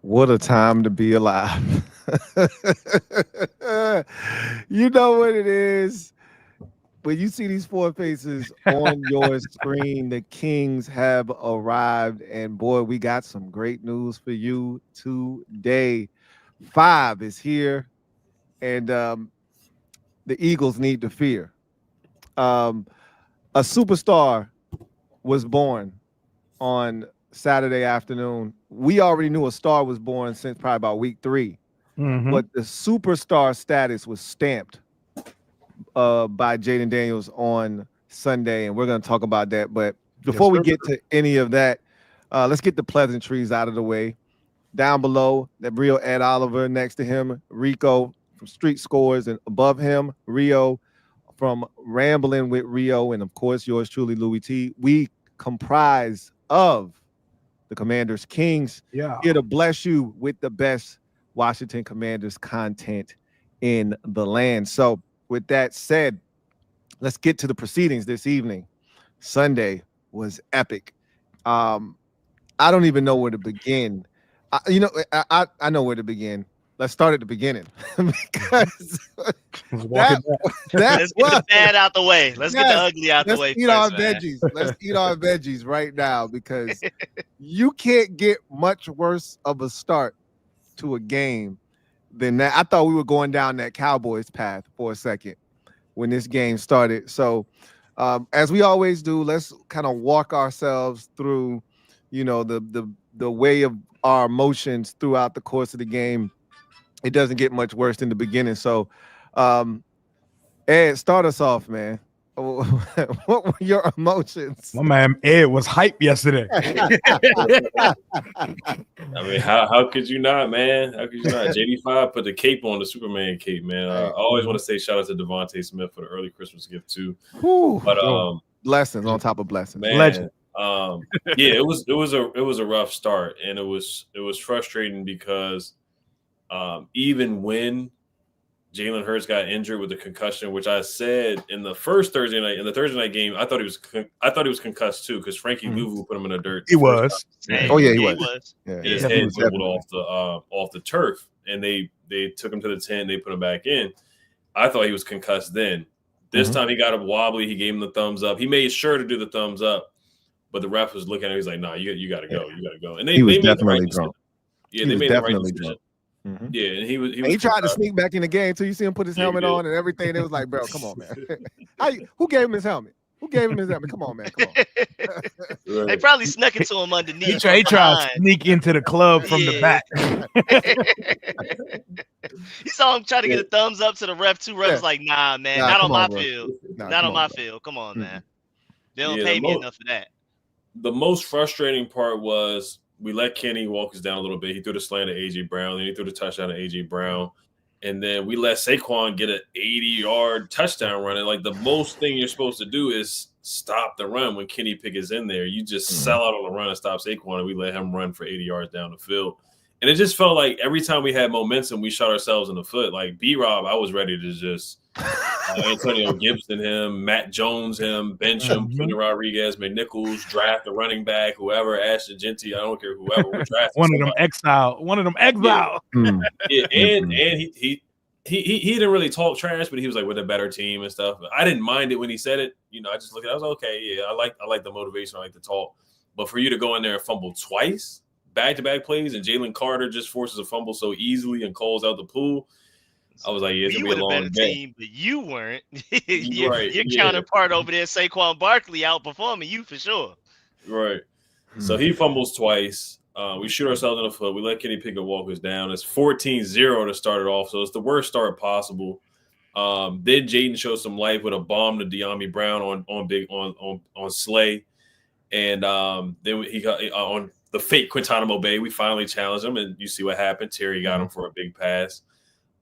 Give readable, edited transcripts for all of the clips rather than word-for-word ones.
What a time to be alive. You know what it is. When you see these four faces on your screen, the Kings have arrived. And boy, we got some great news for you today. 5 is here, and the Eagles need to fear. Um, a superstar was born on Saturday afternoon. We already knew a star was born since probably about week 3, but the superstar status was stamped by Jayden Daniels on Sunday, and we're going to talk about that. But before we get to any of that, let's get the pleasantries out of the way. Down below, that real Ed Oliver. Next to him, Rico from Street Scores, and above him, Rio from Rambling with Rio, and of course, yours truly, Louie Tee. We comprise of the Commanders Kings. Yeah. Here to bless you with the best Washington Commanders content in the land. So, with that said, let's get to the proceedings this evening. Sunday was epic. I don't even know where to begin. I know where to begin. Let's start at the beginning because let's get the bad out the way. Let's get the ugly out the way. Let's eat our veggies. Let's eat our veggies right now because you can't get much worse of a start to a game than that. I thought we were going down that Cowboys path for a second when this game started. So, as we always do, let's kind of walk ourselves through, the way of our emotions throughout the course of the game. It doesn't get much worse in the beginning. So, Ed, start us off, man. What were your emotions? My man Ed was hype yesterday. I mean, how could you not, man? How could you not? JD5 put the cape on, the Superman cape, man. I always want to say shout out to Devontae Smith for the early Christmas gift too. But blessings on top of blessings. Man, legend. Yeah, it was a rough start, and it was frustrating because even when Jalen Hurts got injured with a concussion, which I said in the first Thursday night game, I thought he was concussed too because Frankie Louvu put him in the dirt. He was. Oh yeah, he was. Yeah, his head tumbled off the turf, and they took him to the tent. They put him back in. I thought he was concussed then. This time he got up wobbly. He gave him the thumbs up. He made sure to do the thumbs up, but the ref was looking at him. He's like, "Nah, you got to go. You got to go." And they made definitely the right drunk. Yeah, they made the right decision. Drunk. Mm-hmm. Yeah, and he tried to sneak back in the game too. You see him put his helmet on and everything. It was like, bro, come on, man. Who gave him his helmet? Who gave him his helmet? Come on, man. Come on. They probably snuck it to him underneath. He tried to sneak into the club from the back. He saw him try to get a thumbs up to the ref. Two refs like, nah, man, not on my field. Not on my field. Come on, man. They don't pay me enough for that. The most frustrating part was we let Kenny walk us down a little bit. He threw the slant to A.J. Brown. Then he threw the touchdown to A.J. Brown. And then we let Saquon get an 80-yard touchdown run. And, like, the most thing you're supposed to do is stop the run when Kenny Pickett's in there. You just sell out on the run and stop Saquon, and we let him run for 80 yards down the field. And it just felt like every time we had momentum, we shot ourselves in the foot. Like, B-Rob, I was ready to just Antonio Gibson him, Matt Jones him, bench him, Quentin Rodriguez, McNichols, draft a running back, whoever, Ashton Genty, I don't care, whoever. We're drafting One of them exile. Yeah, and he didn't really talk trash, but he was like with a better team and stuff. I didn't mind it when he said it. I just looked at it. I was like, okay, yeah, I like the motivation. I like the talk. But for you to go in there and fumble twice, back-to-back plays, and Jalen Carter just forces a fumble so easily and calls out the pool, I was like, yeah, it's going to be a long day. Team, but you weren't. your counterpart over there, Saquon Barkley, outperforming you for sure. Right. So he fumbles twice. We shoot ourselves in the foot. We let Kenny Pickett walk us down. It's 14-0 to start it off, so it's the worst start possible. Then Jayden shows some life with a bomb to De'Ami Brown on Slay. And then he got on the fake Quintana Bay. We finally challenged him, and you see what happened. Terry got him for a big pass.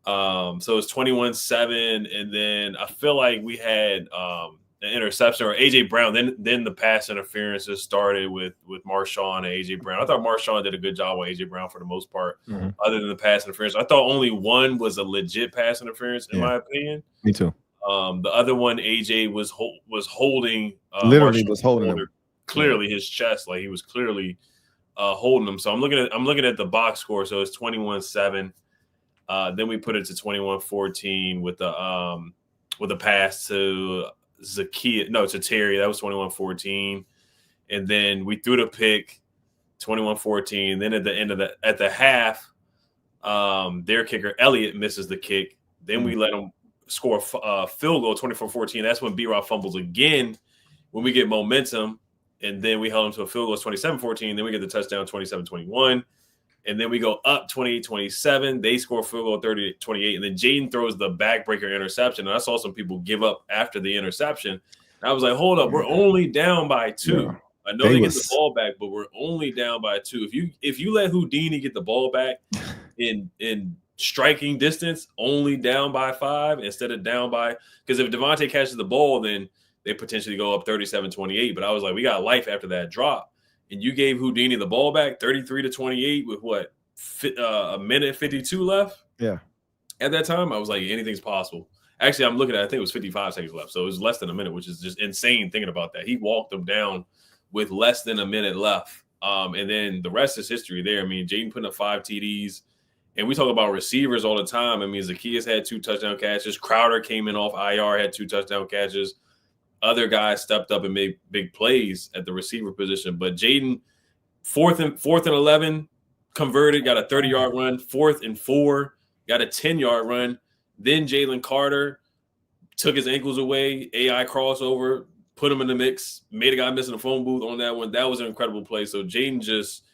So it's 21-7, and then I feel like we had an interception or A.J. Brown. Then the pass interferences started with Marshawn and A.J. Brown. I thought Marshawn did a good job with A.J. Brown for the most part, other than the pass interference. I thought only one was a legit pass interference, in my opinion. Me too. The other one, A.J. was holding literally Marshawn was holding him. Clearly his chest, like he was clearly holding them. So I'm looking at the box score. So it's 21-7. Then we put it to 21-14 with the pass to Terry. That was 21-14. And then we threw the pick, 21-14. Then at the end of at the half, their kicker Elliott misses the kick. Then we let them score a field goal, 24-14. That's when B-Rob fumbles again when we get momentum. And then we held them to a field goal, 27-14. Then we get the touchdown, 27-21. And then we go up 28-27. They score a field goal, 30-28. And then Jayden throws the backbreaker interception. And I saw some people give up after the interception. And I was like, hold up, we're only down by 2. Yeah. I know they get the ball back, but we're only down by 2. If you let Houdini get the ball back in striking distance, only down by 5 instead of down by – because if Devontae catches the ball, then they potentially go up 37-28. But I was like, we got life after that drop. And you gave Houdini the ball back 33-28 with what, a minute 52 left? Yeah. At that time, I was like, anything's possible. Actually, I'm looking at, I think it was 55 seconds left. So it was less than a minute, which is just insane thinking about that. He walked them down with less than a minute left. And then the rest is history there. I mean, Jayden putting up 5 TDs. And we talk about receivers all the time. I mean, Zacchaeus had 2 touchdown catches. Crowder came in off IR, had 2 touchdown catches. Other guys stepped up and made big plays at the receiver position. But Jayden, fourth and 11, converted, got a 30-yard run. 4th and 4, got a 10-yard run. Then Jalen Carter took his ankles away, AI crossover, put him in the mix, made a guy miss in the phone booth on that one. That was an incredible play. So Jayden just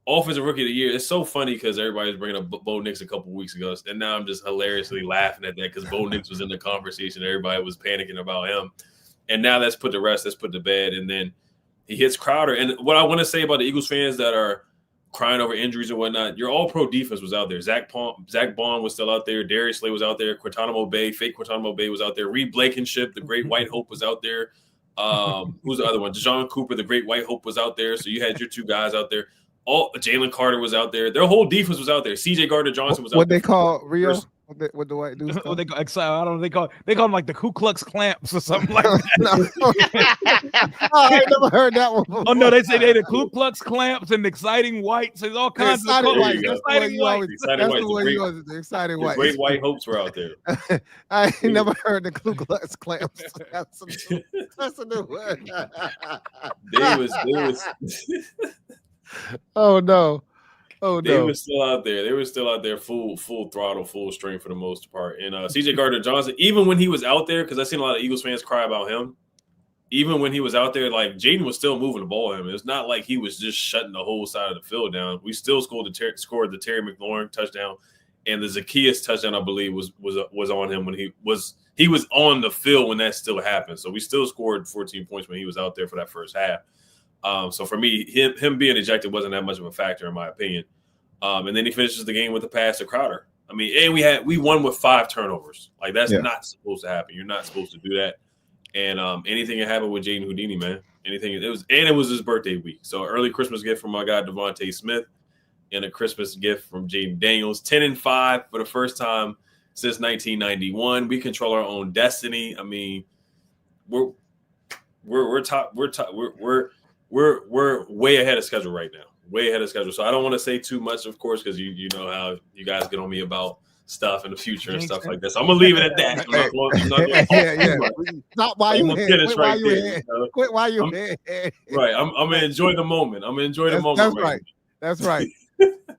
offensive rookie of the year. It's so funny because everybody was bringing up Bo Nix a couple weeks ago. And now I'm just hilariously laughing at that because Bo Nix was in the conversation. Everybody was panicking about him. And now that's put to rest. That's put to bed. And then he hits Crowder. And what I want to say about the Eagles fans that are crying over injuries and whatnot, your all-pro defense was out there. Zach Bond was still out there. Darius Slay was out there. Fake Quintanamo Bay was out there. Reed Blankenship, the great white hope, was out there. Who's the other one? Dejon Cooper, the great white hope, was out there. So you had your 2 guys out there. Jalen Carter was out there. Their whole defense was out there. CJ Gardner-Johnson was out there. What they call Rio? What the white dudes call? They call them like the Ku Klux Clamps or something like that. I ain't never heard that one before. Oh no, they say they the Ku Klux Clamps and exciting whites. There's all kinds of whites. Exciting whites. The exciting whites. Great white hopes were out there. I ain't never heard the Ku Klux Clamps. That's a new word. They was Oh no. They were still out there. They were still out there full throttle, full strength for the most part. And CJ Gardner-Johnson, even when he was out there, because I've seen a lot of Eagles fans cry about him, even when he was out there, like Jayden was still moving the ball at him. It's not like he was just shutting the whole side of the field down. We still scored the Terry McLaurin touchdown, and the Zacchaeus touchdown, I believe, was on him when he was on the field when that still happened. So we still scored 14 points when he was out there for that first half. So for me, him being ejected wasn't that much of a factor in my opinion. And then he finishes the game with a pass to Crowder. I mean, and we won with 5 turnovers. Like that's not supposed to happen. You're not supposed to do that. And anything that happened with Jayden Houdini, man, it was his birthday week. So early Christmas gift from my guy Devontae Smith, and a Christmas gift from Jayden Daniels. 10-5 for the first time since 1991. We control our own destiny. I mean, we're way ahead of schedule right now. Way ahead of schedule. So I don't want to say too much, of course, because you know how you guys get on me about stuff in the future and stuff like that. So I'm gonna leave it at that. Not while you ahead. Quit while you ahead. Right. I'm gonna enjoy the moment. I'm gonna enjoy the moment. That's right. That's right.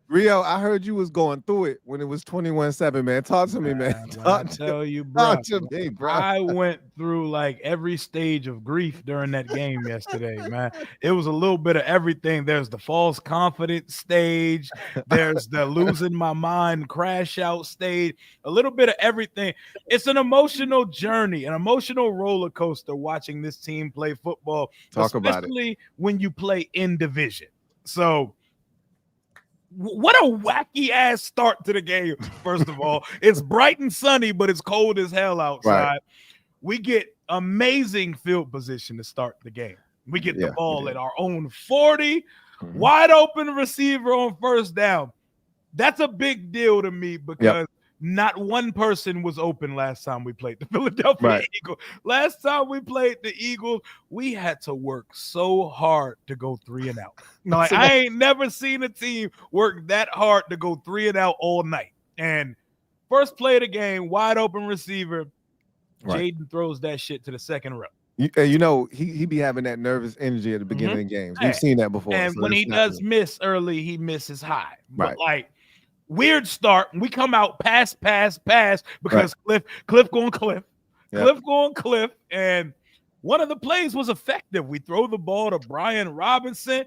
Rio, I heard you was going through it when it was 21-7, man. Talk to me, man. I tell you, bro. Talk to me, bro. I went through like every stage of grief during that game yesterday, man. It was a little bit of everything. There's the false confidence stage. There's the losing my mind crash out stage. A little bit of everything. It's an emotional journey, an emotional roller coaster watching this team play football. Talk about it. Especially when you play in division. So what a wacky ass start to the game. First of all, it's bright and sunny, but it's cold as hell outside. Right. We get amazing field position to start the game. We get the ball at our own 40, wide open receiver on first down. That's a big deal to me because not one person was open last time we played the Philadelphia Eagles. Last time we played the Eagles, we had to work so hard to go 3 and out. Like, I ain't never seen a team work that hard to go 3 and out all night. And first play of the game, wide open receiver, Jayden throws that shit to the second row. You know, he be having that nervous energy at the beginning of games. We've seen that before. And so when he does miss early, he misses high. Right. But like, weird start. We come out pass because Cliff going Cliff. Yep. Cliff going Cliff. And one of the plays was effective. We throw the ball to Brian Robinson,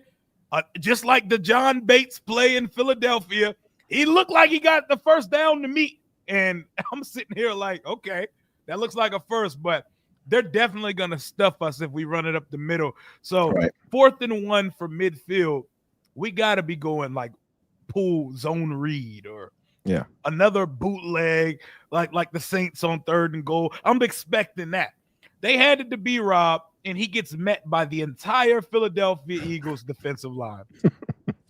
just like the John Bates play in Philadelphia. He looked like he got the first down to meet. And I'm sitting here like, okay, that looks like a first, but they're definitely going to stuff us if we run it up the middle. So 4th and 1 for midfield, we got to be going like pull zone read or another bootleg like the Saints on 3rd and goal. I'm expecting that. They handed to B-Rob, and he gets met by the entire Philadelphia Eagles defensive line.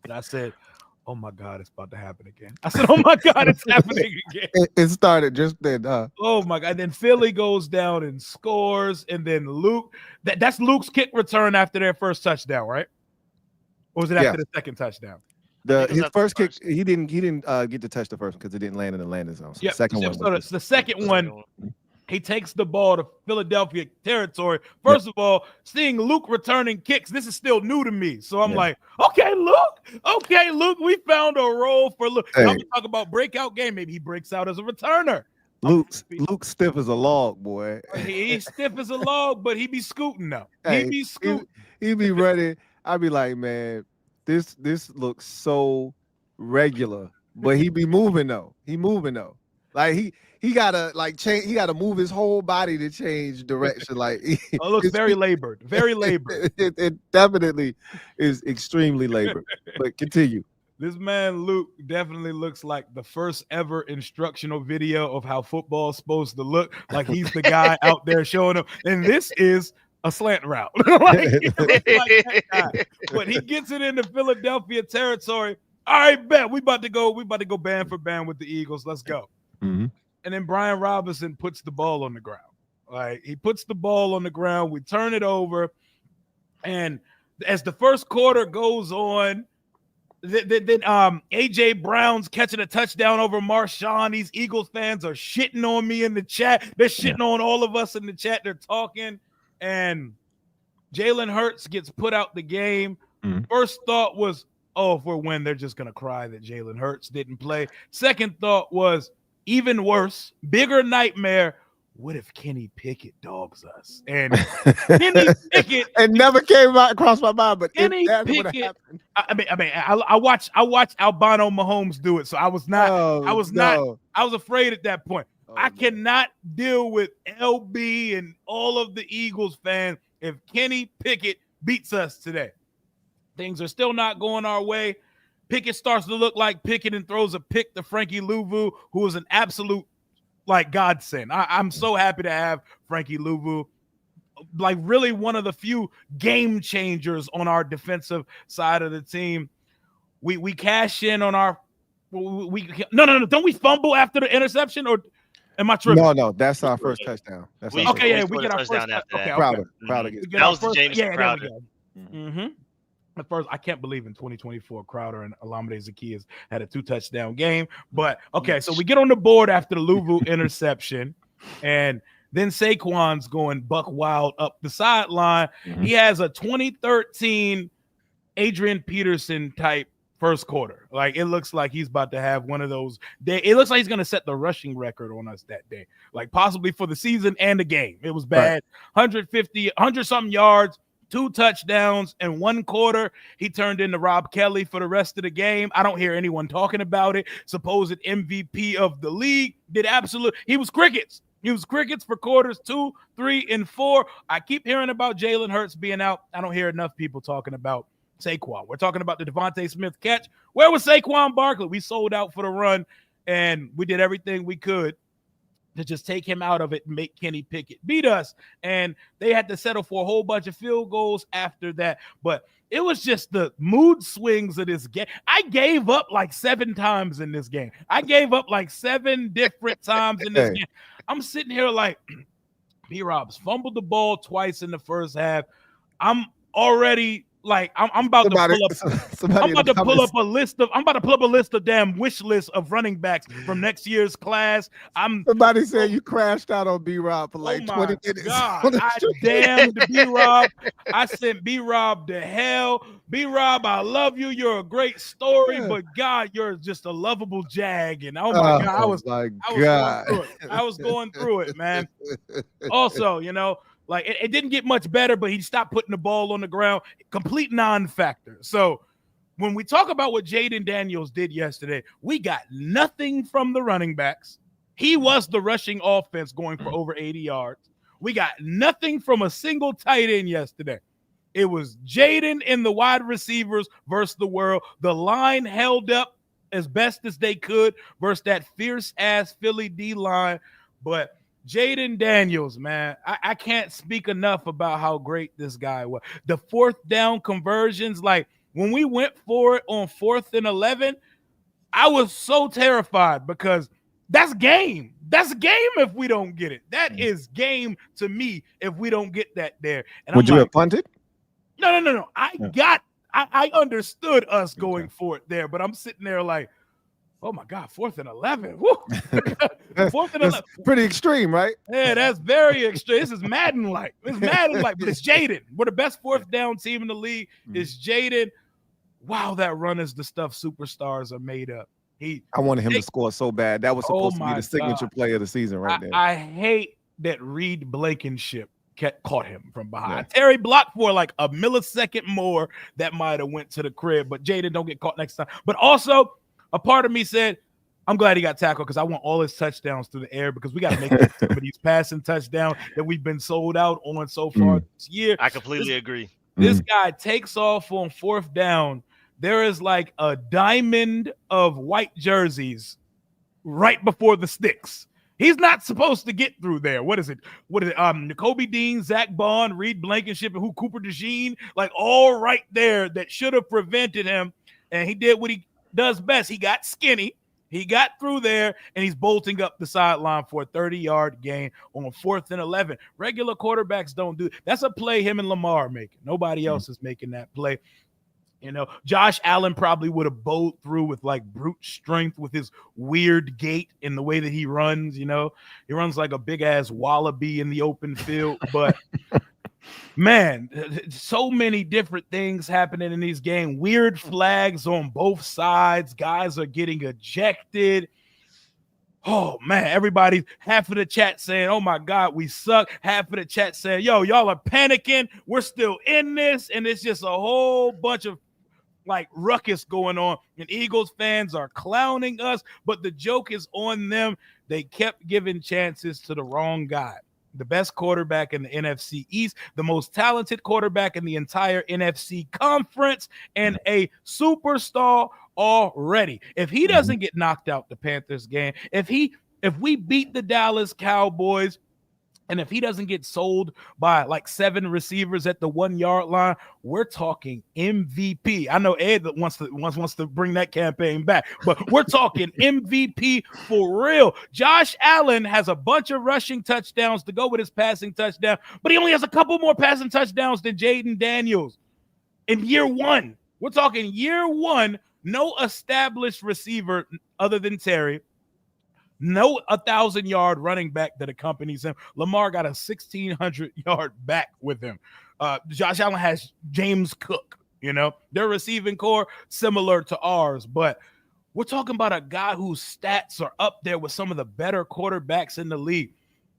And I said, oh my God, it's about to happen again. I said, oh my God, it's happening again. It started just then. Oh my God. And then Philly goes down and scores. And then Luke, that's Luke's kick return after their first touchdown, right? Or was it after the second touchdown? His first kick, he didn't get to touch the first one because it didn't land in the landing zone. So the second one. So the second one, he takes the ball to Philadelphia territory. First of all, seeing Luke returning kicks, this is still new to me. So I'm like, okay, Luke, we found a role for Luke. Hey. I'm talking about breakout game. Maybe he breaks out as a returner. Luke's stiff as a log, boy. He's stiff as a log, but he be scooting now. He be scooting. He be running. I be like, man, this looks so regular, but he be moving though. Like he gotta like change. He gotta move his whole body to change direction. Like it looks very labored. Very labored. It definitely is extremely labored. But continue. This man Luke definitely looks like the first ever instructional video of how football is supposed to look. Like he's the guy out there showing them. And this is a slant route. Like that guy. When he gets it into Philadelphia territory, all right, bet we about to go band for band with the Eagles. Let's go. Mm-hmm. And then Brian Robinson puts the ball on the ground. Like he puts the ball on the ground. We turn it over. And as the first quarter goes on, then AJ Brown's catching a touchdown over Marshawn. These Eagles fans are shitting on me in the chat. They're shitting on all of us in the chat. They're talking. And Jalen Hurts gets put out the game. Mm-hmm. First thought was, oh, if we win, they're just going to cry that Jalen Hurts didn't play. Second thought was, even worse, bigger nightmare, what if Kenny Pickett dogs us? And Kenny Pickett, it never came across my mind, but Kenny Pickett. I watched Albano Mahomes do it, so I was afraid at that point. I cannot deal with LB and all of the Eagles fans if Kenny Pickett beats us today. Things are still not going our way. Pickett starts to look like Pickett and throws a pick to Frankie Louvu, who is an absolute godsend. I'm so happy to have Frankie Louvu, like really one of the few game changers on our defensive side of the team. We cash in on our no. Don't we fumble after the interception or? Am I tripping? No, that's our first touchdown. We get our first touchdown after that. Crowder. That was the Jameson Crowder. Mm-hmm. At first, I can't believe in 2024 Crowder and Olamide Zaccheaus had a 2-touchdown game. But okay, so we get on the board after the Louvu interception, and then Saquon's going buck wild up the sideline. Mm-hmm. He has a 2013 Adrian Peterson type first quarter. Like it looks like he's about to have one of those days. It looks like he's going to set the rushing record on us that day, like possibly for the season and the game. It was bad. 100 something yards, 2 touchdowns in 1 quarter. He turned into Rob Kelly for the rest of the game. I don't hear anyone talking about it. Supposed MVP of the league he was crickets. He was crickets for quarters 2, 3, and 4. I keep hearing about Jalen Hurts being out. I don't hear enough people talking about Saquon. We're talking about the Devontae Smith catch. Where was Saquon Barkley? We sold out for the run, and we did everything we could to just take him out of it and make Kenny Pickett beat us. And they had to settle for a whole bunch of field goals after that. But it was just the mood swings of this game. I gave up like 7 times in this game. I gave up like 7 different times in this game. I'm sitting here like, B-Rob's fumbled the ball twice in the first half. I'm already like I'm about to pull up a list of damn wish list of running backs from next year's class. Somebody said you crashed out on B-Rob for like 20 minutes. God, I damned B-Rob. I sent B-Rob to hell. B-Rob, I love you. You're a great story, but God, you're just a lovable jag. And oh my God, I was going through it, man. Also, you know, like it didn't get much better, but he stopped putting the ball on the ground. Complete non-factor. So when we talk about what Jayden Daniels did yesterday, we got nothing from the running backs. He was the rushing offense going for over 80 yards. We got nothing from a single tight end yesterday. It was Jayden and the wide receivers versus the world. The line held up as best as they could versus that fierce-ass Philly D-line, but Jayden Daniels, man, I can't speak enough about how great this guy was. The 4th down conversions, like when we went for it on 4th and 11, I was so terrified because that's game. That's game if we don't get it. That is game to me if we don't get that there. And would you have punted? No. I understood us going for it there, but I'm sitting there like, oh my God, 4th and 11. 4th and 11. Pretty extreme, right? Yeah, that's very extreme. This is Madden-like. It's Madden-like, but it's Jayden. We're the best 4th down team in the league. It's Jayden. Wow, that run is the stuff superstars are made of. I wanted him to score so bad. That was supposed to be the signature play of the season right there. I hate that Reed Blankenship caught him from behind. Yeah. Terry blocked for like a millisecond more. That might have went to the crib, but Jayden don't get caught next time. But also, a part of me said, I'm glad he got tackled because I want all his touchdowns through the air because we got to make some of these passing touchdowns that we've been sold out on so far this year. I completely agree. This guy takes off on 4th down. There is like a diamond of white jerseys right before the sticks. He's not supposed to get through there. What is it? N'Kobe Dean, Zach Bond, Reed Blankenship, and Cooper DeJean, like all right there that should have prevented him. And he did what he does best. He got skinny. He got through there, and he's bolting up the sideline for a 30-yard gain on 4th and 11. Regular quarterbacks don't do – that's a play him and Lamar are making. Nobody else is making that play. You know, Josh Allen probably would have bowled through with, like, brute strength with his weird gait and the way that he runs, you know. He runs like a big-ass wallaby in the open field, but – man, so many different things happening in these games. Weird flags on both sides. Guys are getting ejected. Oh, man, everybody, half of the chat saying, oh, my God, we suck. Half of the chat saying, yo, y'all are panicking. We're still in this. And it's just a whole bunch of, like, ruckus going on. And Eagles fans are clowning us. But the joke is on them. They kept giving chances to the wrong guy. The best quarterback in the NFC East, the most talented quarterback in the entire NFC conference, and a superstar already. If he doesn't get knocked out the Panthers game, if we beat the Dallas Cowboys, and if he doesn't get sold by like 7 receivers at the 1-yard line, we're talking MVP. I know Ed wants to bring that campaign back, but we're talking MVP for real. Josh Allen has a bunch of rushing touchdowns to go with his passing touchdown, but he only has a couple more passing touchdowns than Jayden Daniels in year 1. We're talking year 1, no established receiver other than Terry. No 1,000-yard running back that accompanies him. Lamar got a 1,600-yard back with him. Josh Allen has James Cook, you know. Their receiving core similar to ours, but we're talking about a guy whose stats are up there with some of the better quarterbacks in the league.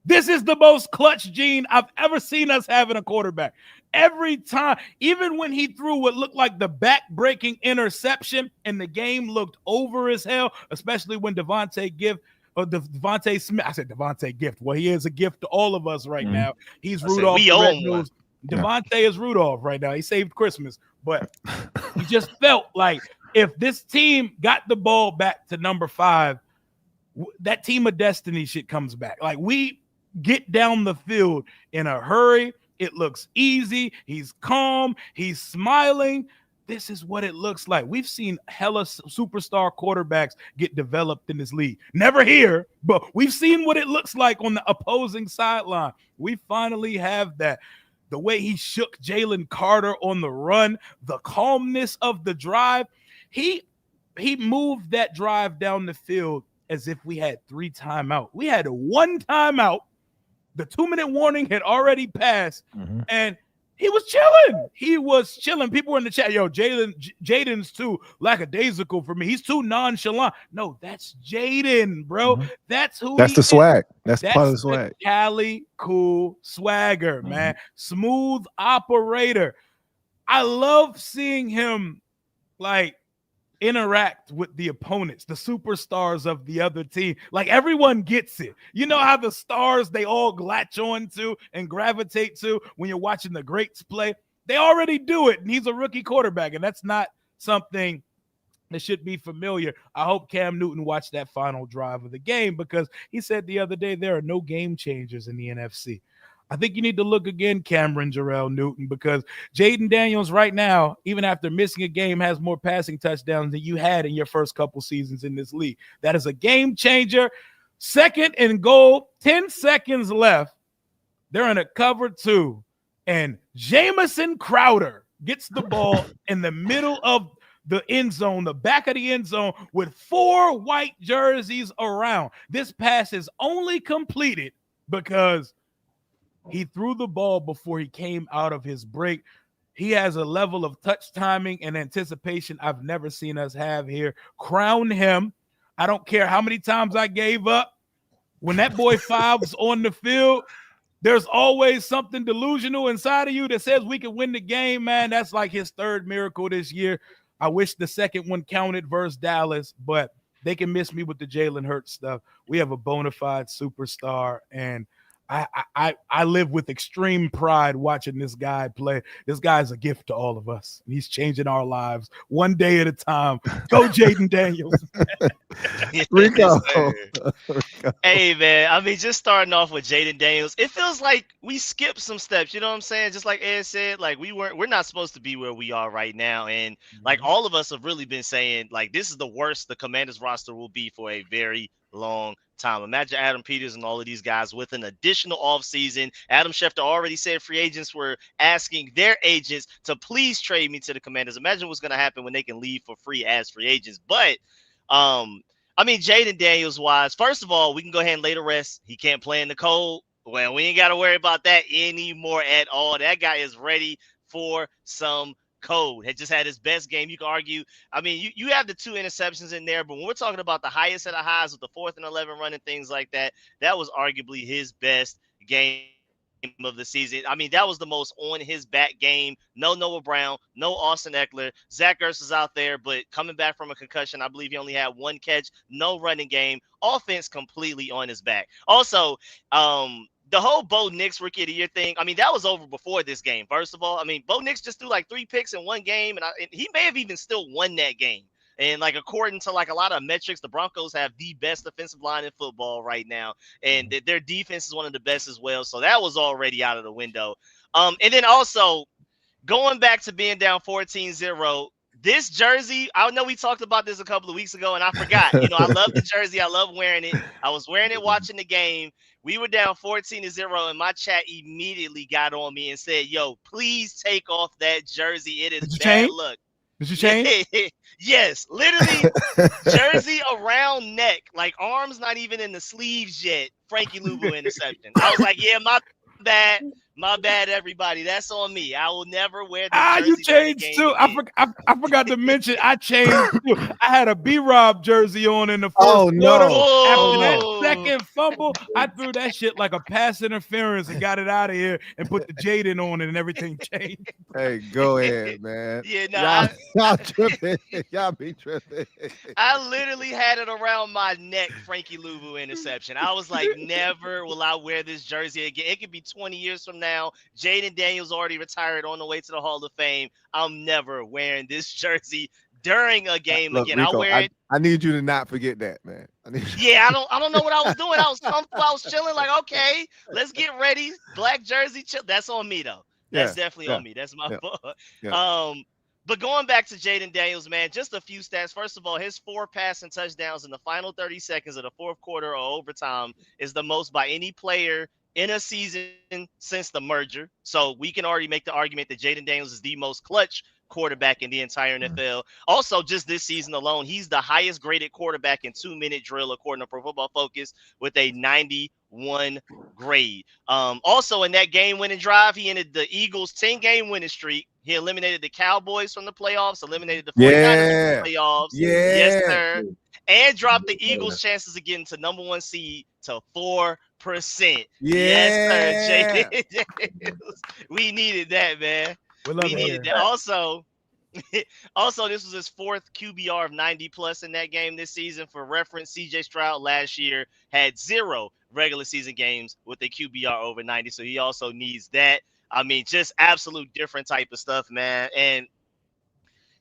This is the most clutch gene I've ever seen us have in a quarterback. Every time, even when he threw what looked like the back-breaking interception and the game looked over as hell, especially when Devontae Smith. I said Devontae Gift. Well, he is a gift to all of us right now. He's Rudolph. Devontae is Rudolph right now. He saved Christmas. But he just felt like if this team got the ball back to number 5, that team of destiny shit comes back. Like, we get down the field in a hurry. It looks easy. He's calm. He's smiling. This is what it looks like. We've seen hella superstar quarterbacks get developed in this league. Never here, but we've seen what it looks like on the opposing sideline. We finally have that. The way he shook Jalen Carter on the run, the calmness of the drive. He moved that drive down the field as if we had 3 timeouts. We had 1 timeout. The 2-minute warning had already passed, and he was chilling. He was chilling. People were in the chat, yo, Jayden's too lackadaisical for me. He's too nonchalant. No, that's Jayden, bro. That's who. That's the swag. That's part of the swag. Cali cool swagger, man. Smooth operator. I love seeing him like interact with the opponents, the superstars of the other team. Like, everyone gets it. You know how the stars, they all latch on to and gravitate to when you're watching the greats play? They already do it, and he's a rookie quarterback, and that's not something that should be familiar. I hope Cam Newton watched that final drive of the game, because he said the other day there are no game changers in the NFC. I think you need to look again, Cameron Jarrell Newton, because Jayden Daniels right now, even after missing a game, has more passing touchdowns than you had in your first couple seasons in this league. That is a game changer. 2nd and goal, 10 seconds left. They're in a cover 2, and Jamison Crowder gets the ball in the middle of the end zone, the back of the end zone, with 4 white jerseys around. This pass is only completed because he threw the ball before he came out of his break. He has a level of touch timing and anticipation I've never seen us have here. Crown him. I don't care how many times I gave up. When that boy Fives on the field, there's always something delusional inside of you that says we can win the game, man. That's like his 3rd miracle this year. I wish the 2nd one counted versus Dallas, but they can miss me with the Jalen Hurts stuff. We have a bona fide superstar, and I live with extreme pride watching this guy play. This guy's a gift to all of us. He's changing our lives one day at a time. Go Jayden Daniels. Rico. Hey, man. I mean, just starting off with Jayden Daniels, it feels like we skipped some steps. You know what I'm saying? Just like Ed said, like we're not supposed to be where we are right now. And like all of us have really been saying, like, this is the worst the Commanders roster will be for a very long time. Imagine Adam Peters and all of these guys with an additional offseason. Adam Schefter already said free agents were asking their agents to please trade me to the Commanders. Imagine what's going to happen when they can leave for free as free agents. But I mean, Jayden Daniels wise, first of all, we can go ahead and lay to rest. He can't play in the cold. Well, we ain't got to worry about that anymore at all. That guy is ready for some code. Had just had his best game. You can argue. I mean, you have the 2 interceptions in there, but when we're talking about the highest of the highs with the 4th and 11 run and things like that, that was arguably his best game of the season. I mean, that was the most on his back game. No Noah Brown, no Austin Eckler. Zach Ertz is out there, but coming back from a concussion, I believe he only had 1 catch, no running game, offense completely on his back. Also, the whole Bo Nix Rookie of the Year thing, I mean, that was over before this game. First of all, I mean, Bo Nix just threw like 3 picks in 1 game, and he may have even still won that game. And like, according to like a lot of metrics, the Broncos have the best offensive line in football right now, and their defense is one of the best as well. So that was already out of the window. And then also going back to being down 14-0, this jersey, I know we talked about this a couple of weeks ago, and I forgot. You know, I love the jersey. I love wearing it. I was wearing it watching the game. We were down 14-0, and my chat immediately got on me and said, yo, please take off that jersey. It is bad luck. Did you change? Yes, literally jersey around neck, like arms not even in the sleeves yet. Frankie Louvu interception. I was like, yeah, my bad, everybody. That's on me. I will never wear this jersey. You changed too. I forgot to mention I changed too. I had a B-Rob jersey on in the first quarter. After that second fumble, I threw that shit like a pass interference and got it out of here and put the Jayden on it, and everything changed. Hey, go ahead, man. Yeah, no, y'all tripping. Y'all be tripping. I literally had it around my neck, Frankie Louvu interception. I was like, never will I wear this jersey again. It could be 20 years from now. Jayden Daniels already retired, on the way to the Hall of Fame. I'm never wearing this jersey during a game again. Rico, I'll wear it. I need you to not forget that, man. Yeah, I don't know what I was doing. I was comfortable. I was chilling. Like, okay, let's get ready. Black jersey, chill. That's on me though. That's definitely on me. That's my fault. Yeah. But going back to Jayden Daniels, man, just a few stats. First of all, his 4 passing touchdowns in the final 30 seconds of the fourth quarter or overtime is the most by any player in a season since the merger. So we can already make the argument that Jayden Daniels is the most clutch quarterback in the entire NFL. Also, just this season alone, he's the highest graded quarterback in 2-minute drill, according to Pro Football Focus, with a 91 grade. Also, in that game-winning drive, he ended the Eagles' 10-game winning streak. He eliminated the Cowboys from the playoffs, eliminated the 49ers from the playoffs. Yes, sir. And dropped the Eagles' chances of getting to number 1 seed to 4%. Yes, sir, Jayden. We needed that, man. We needed that. Also, this was his 4th QBR of 90+ in that game this season. For reference, CJ Stroud last year had 0 regular season games with a QBR over 90, so he also needs that. I mean, just absolute different type of stuff, man. And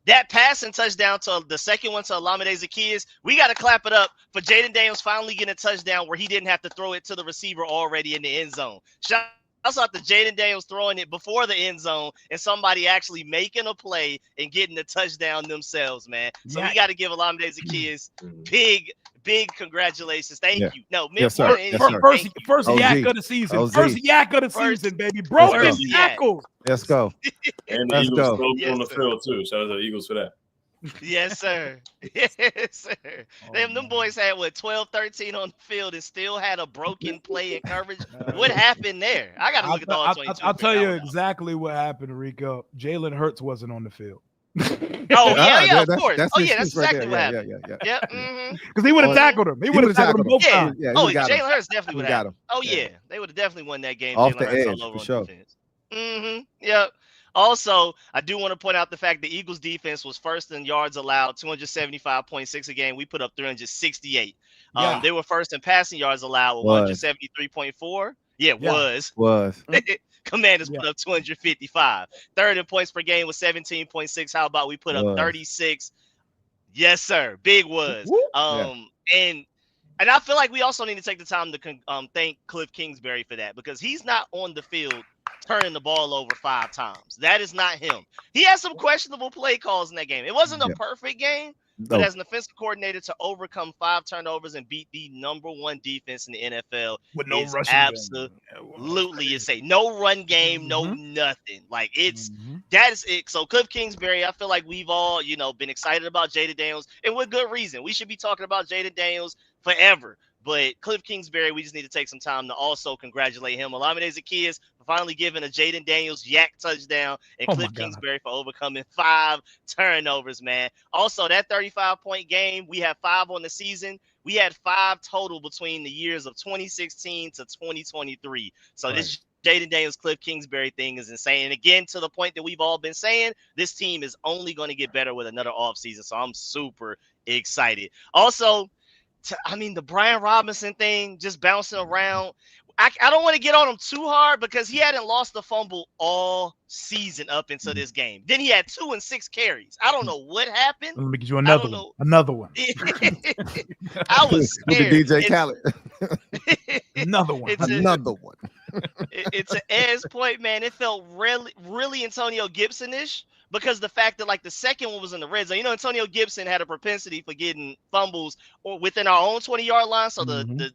that passing touchdown to the second one to Olamide Zaccheaus, we got to clap it up for Jayden Daniels finally getting a touchdown where he didn't have to throw it to the receiver already in the end zone. Shouts out to Jayden Daniels throwing it before the end zone and somebody actually making a play and getting the touchdown themselves, man. So we got to give Olamide Zaccheaus big congratulations. Thank you. No, first yak of the season. OG. First yak of the season, baby. Broken tackles. Let's go. And the Eagles on the field too. Shout out to the Eagles for that. Yes, sir. Yes, sir. Them boys had 12, 13 on the field and still had a broken play in coverage. What happened there? I got to look at the all 22. I'll tell you exactly what happened, Rico. Jalen Hurts wasn't on the field. Of course. That's exactly what happened. Yeah. Because he would have tackled him. He would have tackled him both times. Yeah, Jalen Hurts definitely would have. Oh, yeah. They would have definitely won that game. Off the edge, for sure. Yep. Also, I do want to point out the fact the Eagles defense was first in yards allowed, 275.6 a game. We put up 368. They were first in passing yards allowed with 173.4. Yeah, was. Commanders put up 255. Third in points per game was 17.6. How about we put up 36? Yes, sir. Big was. And I feel like we also need to take the time to thank Cliff Kingsbury for that, because he's not on the field turning the ball over 5 times. That is not him. He had some questionable play calls in that game. It wasn't a perfect game, but as an offensive coordinator to overcome 5 turnovers and beat the number 1 defense in the NFL with no rushing absolutely insane. No run game, no nothing. Like that is it. So Cliff Kingsbury, I feel like we've all, been excited about Jayden Daniels, and with good reason. We should be talking about Jayden Daniels forever. But Cliff Kingsbury, we just need to take some time to also congratulate him. Olamide Zaccheaus for finally giving a Jayden Daniels yak touchdown, and Cliff Kingsbury for overcoming 5 turnovers, man. Also, that 35-point game, we have 5 on the season. We had 5 total between the years of 2016 to 2023. So this Jayden Daniels, Cliff Kingsbury thing is insane. And again, to the point that we've all been saying, this team is only going to get better with another offseason. So I'm super excited. Also, the Brian Robinson thing, just bouncing around. I don't want to get on him too hard because he hadn't lost a fumble all season up until this game. Then he had 2 and 6 carries. I don't know what happened. Let me get you another one. I was scared. DJ Khaled. Another one. It's an Ed's point, man. It felt really Antonio Gibson-ish. Because the fact that the second one was in the red zone, Antonio Gibson had a propensity for getting fumbles or within our own 20-yard line. So the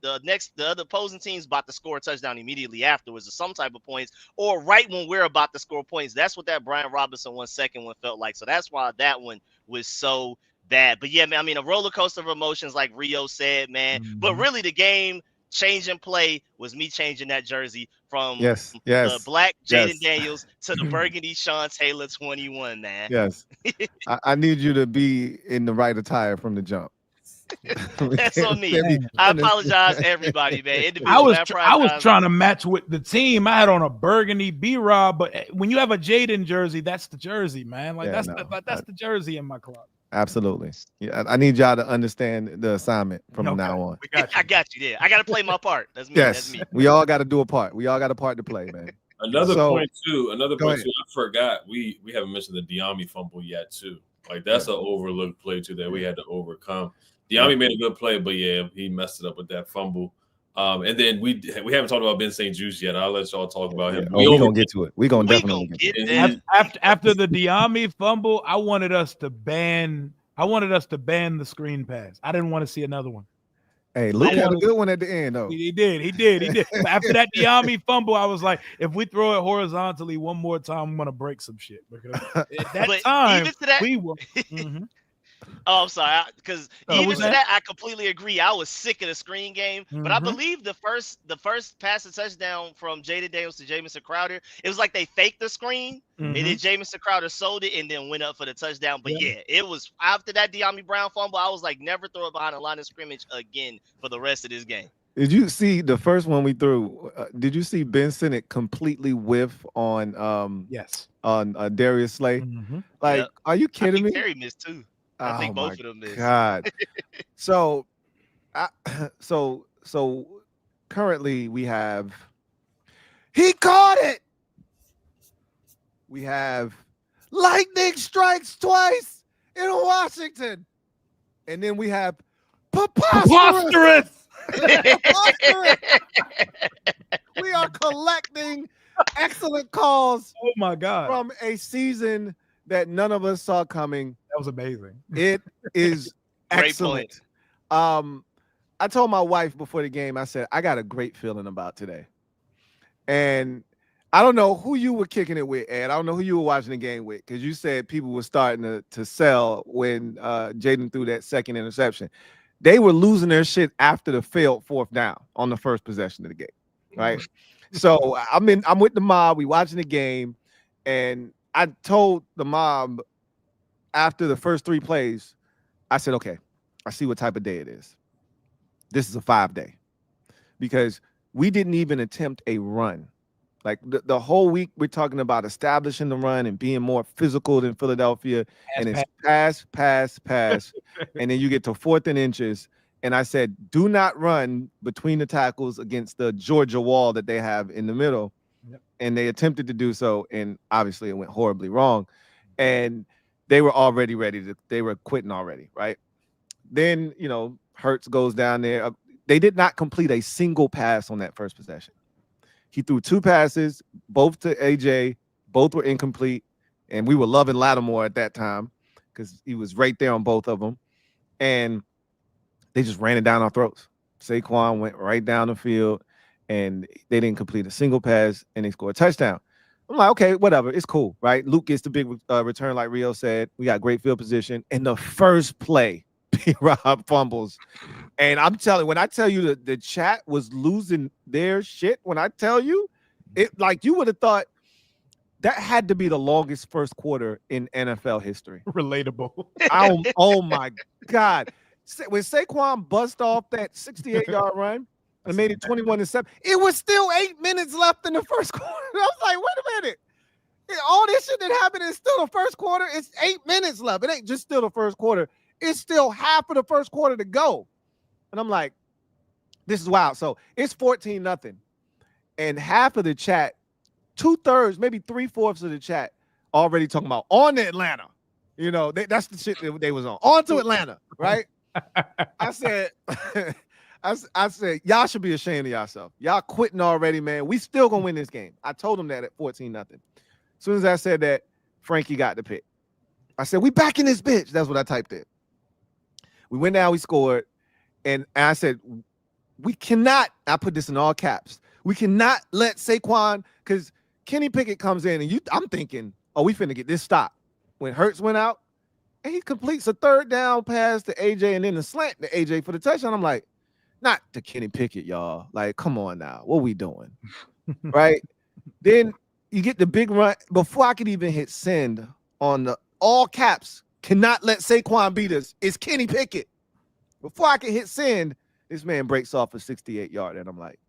other opposing team's about to score a touchdown immediately afterwards or some type of points, or right when we're about to score points. That's what that Brian Robinson 1-second one felt like. So that's why that one was so bad. But yeah, man, a roller coaster of emotions, like Rio said, man. But really the game changing play was me changing that jersey from the black Jayden Daniels to the burgundy Sean Taylor 21, man. Yes. I need you to be in the right attire from the jump. That's on me. I apologize, everybody, man. I was trying to match with the team. I had on a burgundy B-Rob, but when you have a Jayden jersey, that's the jersey, man. That's the jersey in my club. Absolutely. Yeah, I need y'all to understand the assignment from now on. I got you there. I got to play my part. That's me. Yes, that's me. We all got to do a part. We all got a part to play, man. Another point too. I forgot. We haven't mentioned the Diami fumble yet too. Like that's an overlooked play too that we had to overcome. Diami made a good play, but yeah, he messed it up with that fumble. And then we haven't talked about Ben St. Juice yet. I'll let y'all talk about him. We're gonna get to it. We're gonna definitely get to it. After the Diami fumble, I wanted us to ban the screen pass. I didn't want to see another one. Hey, Luke had a good one at the end, though. He did. After that Diami fumble, I was like, if we throw it horizontally one more time, I'm gonna break some shit. Because at that time, we were. Oh, I'm sorry. Because even to that, I completely agree. I was sick of the screen game. But I believe the first pass and touchdown from Jayden Daniels to Jamison Crowder, it was like they faked the screen, and then Jamison Crowder sold it and then went up for the touchdown. But yeah, it was after that Diami Brown fumble, I was like, never throw it behind the line of scrimmage again for the rest of this game. Did you see the first one we threw? Did you see Ben Sinnott completely whiff on on Darius Slay? Like, are you kidding me? Terry missed too. I think both of them missed. God. So currently we have he caught it. We have lightning strikes twice in Washington. And then we have preposterous. We are collecting excellent calls. Oh my God. From a season that none of us saw coming. That was amazing. It is excellent. I told my wife before the game, I said, I got a great feeling about today. And I don't know who you were kicking it with, Ed. I don't know who you were watching the game with, because you said people were starting to sell when Jayden threw that second interception. They were losing their shit after the failed fourth down on the first possession of the game, right? So I'm with the mob. We watching the game, and I told the mob after the first 3 plays, I said, okay, I see what type of day it is. This is a 5-day, because we didn't even attempt a run. Like the whole week, we're talking about establishing the run and being more physical than Philadelphia. And it's pass. And then you get to 4th and inches. And I said, do not run between the tackles against the Georgia wall that they have in the middle. Yep. And they attempted to do so. And obviously it went horribly wrong. And they were already they were quitting already, right? Then, Hurts goes down there. They did not complete a single pass on that first possession. He threw 2 passes, both to AJ, both were incomplete. And we were loving Lattimore at that time because he was right there on both of them. And they just ran it down our throats. Saquon went right down the field, and they didn't complete a single pass, and they scored a touchdown. I'm like, okay, whatever. It's cool, right? Luke gets the big return, like Rio said. We got great field position. And the first play, P-Rob fumbles. And I'm telling you, when I tell you the chat was losing their shit, when I tell you, it like you would have thought that had to be the longest first quarter in NFL history. Relatable. Oh my God. When Saquon bust off that 68-yard run and made it 21-7, it was still 8 minutes left in the first quarter. I was like, wait a minute. All this shit that happened is still the first quarter. It's 8 minutes left. It ain't just still the first quarter. It's still half of the first quarter to go. And I'm like, this is wild. So it's 14-0. And half of the chat, 2/3, maybe 3/4 of the chat already talking about on to Atlanta. That's the shit that they was on to Atlanta, right? I said, I said, y'all should be ashamed of yourself. Y'all quitting already, man. We still gonna win this game. I told them that at 14-0. As soon as I said that, Frankie got the pick. I said, we back in this bitch. That's what I typed in. We went down, we scored, and I said, we cannot, I put this in all caps, we cannot let Saquon, because Kenny Pickett comes in, and I'm thinking, oh, we finna get this stop. When Hurts went out, and he completes a 3rd down pass to AJ and then the slant to AJ for the touchdown. I'm like, not to Kenny Pickett, y'all. Like, come on now. What we doing? Right? Then you get the big run. Before I could even hit send on the all caps, cannot let Saquon beat us. It's Kenny Pickett. Before I could hit send, this man breaks off a 68-yard. And I'm like,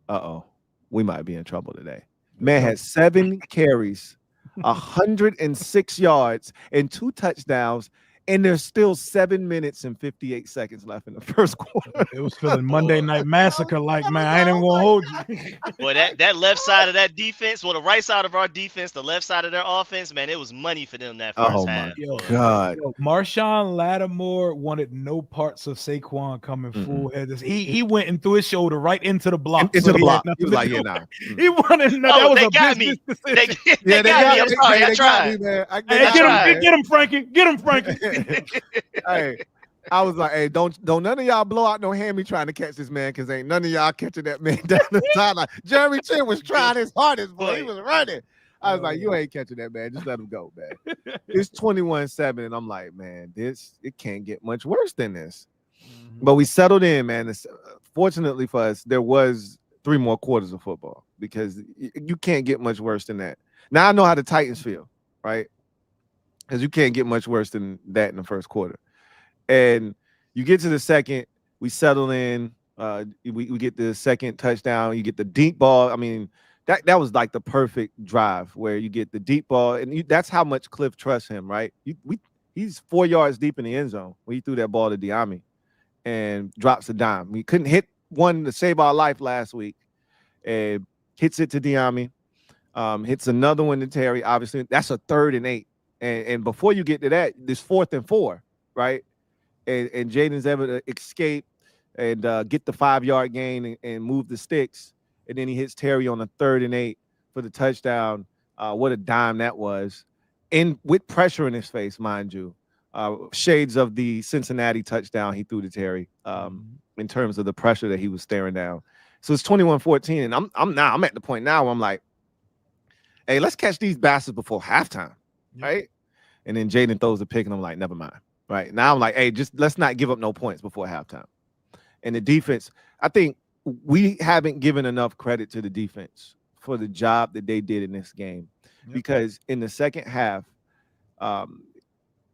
uh-oh, we might be in trouble today. Man had 7 carries, 106 yards, and 2 touchdowns, And there's still 7 minutes and 58 seconds left in the first quarter. It was feeling Monday Night Massacre like, man, I ain't even gonna hold you. Boy, that left side of that defense, well, the right side of our defense, the left side of their offense, man, it was money for them that first half. Yo, God. Marshawn Lattimore wanted no parts of Saquon coming full headers. He went and threw his shoulder right into the block. Into the block. He was like, yeah, nah. He wanted that Oh, was they a got me. business They decision. got me. I'm sorry. I They got tried. me, man. Hey, get him, Frankie. Get him, Frankie. Hey, I was like, hey, don't none of y'all blow out no hammy trying to catch this man, because ain't none of y'all catching that man down the sideline. Jeremy Chin was trying his hardest, boy. He was running. I was like, you ain't catching that, man. Just let him go, man. It's 21-7, and I'm like, man, it can't get much worse than this. But we settled in, man. Fortunately for us, there was 3 more quarters of football, because you can't get much worse than that. Now I know how the Titans feel, right? Because you can't get much worse than that in the first quarter. And you get to the second, we settle in. We get the second touchdown. You get the deep ball. I mean, that was like the perfect drive where you get the deep ball, and that's how much Cliff trusts him, right? He's 4 yards deep in the end zone when he threw that ball to Diami and drops a dime. We couldn't hit one to save our life last week, and hits it to Diami. Hits another one to Terry. Obviously, that's a 3rd and 8. And before you get to that, this 4th and 4, right? And Jayden's able to escape and get the 5-yard gain and move the sticks. And then he hits Terry on a 3rd and 8 for the touchdown. What a dime that was. And with pressure in his face, mind you. Shades of the Cincinnati touchdown he threw to Terry in terms of the pressure that he was staring down. So it's 21-14. And I'm at the point now where I'm like, hey, let's catch these bastards before halftime. Right? And then Jayden throws a pick, and I'm like, never mind. Right now, I'm like, hey, just let's not give up no points before halftime. And the defense, I think we haven't given enough credit to the defense for the job that they did in this game, because in the second half,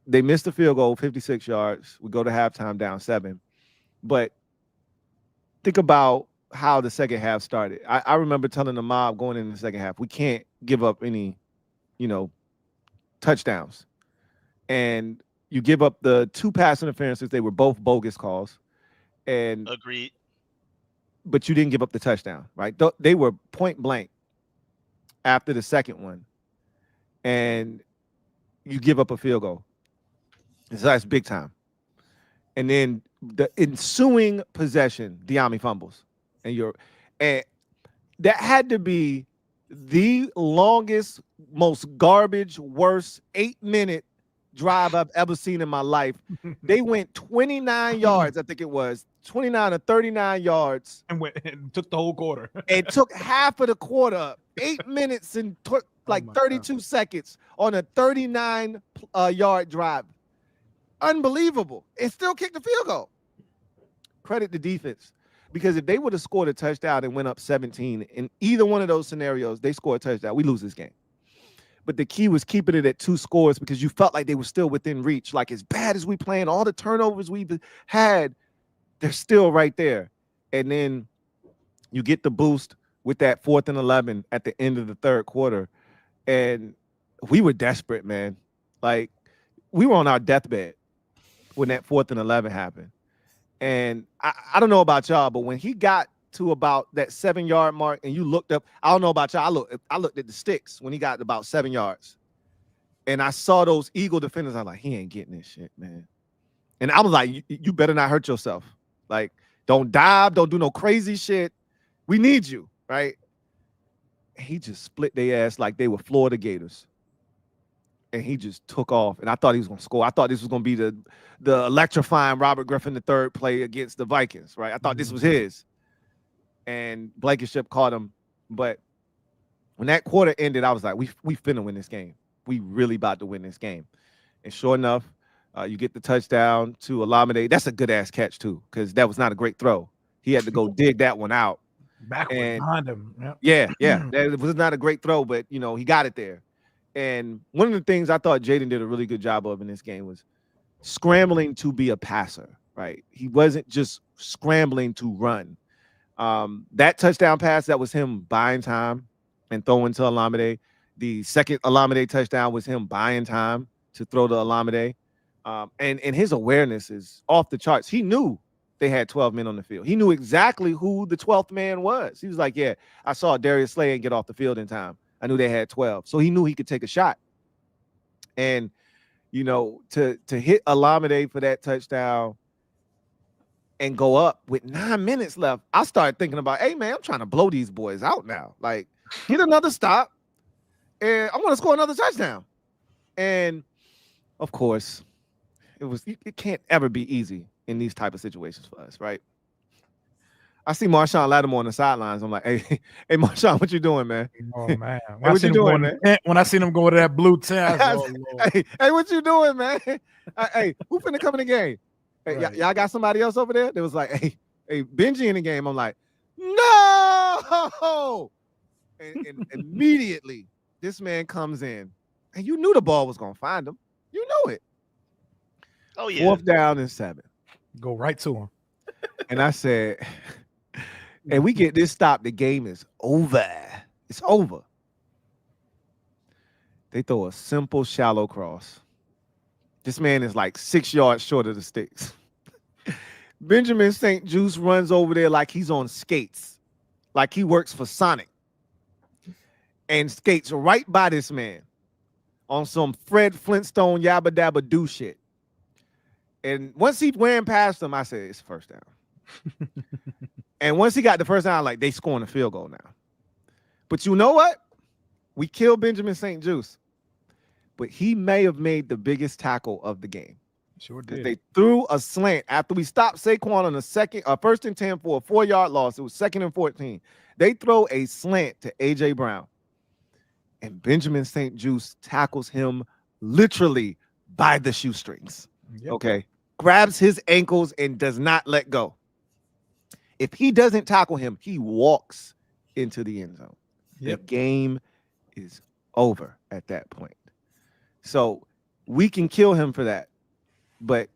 they missed the field goal, 56 yards. We go to halftime down 7. But think about how the second half started. I remember telling the mob going in the second half, we can't give up any, touchdowns. And you give up the 2 pass interferences. They were both bogus calls. And agreed. But you didn't give up the touchdown, right? They were point blank after the second one. And you give up a field goal. So that's big time. And then the ensuing possession, Diami fumbles. And that had to be the longest, most garbage, worst 8-minute drive I've ever seen in my life. They went 29 yards, I think it was 29 or 39 yards, and took the whole quarter. And took half of the quarter, 8 minutes and took like 32 seconds on a 39 yard drive. Unbelievable. And still kicked the field goal. Credit the defense. Because if they would have scored a touchdown and went up 17 in either one of those scenarios, they score a touchdown, we lose this game. But the key was keeping it at 2 scores, because you felt like they were still within reach. Like, as bad as we playing, all the turnovers we've had, they're still right there. And then you get the boost with that 4th and 11 at the end of the third quarter. And we were desperate, man. Like, we were on our deathbed when that 4th and 11 happened. And I don't know about y'all, but when he got to about that 7-yard mark, and you looked up, I don't know about y'all, I looked at the sticks when he got about 7 yards, and I saw those Eagle defenders. I'm like, he ain't getting this shit, man. And I was like, you better not hurt yourself. Like, don't dive, don't do no crazy shit. We need you, right? He just split their ass like they were Florida Gators. And he just took off. And I thought he was going to score. I thought this was going to be the electrifying Robert Griffin III play against the Vikings, right? I thought this was his. And Blankenship caught him. But when that quarter ended, I was like, we finna win this game. We really about to win this game. And sure enough, you get the touchdown to Olamide. That's a good-ass catch, too, because that was not a great throw. He had to go dig that one out. Backwards behind him. Yep. Yeah. That was not a great throw, but, he got it there. And one of the things I thought Jayden did a really good job of in this game was scrambling to be a passer, right? He wasn't just scrambling to run. That touchdown pass, that was him buying time and throwing to Olamide. The second Olamide touchdown was him buying time to throw to Olamide. And his awareness is off the charts. He knew they had 12 men on the field. He knew exactly who the 12th man was. He was like, yeah, I saw Darius Slay and get off the field in time. I knew they had 12. So he knew he could take a shot. And, you know, to hit Olamide for that touchdown and go up with 9 minutes left, I started thinking about, hey, man, I'm trying to blow these boys out now. Like, get another stop, and I'm going to score another touchdown. And, of course, it can't ever be easy in these type of situations for us, right? I see Marshawn Lattimore on the sidelines. I'm like, hey, Marshawn, what you doing, man? Oh man, Hey, what you doing, man? When I seen him go to that blue tent, I was, oh, hey, what you doing, man? Hey, who finna come in the game? Hey, Right. y'all got somebody else over there? They was like, hey, Benji in the game. I'm like, no. And immediately, this man comes in, and you knew the ball was gonna find him. You know it. Oh yeah. 4th down and 7. go right to him. And I said, and we get this stop, the game is over. It's over. They throw a simple shallow cross. This man is like 6 yards short of the sticks. Benjamin St. Juice runs over there like he's on skates, like he works for Sonic, and skates right by this man on some Fred Flintstone yabba dabba do shit. And once he ran past him, I said, it's first down. And once he got the first down, like, they scoring a field goal now. But you know what? We killed Benjamin St. Juice. But he may have made the biggest tackle of the game. Sure did. They threw a slant after we stopped Saquon on a 1st and 10 for a 4-yard loss. It was 2nd and 14. They throw a slant to A.J. Brown. And Benjamin St. Juice tackles him literally by the shoestrings. Yep. Okay. Grabs his ankles and does not let go. If he doesn't tackle him, he walks into the end zone. Yep. The game is over at that point. So we can kill him for that. But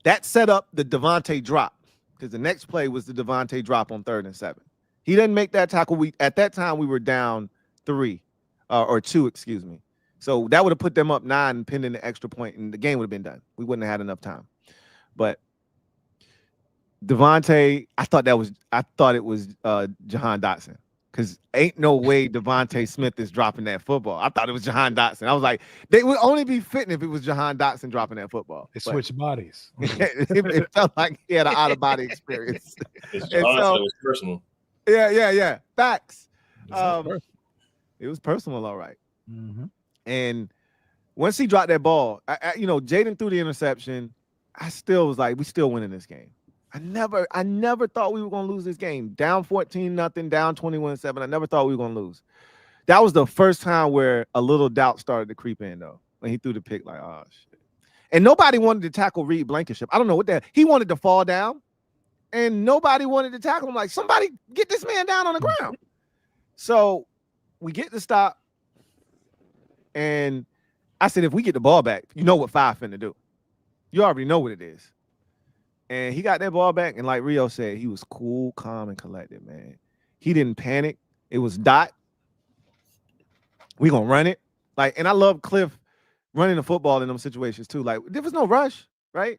that set up the Devontae drop, because the next play was the Devontae drop on 3rd and 7. He didn't make that tackle. At that time, we were down 3 or 2, excuse me. So that would have put them up 9 pending the extra point, and the game would have been done. We wouldn't have had enough time. But Devontae, I thought it was Jahan Dotson, because ain't no way Devontae Smith is dropping that football. I thought it was Jahan Dotson. I was like, they would only be fitting if it was Jahan Dotson dropping that football. They But switched bodies. it felt like he had an out-of-body experience. It's And honestly, so- it was personal. Yeah. Facts. It It was personal, all right. mm-hmm. And once he dropped that ball, Jayden threw the interception. I still was like, we still winning this game. I never thought we were going to lose this game. Down 14-0, down 21-7. I never thought we were going to lose. That was the first time where a little doubt started to creep in, though, when he threw the pick, like, oh, shit. And nobody wanted to tackle Reed Blankenship. I don't know what that. He wanted to fall down, and nobody wanted to tackle him. Like, somebody get this man down on the ground. So we get the stop, and I said, if we get the ball back, you know what 5 finna do. You already know what it is. And he got that ball back, and like Rio said, he was cool, calm, and collected, man. He didn't panic. It was dot. We gonna run it. And I love Cliff running the football in them situations too. Like, there was no rush, right?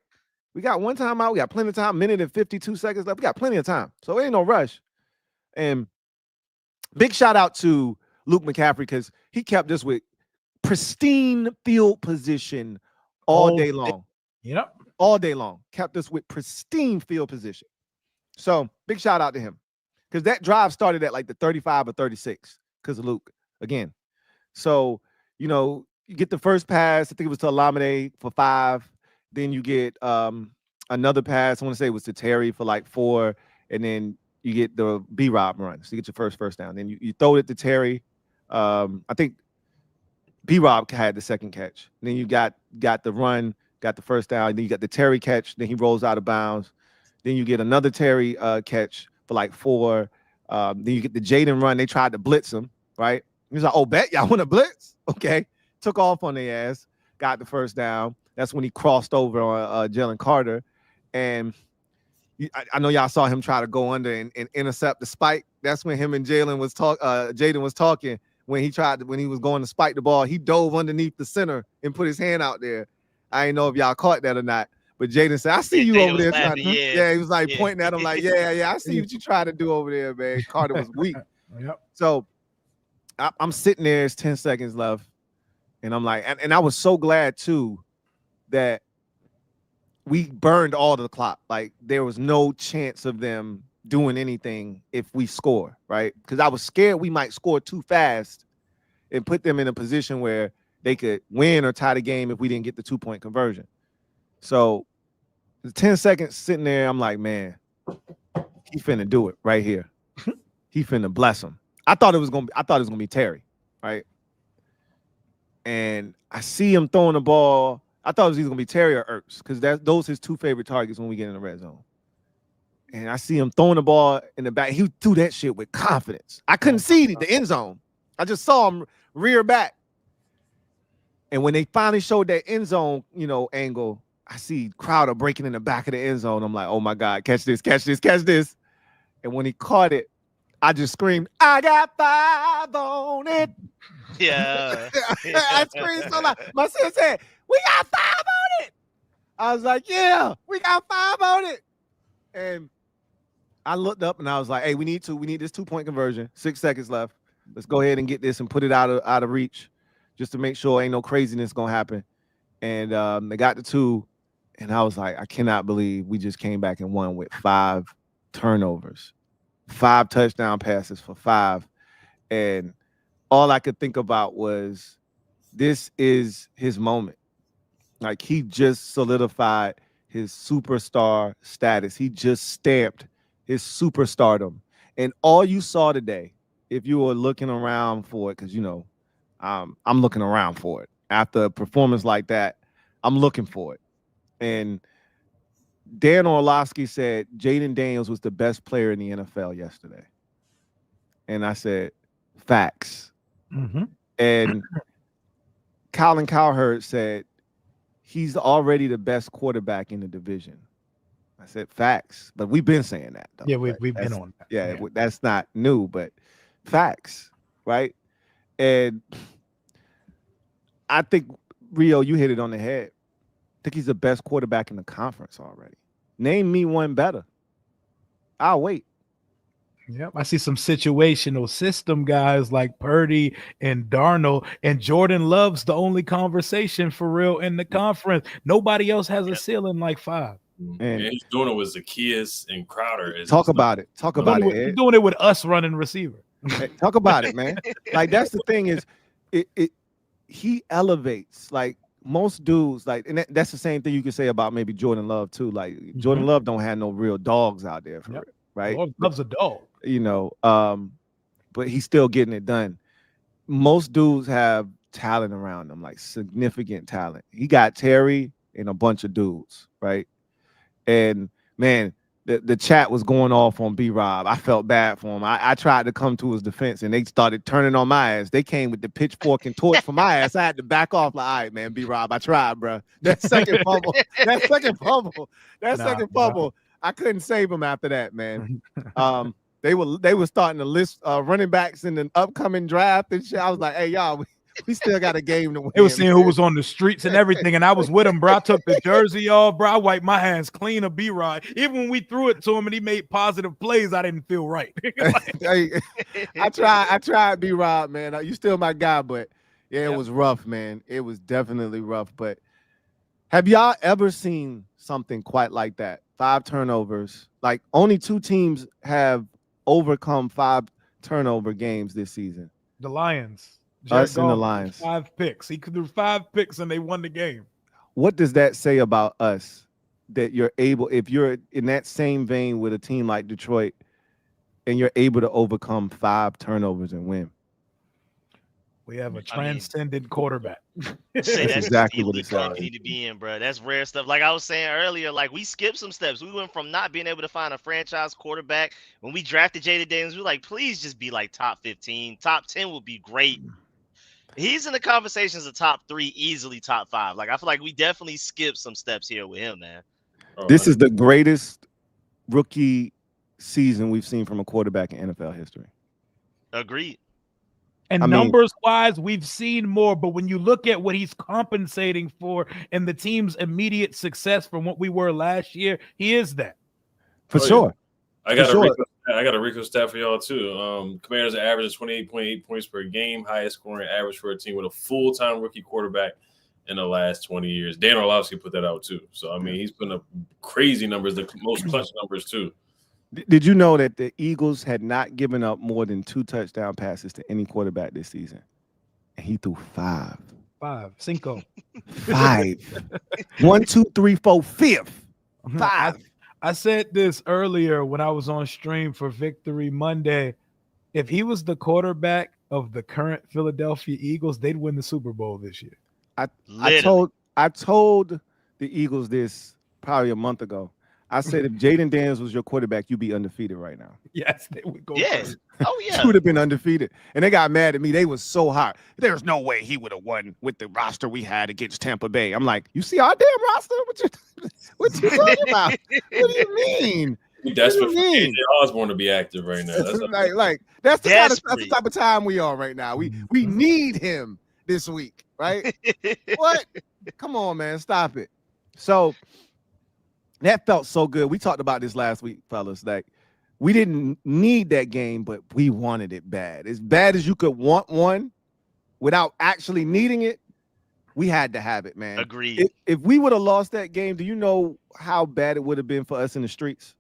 We got one time out. We got plenty of time, minute and 52 seconds left. We got plenty of time. So it ain't no rush. And big shout out to Luke McCaffrey, because he kept us with pristine field position all day long. Yep. All day long. Kept us with pristine field position. So big shout out to him, because that drive started at like the 35 or 36 because of Luke again. So, you get the first pass. I think it was to Olamide for 5. Then you get another pass. I want to say it was to Terry for like 4. And then you get the B-Rob run. So you get your first down. Then you throw it to Terry. I think B-Rob had the second catch. And then you got the run, got the first down. Then you got the Terry catch. Then he rolls out of bounds. Then you get another Terry catch for like 4. Then you get the Jayden run. They tried to blitz him, right? He was like, oh, bet y'all want to blitz? Okay. Took off on their ass. Got the first down. That's when he crossed over on Jalen Carter. And I know y'all saw him try to go under and intercept the spike. That's when him and Jayden was talking when he was going to spike the ball. He dove underneath the center and put his hand out there. I didn't know if y'all caught that or not. But Jayden said, I see you Jayden over was there. laughing, Yeah, he was like yeah. pointing at him like, yeah, I see what you trying to do over there, man. Carter was weak. Yep. So I'm sitting there, it's 10 seconds left. And I'm like, and I was so glad too that we burned all the clock. Like there was no chance of them doing anything if we score, right? Because I was scared we might score too fast and put them in a position where they could win or tie the game if we didn't get the 2-point conversion. So the 10 seconds sitting there, I'm like, man, he finna do it right here. He finna bless him. I thought it was gonna be Terry, right? And I see him throwing the ball. I thought it was either gonna be Terry or Ertz, because those his two favorite targets when we get in the red zone. And I see him throwing the ball in the back. He threw that shit with confidence. I couldn't see the end zone. I just saw him rear back. And when they finally showed that end zone, angle, I see Crowder breaking in the back of the end zone. I'm like, oh my God, catch this, catch this, catch this. And when he caught it, I just screamed, I got 5 on it. Yeah. I screamed so loud. My sister said, we got 5 on it. I was like, yeah, we got 5 on it. And I looked up and I was like, hey, we need this 2-point conversion. 6 seconds left. Let's go ahead and get this and put it out of reach just to make sure ain't no craziness gonna happen. And they got the 2, and I was like, I cannot believe we just came back and won with 5 turnovers, 5 touchdown passes for 5. And all I could think about was, this is his moment. Like, he just solidified his superstar status. He just stamped his superstardom. And all you saw today, if you were looking around for it, because I'm looking around for it. After a performance like that, I'm looking for it. And Dan Orlovsky said Jayden Daniels was the best player in the NFL yesterday. And I said, facts. Mm-hmm. And Colin Cowherd said he's already the best quarterback in the division. I said, facts. But we've been saying that, though. Yeah, we've been on that. Yeah, that's not new, but facts, right? And I think, Rio, you hit it on the head. I think he's the best quarterback in the conference already. Name me one better. I'll wait. Yep, I see some situational system guys like Purdy and Darnold, and Jordan Love's the only conversation for real in the conference. Nobody else has a ceiling like 5. And he's doing it with Zacchaeus and Crowder. Talk about it. Talk about it. He's doing it with us running receiver. Hey, talk about it, man. Like, that's the thing is, he elevates. Like, most dudes, like, and that's the same thing you can say about maybe Jordan Love too. Like, Jordan Love don't have no real dogs out there for it, right? Love's a dog. But he's still getting it done. Most dudes have talent around them, like significant talent. He got Terry and a bunch of dudes, right? And man, the chat was going off on B-Rob. I felt bad for him. I tried to come to his defense, and they started turning on my ass. They came with the pitchfork and torch for my ass. I had to back off. Like, all right, man, B-Rob, I tried, bro. That second fumble, I couldn't save him after that, man. They were starting to list running backs in the upcoming draft and shit. I was like, hey, y'all, we still got a game to win. They were seeing who was on the streets and everything, and I was with him, bro. I took the jersey off, bro. I wiped my hands clean of B-Rod. Even when we threw it to him and he made positive plays, I didn't feel right. Hey, I tried B-Rod, man. You still my guy, but yeah, it was rough, man. It was definitely rough. But have y'all ever seen something quite like that? 5 turnovers. Like, only 2 teams have overcome 5 turnover games this season. The Lions. Us and the Lions. 5 picks. He could do 5 picks and they won the game. What does that say about us? That you're able, if you're in that same vein with a team like Detroit, and you're able to overcome 5 turnovers and win. We have a transcendent quarterback. That's exactly what it's like. You need to be in, bro. That's rare stuff. Like I was saying earlier, like, we skipped some steps. We went from not being able to find a franchise quarterback. When we drafted Jayden Daniels, we were like, please just be like top 15. Top 10 would be great. He's in the conversations of top 3, easily top 5. Like, I feel like we definitely skipped some steps here with him, man. This is the greatest rookie season we've seen from a quarterback in NFL history. Agreed. And numbers-wise, we've seen more. But when you look at what he's compensating for and the team's immediate success from what we were last year, he is that. For sure. I got a Rico stat for y'all too. Commanders average 28.8 points per game, highest scoring average for a team with a full-time rookie quarterback in the last 20 years. Dan Orlovsky put that out too. So I mean, he's putting up crazy numbers, the most clutch numbers too. Did you know that the Eagles had not given up more than 2 touchdown passes to any quarterback this season? And he threw 5. 5. 5. 1, 2, 3, 4, 5th. 5. I said this earlier when I was on stream for Victory Monday. If he was the quarterback of the current Philadelphia Eagles, they'd win the Super Bowl this year. I told the Eagles this probably a month ago. I said if Jayden Daniels was your quarterback, you'd be undefeated right now. Yes, they would go. Yes. Oh, yeah. You would have been undefeated. And they got mad at me. They was so hot. There's no way he would have won with the roster we had against Tampa Bay. I'm like, you see our damn roster? What you talking about? What do you mean? We're desperate for AJ Osborne to be active right now. That's the type of time we are right now. We need him this week, right? What? Come on, man. Stop it. So that felt so good. We talked about this last week, fellas. Like, we didn't need that game, but we wanted it bad. As bad as you could want one without actually needing it, we had to have it, man. Agreed. If we would have lost that game, do you know how bad it would have been for us in the streets?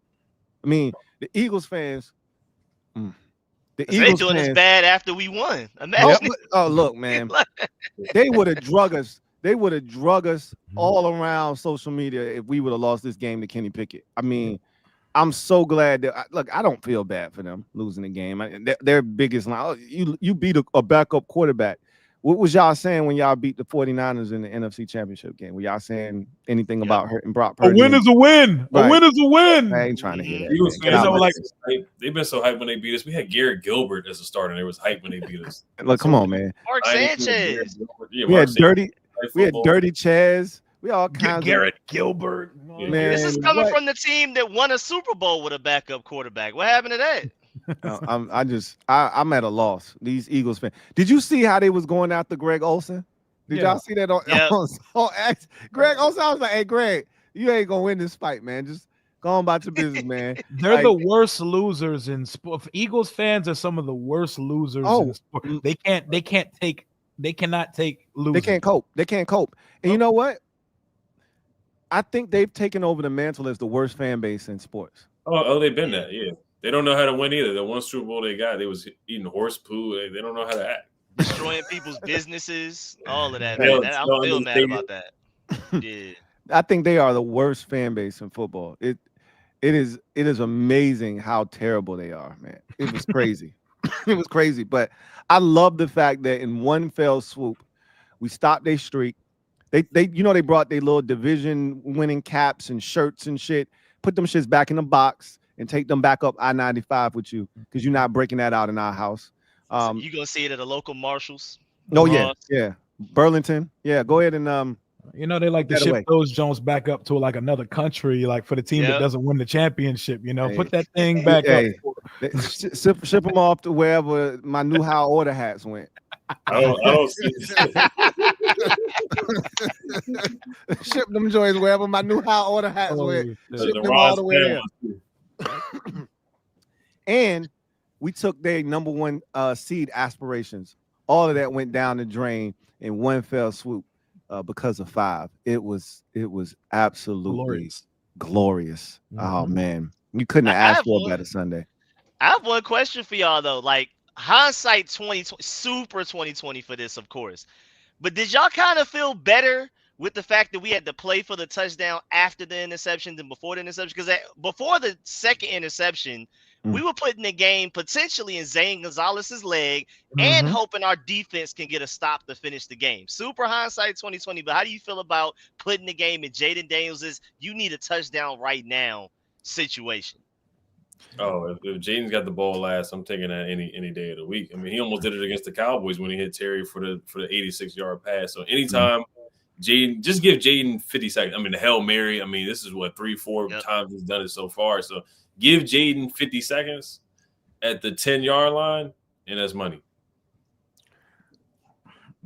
I mean, the Eagles fans. They doing this bad after we won. Imagine. Oh, look, man. They would have drug us. They would have drug us all around social media if we would have lost this game to Kenny Pickett. I mean, I'm so glad that I don't feel bad for them losing the game. Their biggest line, you beat a backup quarterback. What was y'all saying when y'all beat the 49ers in the NFC Championship game? Were y'all saying anything about hurting Brock Purdy? A win is a win. Right. A win is a win. I ain't trying to hear that. They've been so hyped when they beat us. We had Garrett Gilbert as a starter, and it was hyped when they beat us. Look, come on, man. Mark Sanchez. We had dirty Chaz. We all kinds Garrett Gilbert. Man, this is coming from the team that won a Super Bowl with a backup quarterback. What happened to that? I'm at a loss. These Eagles fans. Did you see how they was going after Greg Olsen? Did y'all see that on X? Greg Olsen, I was like, hey, Greg, you ain't gonna win this fight, man. Just go on about your business, man. They're the worst losers in sport. Eagles fans are some of the worst losers in sport. They cannot take losing. They can't cope. And you know what? I think they've taken over the mantle as the worst fan base in sports. Oh, they've been that, yeah. They don't know how to win either. The one Super Bowl they got, they was eating horse poo. They don't know how to act. Destroying people's businesses, all of that. Man. I'm still mad about that. Yeah. I think they are the worst fan base in football. It is amazing how terrible they are, man. It was crazy. It was crazy. But I love the fact that in one fell swoop, we stopped their streak. They brought their little division winning caps and shirts and shit, put them shits back in the box and take them back up I-95 with you because you're not breaking that out in our house. So you gonna see it at a local Marshalls? Oh yeah, Burlington. Yeah, go ahead and they like to ship those Jones back up to like another country, like for the team that doesn't win the championship. Put that thing back up. Ship them off to wherever my new high order hats went. I don't see Ship them joints wherever my new high order hats went. Ship them all the way there. And we took their number one seed aspirations. All of that went down the drain in one fell swoop because of 5. It was absolutely glorious. Oh man, you couldn't have asked for a better Sunday. I have one question for y'all though. Like hindsight 2020, super 2020 for this, of course. But did y'all kind of feel better with the fact that we had to play for the touchdown after the interception than before the interception? Because before the second interception, we were putting the game potentially in Zane Gonzalez's leg and hoping our defense can get a stop to finish the game. Super hindsight 2020. But how do you feel about putting the game in Jayden Daniels' you need a touchdown right now situation? Oh, if Jayden's got the ball last, I'm taking that any day of the week. I mean, he almost did it against the Cowboys when he hit Terry for the 86-yard pass. So anytime Jayden, just give Jayden 50 seconds. I mean, the Hail Mary. I mean, this is what 3-4 times he's done it so far. So give Jayden 50 seconds at the 10-yard line, and that's money.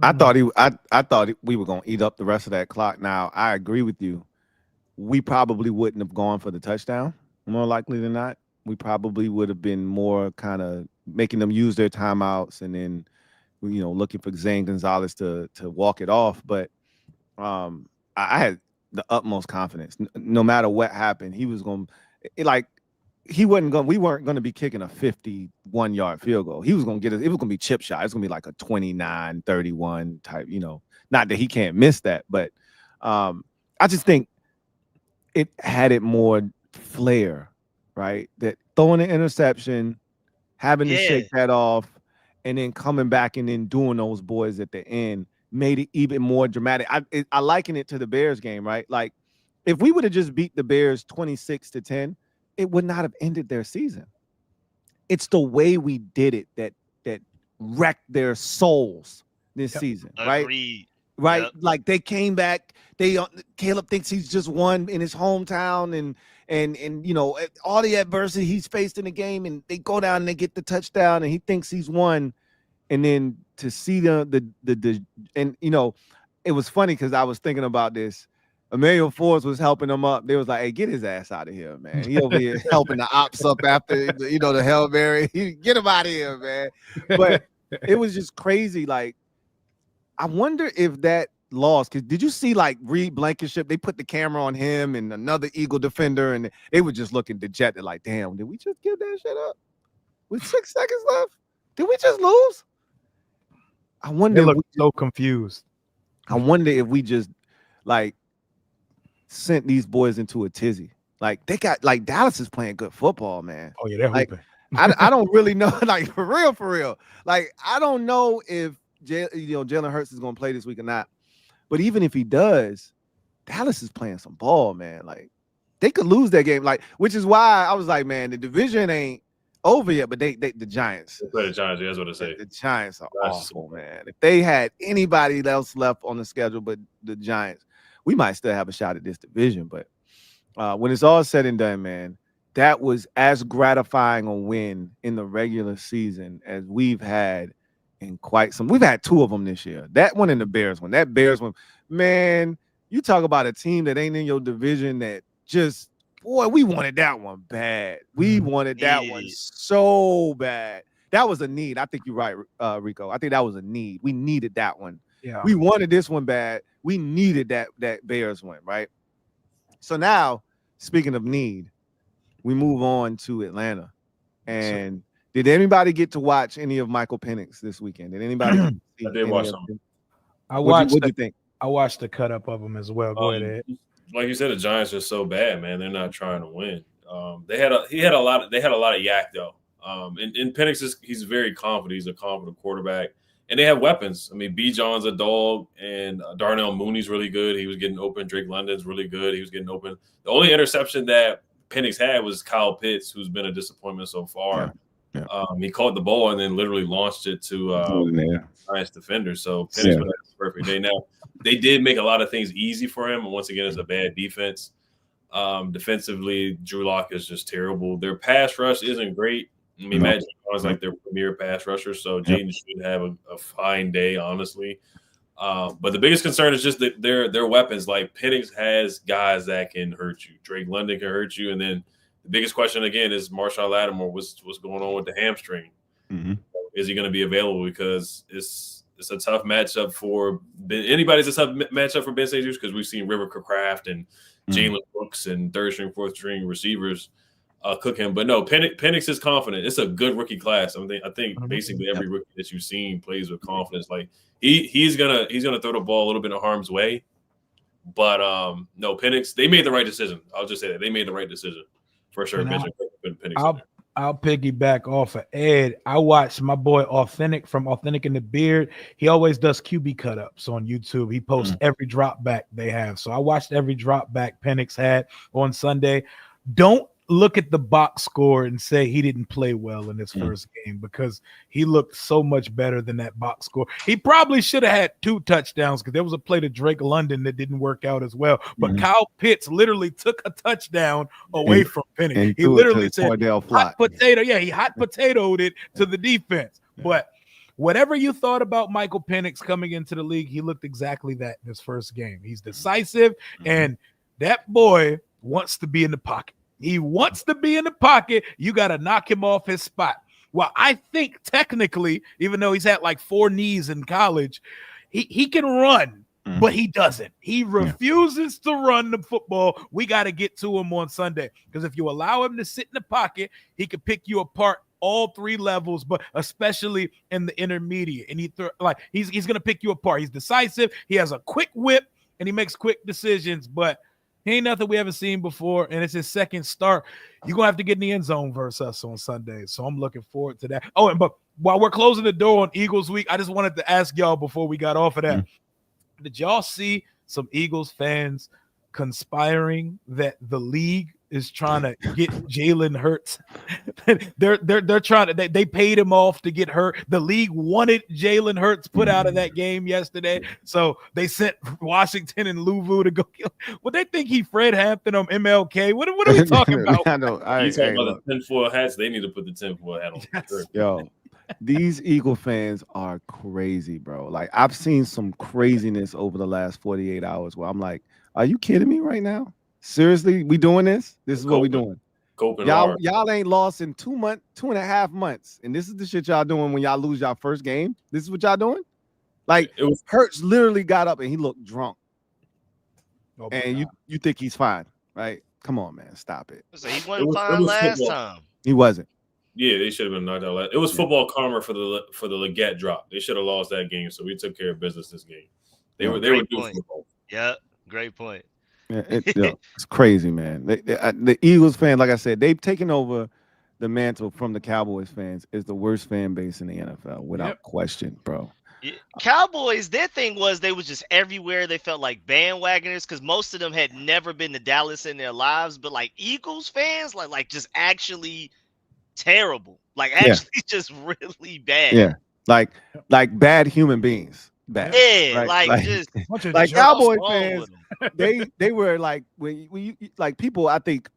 I thought we were gonna eat up the rest of that clock. Now I agree with you. We probably wouldn't have gone for the touchdown. More likely than not, we probably would have been more kind of making them use their timeouts and then looking for Zane Gonzalez to walk it off. But I had the utmost confidence. No matter what happened, he was going to like he wasn't going. We weren't going to be kicking a 51-yard field goal. He was going to get it. It was going to be chip shot. It's going to be like a 29-31 type. Not that he can't miss that, but I just think it had it more flair, right? That throwing an interception, having to shake that off, and then coming back and then doing those boys at the end made it even more dramatic. I liken it to the Bears game, right? Like if we would have just beat the Bears 26-10, it would not have ended their season. It's the way we did it that wrecked their souls this season, right? Agreed. Right? Yep. Like they came back. Caleb thinks he's just won in his hometown, and all the adversity he's faced in the game, and they go down and they get the touchdown, and he thinks he's won. And then to see it was funny because I was thinking about this. Emmanuel Forbes was helping him up. They was like, "Hey, get his ass out of here, man. He over here helping the ops up after the Hail Mary. Get him out of here, man." But it was just crazy. Like, I wonder if that loss, because did you see like Reed Blankenship? They put the camera on him and another Eagle defender, and they were just looking dejected, like, "Damn, did we just give that shit up with 6 seconds left? Did we just lose?" I wonder. They look so confused. I wonder if we just like sent these boys into a tizzy. Like they got like Dallas is playing good football, man. Oh yeah, they're like, hooping. I don't really know, like for real. Like I don't know if Jalen Hurts is gonna play this week or not. But even if he does, Dallas is playing some ball, man. Like they could lose that game, like which is why I was like, man, the division ain't over yet. But the Giants, They play the Giants. That's what I say. the Giants are awful, man. If they had anybody else left on the schedule but the Giants, we might still have a shot at this division. But when it's all said and done, man, that was as gratifying a win in the regular season as we've had in quite some. We've had 2 of them this year. That one and the Bears one. That Bears one, man, you talk about a team that ain't in your division that just, boy, we wanted that one bad. We wanted that one so bad. That was a need. I think you're right, Rico. I think that was a need. We needed that one. Yeah. We wanted this one bad. We needed that Bears one, right? So now, speaking of need, we move on to Atlanta. And did anybody get to watch any of Michael Penix this weekend? Did anybody? I did watch some. What'd you think? I watched the cut up of them as well. Go ahead. Like you said, the Giants are so bad, man. They're not trying to win. They had a lot of yak though. And Penix he's very confident. He's a confident quarterback. And they have weapons. I mean, B. John's a dog, and Darnell Mooney's really good. He was getting open. Drake London's really good. He was getting open. The only interception that Penix had was Kyle Pitts, who's been a disappointment so far. Yeah. He caught the ball and then literally launched it to Giants defender. So Penix had a perfect day. Now, they did make a lot of things easy for him. And once again, it's a bad defense. Defensively, Drew Lock is just terrible. Their pass rush isn't great. I mean, Matt Jones like their premier pass rusher, so Jayden should have a fine day, honestly. But the biggest concern is just that their weapons. Like Penix has guys that can hurt you. Drake London can hurt you, and then the biggest question again is Marshawn Lattimore. What's going on with the hamstring? Mm-hmm. Is he going to be available? Because it's a tough matchup for anybody's a tough matchup for Ben Sanders because we've seen River Craft and Jalen Brooks and third string, fourth string receivers cook him. But no, Penix is confident. It's a good rookie class. I think basically every rookie that you've seen plays with confidence. Like he's gonna throw the ball a little bit in harm's way. But no, Penix, they made the right decision. I'll just say that they made the right decision for sure. I'll piggyback off of Ed. I watched my boy Authentic from Authentic in the Beard. He always does QB cut ups on YouTube. He posts every drop back they have. So I watched every drop back Penix had on Sunday. Don't look at the box score and say he didn't play well in his first game because he looked so much better than that box score. He probably should have had 2 touchdowns because there was a play to Drake London that didn't work out as well. But Kyle Pitts literally took a touchdown away from Penix. He literally said hot potato. Yeah, he hot potatoed it to the defense. But whatever you thought about Michael Penix coming into the league, he looked exactly that in his first game. He's decisive, and that boy wants to be in the pocket. He wants to be in the pocket. You got to knock him off his spot. Well, I think technically, even though he's had like 4 knees in college, he can run, but he doesn't. He refuses to run the football. We got to get to him on Sunday, because if you allow him to sit in the pocket, he can pick you apart all 3 levels, but especially in the intermediate. And he's going to pick you apart. He's decisive. He has a quick whip, and he makes quick decisions, but he ain't nothing we haven't seen before, and it's his second start. You're going to have to get in the end zone versus us on Sunday, so I'm looking forward to that. Oh, but while we're closing the door on Eagles Week, I just wanted to ask y'all before we got off of that, did y'all see some Eagles fans conspiring that the league is trying to get Jalen Hurts? they're trying to, they paid him off to get hurt. The league wanted Jalen Hurts put out of that game yesterday, so they sent Washington and Louvu to go kill. Would they think he Fred Hampton on MLK? What are we talking about? I know. You talking about the tinfoil hats? They need to put the tinfoil hat on. Sure. Yo, these Eagle fans are crazy, bro. Like, I've seen some craziness over the last 48 hours where I'm like, are you kidding me right now? Seriously, we doing this? This is what we doing. Y'all ain't lost in 2.5 months, and this is the shit y'all doing when y'all lose y'all first game. This is what y'all doing? Like, Hurts literally got up and he looked drunk, and you think he's fine, right? Come on, man, stop it. So he wasn't fine last time. He wasn't. Yeah, they should have been knocked out last. It was football karma for the Leggett drop. They should have lost that game, so we took care of business this game. They were doing football. Yeah, great point. Yeah, it's crazy, man. The Eagles fan, like I said, they've taken over the mantle from the Cowboys fans. Is the worst fan base in the NFL without question, bro. Yeah. Cowboys, their thing was they was just everywhere. They felt like bandwagoners because most of them had never been to Dallas in their lives. But like Eagles fans, like just actually terrible, like actually just really bad. Yeah, like bad human beings. Bad. Yeah, right? like just like Cowboy fans. They were like when you like people, I think,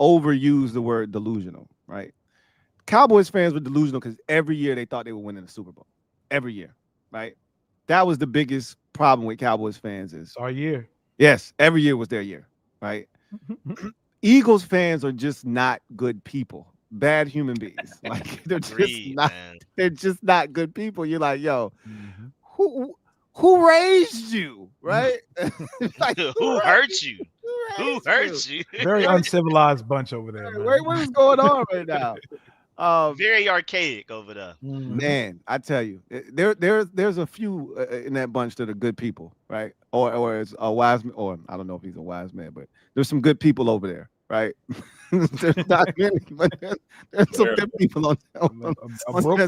overuse the word delusional, right? Cowboys fans were delusional because every year they thought they were winning the Super Bowl. Every year, right? That was the biggest problem with Cowboys fans is our year. Yes, every year was their year, right? Eagles fans are just not good people, bad human beings. Like they're just not good people. You're like, yo, who raised you, right? Like, who hurt you? Who hurt you? Very uncivilized bunch over there. Man. What is going on right now? Very archaic over there. Man, I tell you, there's a few in that bunch that are good people, right? Or it's a wise man, or I don't know if he's a wise man, but there's some good people over there, right? There's not many, but there's some good people on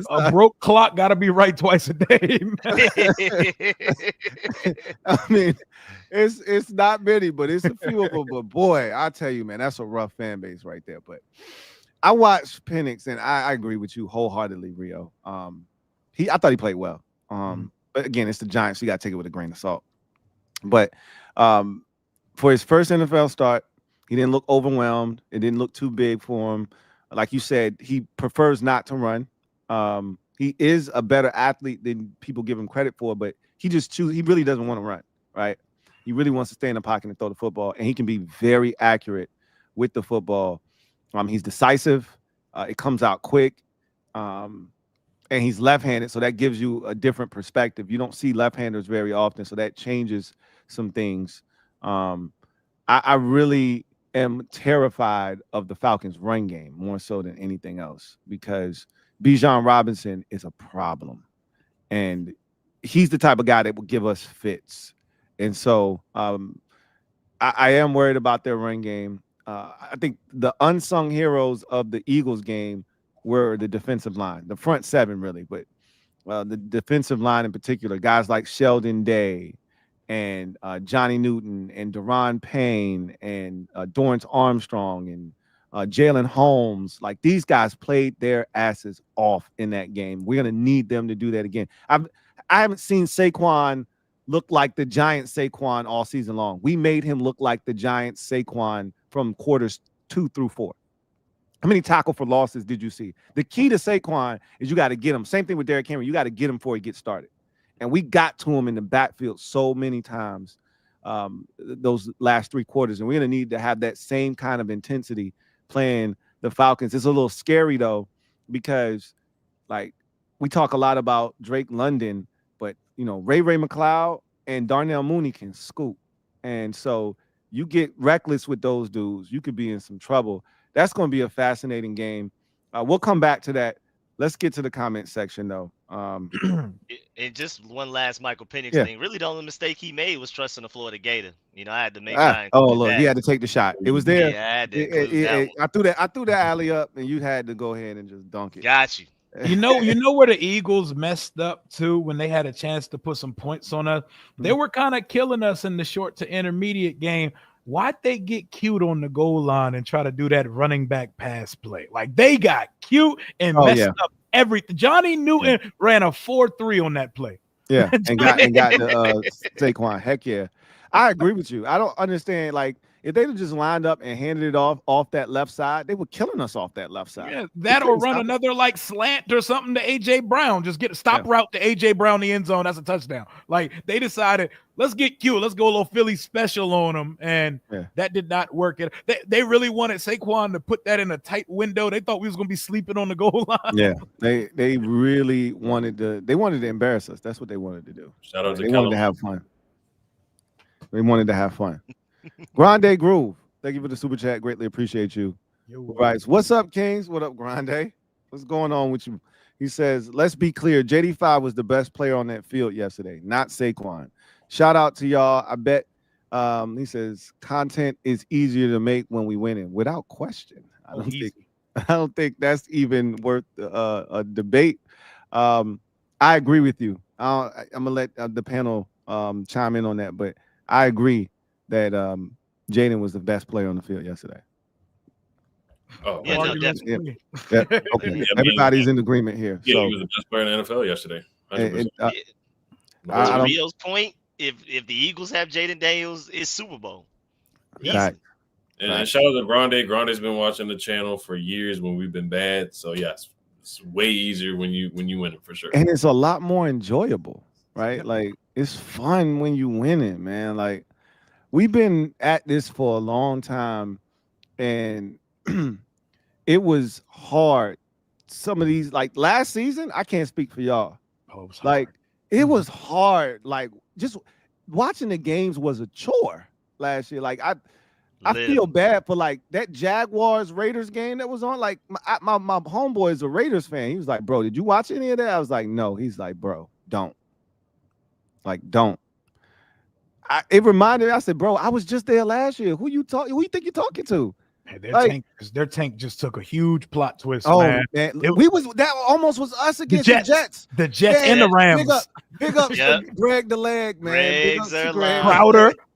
a broke clock got to be right twice a day. I mean, it's not many, but it's a few of them. But boy, I tell you, man, that's a rough fan base right there. But I watched Penix, and I agree with you wholeheartedly, Rio. I thought he played well. But again, it's the Giants, so you got to take it with a grain of salt. But for his first NFL start, he didn't look overwhelmed. It didn't look too big for him. Like you said, he prefers not to run. He is a better athlete than people give him credit for, but he really doesn't want to run, right? He really wants to stay in the pocket and throw the football, and he can be very accurate with the football. He's decisive. It comes out quick. And he's left-handed, so that gives you a different perspective. You don't see left-handers very often, so that changes some things. I really am terrified of the Falcons' run game more so than anything else because Bijan Robinson is a problem. And he's the type of guy that will give us fits. And so I am worried about their run game. I think the unsung heroes of the Eagles game were the defensive line, the front seven really, but the defensive line in particular, guys like Sheldon Day and Johnny Newton and Deron Payne and Dorrance Armstrong and Jalen Holmes. Like these guys played their asses off in that game. We're going to need them to do that again. I haven't seen Saquon look like the Giants Saquon all season long. We made him look like the Giants Saquon from quarters 2 through 4. How many tackle for losses did you see? The key to Saquon is you got to get him. Same thing with Derrick Henry. You got to get him before he gets started. And we got to him in the backfield so many times those last 3 quarters. And we're going to need to have that same kind of intensity playing the Falcons. It's a little scary, though, because, like, we talk a lot about Drake London, but, you know, Ray McLeod and Darnell Mooney can scoop. And so you get reckless with those dudes, you could be in some trouble. That's going to be a fascinating game. We'll come back to that. Let's get to the comment section, though. And just one last Michael Penix thing. Really, the only mistake he made was trusting the Florida Gator. You know, I had to make sure. Look, he had to take the shot. It was there. Yeah, I had to include that I threw the alley up, and you had to go ahead and just dunk it. Got you. You know where the Eagles messed up too when they had a chance to put some points on us. They were kind of killing us in the short to intermediate game. Why'd they get cute on the goal line and try to do that running back pass play? Like, they got cute and messed up everything. Johnny Newton ran a 4.3 on that play. Yeah, and got the Saquon. Heck yeah. I agree with you. I don't understand, like, if they'd have just lined up and handed it off that left side, they were killing us off that left side. Yeah, that or run another like slant or something to A.J. Brown. Just get a stop route to A.J. Brown in the end zone. That's a touchdown. Like, they decided, let's get cute. Let's go a little Philly special on them, and that did not work. They really wanted Saquon to put that in a tight window. They thought we was going to be sleeping on the goal line. Yeah, they really wanted to embarrass us. That's what they wanted to do. Shout out to They wanted to have fun. They wanted to have fun. Grande Groove, thank you for the super chat. Greatly appreciate you. Right. What's up, Kings? What up, Grande? What's going on with you? He says, let's be clear. JD5 was the best player on that field yesterday, not Saquon. Shout out to y'all. I bet he says content is easier to make when we win it, without question. I don't think that's even worth a debate. I agree with you. I'm gonna let the panel chime in on that, but I agree that Jayden was the best player on the field yesterday. Oh, yeah, no, definitely. Yeah. Okay. Everybody's in agreement here. Yeah, so, he was the best player in the NFL yesterday. To Rio's point, if the Eagles have Jayden Daniels, it's Super Bowl. Right. And shout out to Grande. Grande's been watching the channel for years when we've been bad. So yes, it's way easier when you win it for sure. And it's a lot more enjoyable, right? Like, it's fun when you win it, man. Like, we've been at this for a long time, and it was hard. Some of these, like last season, I can't speak for y'all. It was hard. Like, just watching the games was a chore last year. Like, I feel bad for like that Jaguars Raiders game that was on. Like, my homeboy is a Raiders fan. He was like, bro, did you watch any of that? I was like, no. He's like, bro, don't. Like, don't. It reminded me, I said, bro, I was just there last year. Who you think you're talking to? Hey, their tank just took a huge plot twist. Oh, man. That almost was us against the Jets. The Jets and the Rams. Big up Greg the leg, man.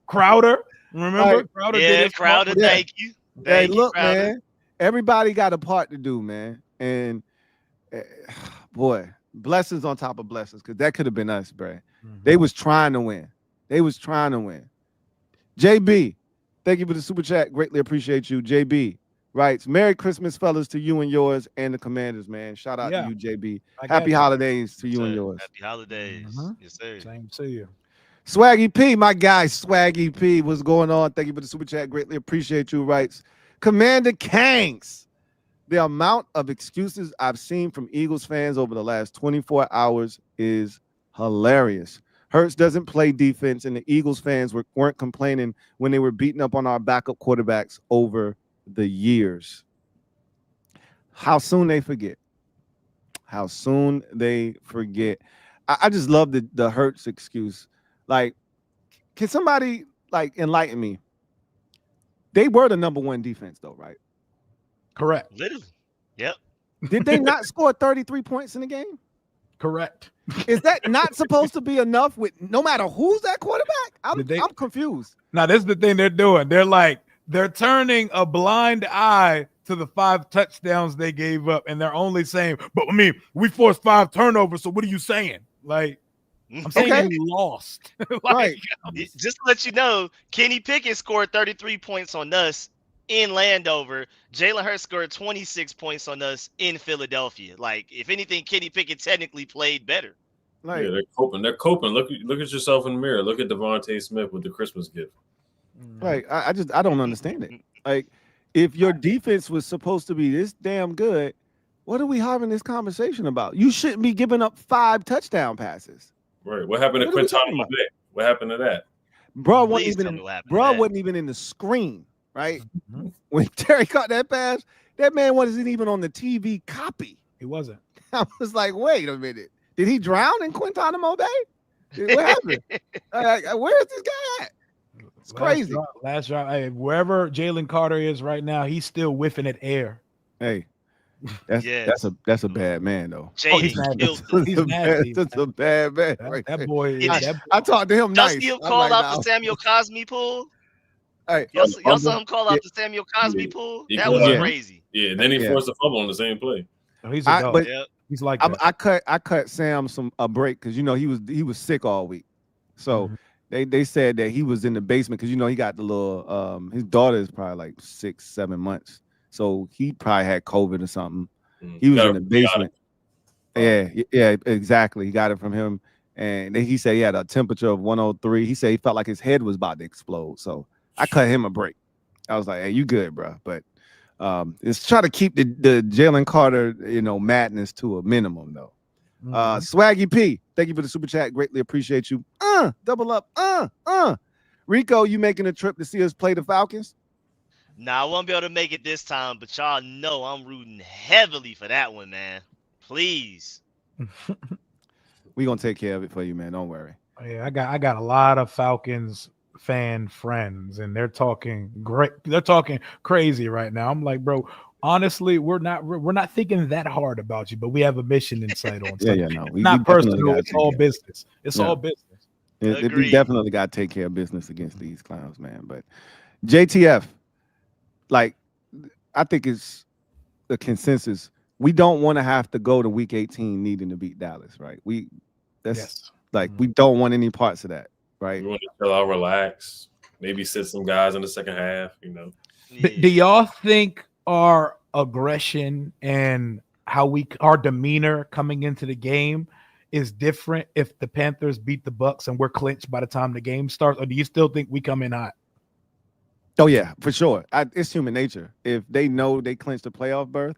Crowder. Remember? Crowder did Crowder, thank you. Hey, look, man. Everybody got a part to do, man. And boy, blessings on top of blessings, because that could have been us, bro. They was trying to win. JB, thank you for the super chat. Greatly appreciate you. JB writes, Merry Christmas, fellas, to you and yours and the Commanders, man. Shout out to you, JB. Happy holidays to you and yours. Happy holidays. Yes, sir. Same to you. Swaggy P, my guy, Swaggy P. What's going on? Thank you for the super chat. Greatly appreciate you. Writes, Commander Kangs. The amount of excuses I've seen from Eagles fans over the last 24 hours is hilarious. Hurts doesn't play defense, and the Eagles fans weren't complaining when they were beating up on our backup quarterbacks over the years. How soon they forget. I just love the Hurts excuse. Like, can somebody like enlighten me? They were the number 1 defense, though, right? Correct. Literally. Yep. Did they not score 33 points in the game? Correct. Is that not supposed to be enough with no matter who's that quarterback? I'm confused. Now, this is the thing they're doing. They're turning a blind eye to the 5 touchdowns they gave up, and they're only saying, but I mean, we forced 5 turnovers, so what are you saying? Like, I'm saying we lost. Right. Just to let you know, Kenny Pickett scored 33 points on us in Landover. Jalen Hurts scored 26 points on us in Philadelphia. Like, if anything, Kenny Pickett technically played better. Like, yeah, they're coping. They're coping. Look at yourself in the mirror. Look at Devontae Smith with the Christmas gift. like I don't understand it. Like, if your defense was supposed to be this damn good, what are we having this conversation about? You shouldn't be giving up 5 touchdown passes. Right. What happened to What are we talking Quintana about? Monet? What happened to that? Bro Please wasn't tell even me in, what happened to bro that. wasn't even in the screen, right? Mhm. When Terry caught that pass, that man wasn't even on the TV copy. He wasn't. I was like, wait a minute. Did he drown in Quintana Bay? What happened? Where is this guy at? It's crazy. Last drive. Hey, wherever Jalen Carter is right now, he's still whiffing at air. Hey, that's a bad man though. he's Jaden nasty. killed That's them. He's a nasty, that's a bad man. Right That there. boy. Did- That, I talked to him Y'all nice. see him I'm call like, out nah. the Samuel Cosme pool? Hey, Y'all saw him call Yeah. out the Samuel Cosme Yeah. pool? He That called was out- crazy. Yeah, and then he Yeah. forced a fumble on the same play. he's a dog. but Yep. He's like that. I cut Sam a break because he was sick all week, so Mhm. they said that he was in the basement because he got the little his daughter is probably like 6-7 months, so he probably had COVID or something. He was in the basement. Yeah, exactly. He got it from him, and then he said he had a temperature of 103. He said he felt like his head was about to explode. So I cut him a break. I was like, "Hey, you good, bro?" But it's try to keep the Jalen Carter madness to a minimum though. Swaggy P, thank you for the super chat. Greatly appreciate you. Double up. Rico, you making a trip to see us play the Falcons? Nah, I won't be able to make it this time, but y'all know I'm rooting heavily for that one, man. Please. We gonna take care of it for you, man. Don't worry. Yeah, I got a lot of Falcons fan friends, and they're talking great. They're talking crazy right now. I'm like, bro, honestly, we're not thinking that hard about you, but we have a mission in sight on. No, we not definitely personal. gotta It's take all care. business. It's Yeah. all business. We Agreed. definitely got to take care of business against these clowns, man. But JTF, like, I think it's the consensus. We don't want to have to go to week 18 needing to beat Dallas, right? Yes. Like, we don't want any parts of that, right? We want to chill out, relax, maybe sit some guys in the second half. Yeah. Do y'all think our aggression and our demeanor coming into the game is different if the Panthers beat the Bucks and we're clinched by the time the game starts, or do you still think we come in hot? Oh yeah, for sure. It's human nature. If they know they clinched the playoff berth,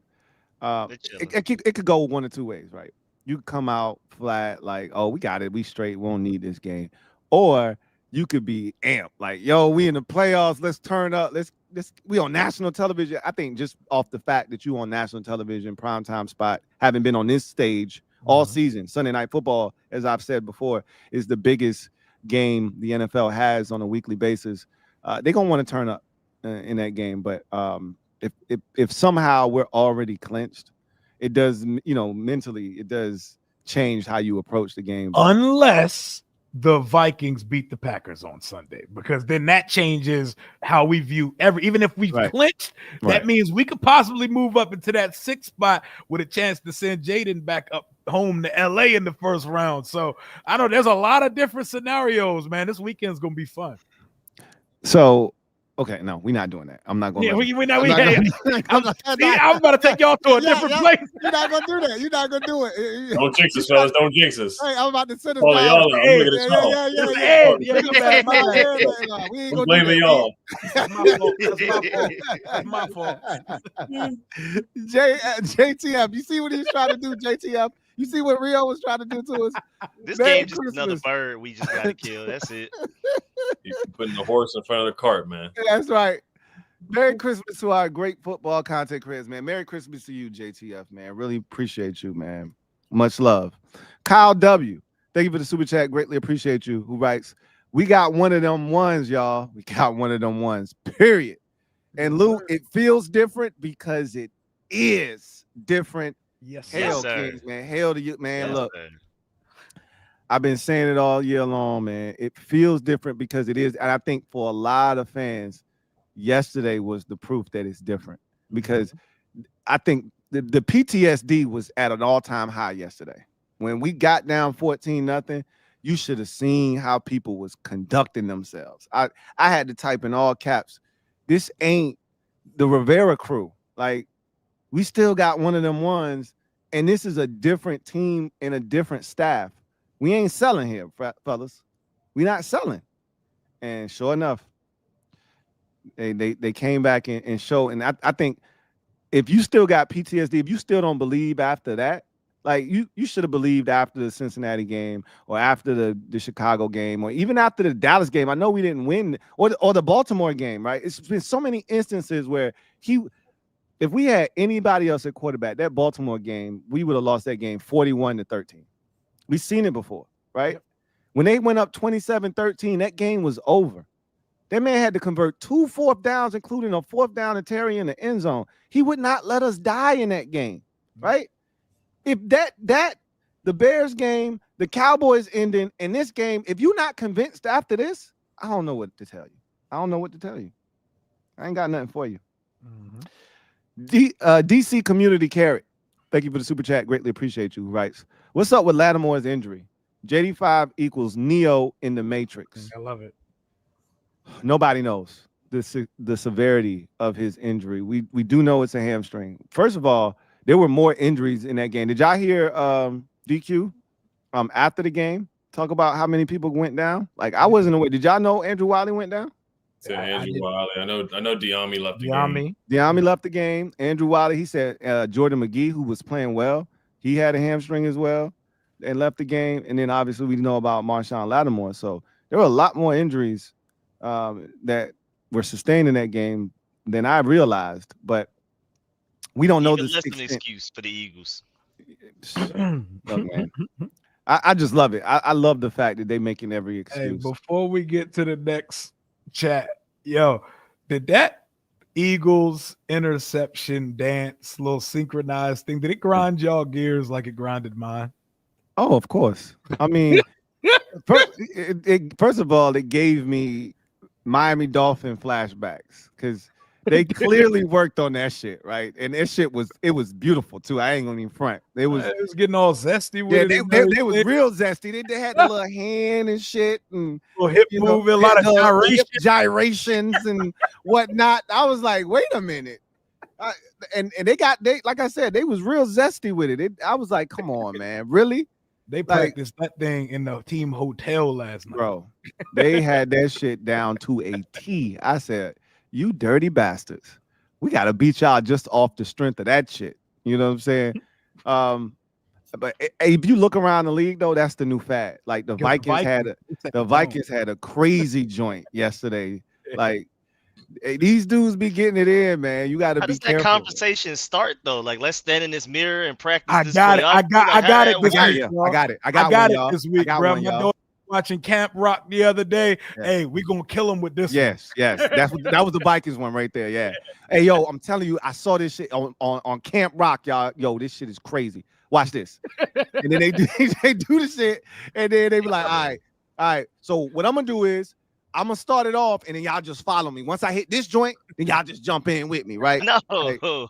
They're chilling. it could go one of two ways, right? You come out flat, like, oh, we got it, we straight, we won't need this game, or you could be amped, like, yo, we in the playoffs, let's turn up, we on national television. I think just off the fact that you on national television, primetime spot, having been on this stage all season, Sunday Night Football, as I've said before, is the biggest game the NFL has on a weekly basis. They're gonna want to turn up in that game, but if somehow we're already clinched, it does, mentally, it does change how you approach the game. Unless the Vikings beat the Packers on Sunday, because then that changes how we view even if we clinched, that means we could possibly move up into that 6th spot with a chance to send Jayden back up home to LA in the first round. So I know there's a lot of different scenarios, man. This weekend's gonna be fun. So, okay, no, we're not doing that. I'm not going. Yeah, I'm I'm about to take y'all to a different place. You're not gonna do that. You're not gonna do it. Don't jinx us, fellas. Don't jinx us. Hey, I'm about to send us All down. y'all are. I'm looking at y'all. We ain't I'm gonna do blaming that. y'all. That's my fault. JTF, you see what he's trying to do, JTF? You see what Rio was trying to do to us? This Merry game just another Christmas. bird we just gotta kill. That's it. You're putting the horse in front of the cart, man. That's right. Merry Christmas to our great football content creators, man. Merry Christmas to you, JTF, man. Really appreciate you, man. Much love. Kyle W. Thank you for the super chat. Greatly appreciate you. Who writes, we got one of them ones, y'all. We got one of them ones, period. And Lou, it feels different because it is different. Yes, Hell, sir. Kings, man. Hell to you, man. Yes, Look, sir. I've been saying it all year long, man. It feels different because it is. And I think for a lot of fans, yesterday was the proof that it's different, because I think the PTSD was at an all-time high yesterday. When we got down 14-0, you should have seen how people was conducting themselves. I had to type in all caps, this ain't the Rivera crew. Like, we still got one of them ones, and this is a different team and a different staff. We ain't selling here, fellas. We not selling. And sure enough, they came back and showed. And I think if you still got PTSD, if you still don't believe after that, like you should have believed after the Cincinnati game or after the Chicago game or even after the Dallas game. I know we didn't win or the Baltimore game, right? It's been so many instances where if we had anybody else at quarterback, that Baltimore game, we would have lost that game 41-13. We've seen it before, right? Yep. When they went up 27-13, that game was over. That man had to convert 2 fourth downs, including a 4th down to Terry in the end zone. He would not let us die in that game, right? If the Bears game, the Cowboys ending, and this game, if you're not convinced after this, I don't know what to tell you. I ain't got nothing for you. DC Community Carrot, thank you for the super chat. Greatly appreciate you. Who writes, what's up with Lattimore's injury? JD5 equals Neo in the Matrix. I love it. Nobody knows the severity of his injury. We do know it's a hamstring. First of all, there were more injuries in that game. Did y'all hear DQ after the game talk about how many people went down? Like, I wasn't aware. Did y'all know Andrew Wiley went down? Andrew Wiley. I know Diami left the game. Diami left the game. Andrew Wiley, he said Jordan McGee, who was playing well, he had a hamstring as well and left the game. And then obviously we know about Marshawn Lattimore. So there were a lot more injuries that were sustained in that game than I realized. But we don't know this. Less an excuse for the Eagles. Look, man, I just love it. I love the fact that they're making every excuse. Hey, before we get to the next chat, yo, did that Eagles interception dance, little synchronized thing, did it grind y'all gears like it grinded mine? Oh, of course. I mean, first of all, it gave me Miami Dolphin flashbacks because they clearly worked on that shit, right? And that shit was beautiful too. I ain't gonna even front. It was getting all zesty with it. They was real zesty. They had the little hand and shit and little hip moving, a lot of gyrations and whatnot. I was like, wait a minute. And they like I said, they was real zesty with it. I was like, come on, man, really? They practiced that thing in the team hotel last night, bro. They had that shit down to a T. I said, you dirty bastards. We got to beat y'all just off the strength of that shit. You know what I'm saying? But if you look around the league, though, that's the new fad. Like the Vikings had a crazy joint yesterday. Like, these dudes be getting it in, man. You got to be careful. How does that conversation start, though? Like, let's stand in this mirror and practice. I got it this week, bro. My daughter watching Camp Rock the other day. Yeah. Hey, we gonna kill him with this. Yes. That was the Vikings one right there. Yeah. Hey, yo, I'm telling you, I saw this shit on Camp Rock, y'all. Yo, this shit is crazy. Watch this. And then they do the shit, and then they be like, all right. So what I'm gonna do is I'm gonna start it off, and then y'all just follow me. Once I hit this joint, then y'all just jump in with me, right? No, like, no.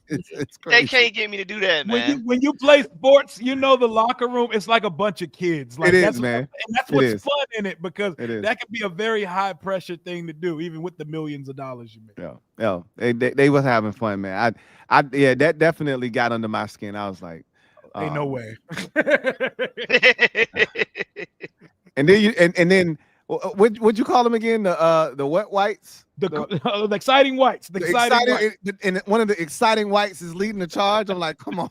It's crazy. They can't get me to do that, man. When you play sports, you know the locker room, it's like a bunch of kids. Like, it is, man. And that's what's fun in it, because that can be a very high pressure thing to do, even with the millions of dollars you make. Yeah. They was having fun, man. That definitely got under my skin. I was like, ain't no way. And then what'd you call them again? The wet whites? The exciting whites. The exciting whites. And one of the exciting whites is leading the charge. I'm like, come on.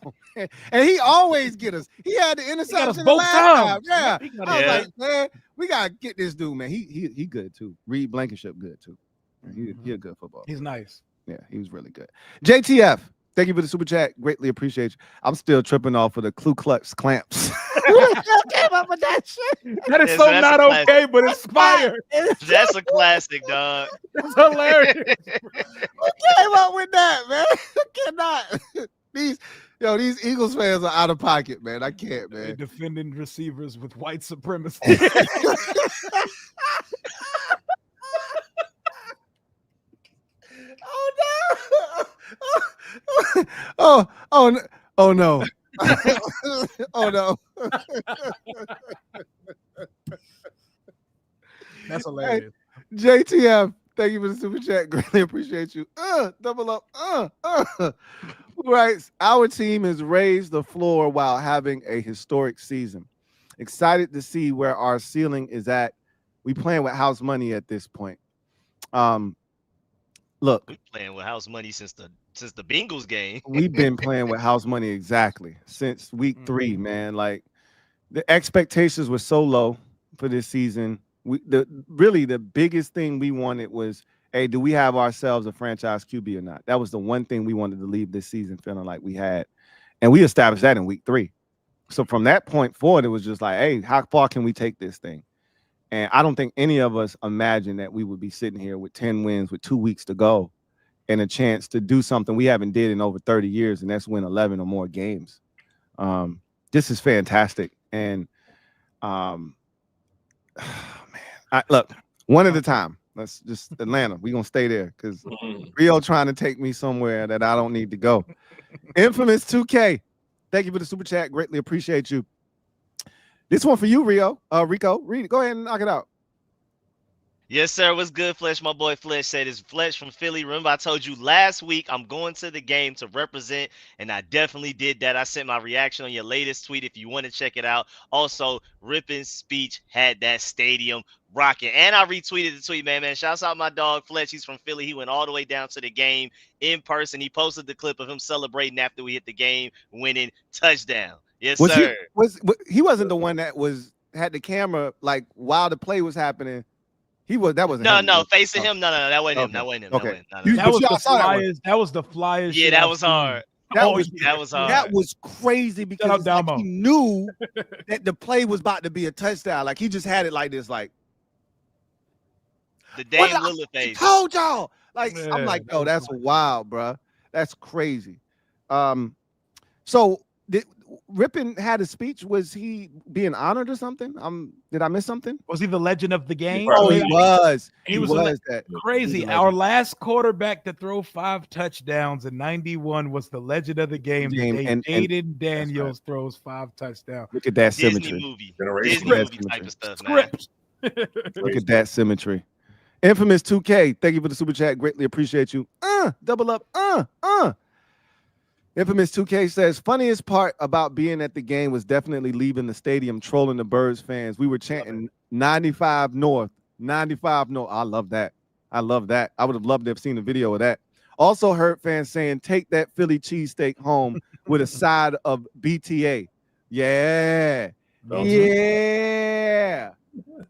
And he always get us. He had the interception both last time. Yeah. I was like, man, we gotta get this dude, man. He good too. Reed Blankenship good too. He a good footballer. He's nice. Yeah, he was really good. JTF, thank you for the super chat. Greatly appreciate you. I'm still tripping off of the Ku Klux clamps. Who came up with that shit? That is so not okay, but it's fire. That's a classic, dog. It's hilarious. Who came up with that, man? I cannot. These Eagles fans are out of pocket, man. I can't, man. They're defending receivers with white supremacy. Oh no. Oh no. Oh no. That's hilarious. Hey, JTF, Thank you for the super chat. Greatly appreciate you. Double up. Right. Our team has raised the floor while having a historic season. Excited to see where our ceiling is at. We playing with house money at this point. Look, We playing with house money since the Bengals game. we've been playing with house money exactly since week 3, man. Like the expectations were so low for this season. Really the biggest thing we wanted was, hey, do we have ourselves a franchise QB or not? That was the one thing we wanted to leave this season feeling like we had. And we established that in week 3. So from that point forward, it was just like, hey, how far can we take this thing? And I don't think any of us imagined that we would be sitting here with 10 wins with 2 weeks to go and a chance to do something we haven't did in over 30 years, and that's win 11 or more games. This is fantastic. And man, look, one at a time. Let's just Atlanta. We're going to stay there because Rio trying to take me somewhere that I don't need to go. Infamous 2K. Thank you for the super chat. Greatly appreciate you. This one for you, Rico. Read it. Go ahead and knock it out. Yes, sir. What's good, Fletch? My boy Fletch said it's Fletch from Philly. Remember, I told you last week I'm going to the game to represent, and I definitely did that. I sent my reaction on your latest tweet if you want to check it out. Also, Rippin's speech had that stadium rocking, and I retweeted the tweet, man. Shouts out my dog Fletch. He's from Philly. He went all the way down to the game in person. He posted the clip of him celebrating after we hit the game, winning touchdown. Yes, sir. He wasn't the one that had the camera like while the play was happening. That wasn't him. No, facing him. No, that wasn't him. That wasn't him. Okay. That was the Flyers. Yeah, that was hard. That was hard. That was crazy because like he knew that the play was about to be a touchdown. Like he just had it like this, like the Dame Lillard face. I told y'all. Like I'm like, yo, that's wild, bro. That's crazy. So Rippin had a speech. Was he being honored or something? Did I miss something? Was he the legend of the game? Oh, he was. He was that crazy. Our last quarterback to throw 5 touchdowns in 91 was the legend of the game. Jayden Daniels throws 5 touchdowns. Look at that symmetry. Disney movie type of stuff, man. Look at that symmetry. Infamous 2K. Thank you for the super chat. Greatly appreciate you. Double up. Infamous 2K says, funniest part about being at the game was definitely leaving the stadium trolling the Birds fans. We were chanting 95 North, 95 North. I love that. I would have loved to have seen a video of that. Also heard fans saying, take that Philly cheesesteak home with a side of BTA. Yeah.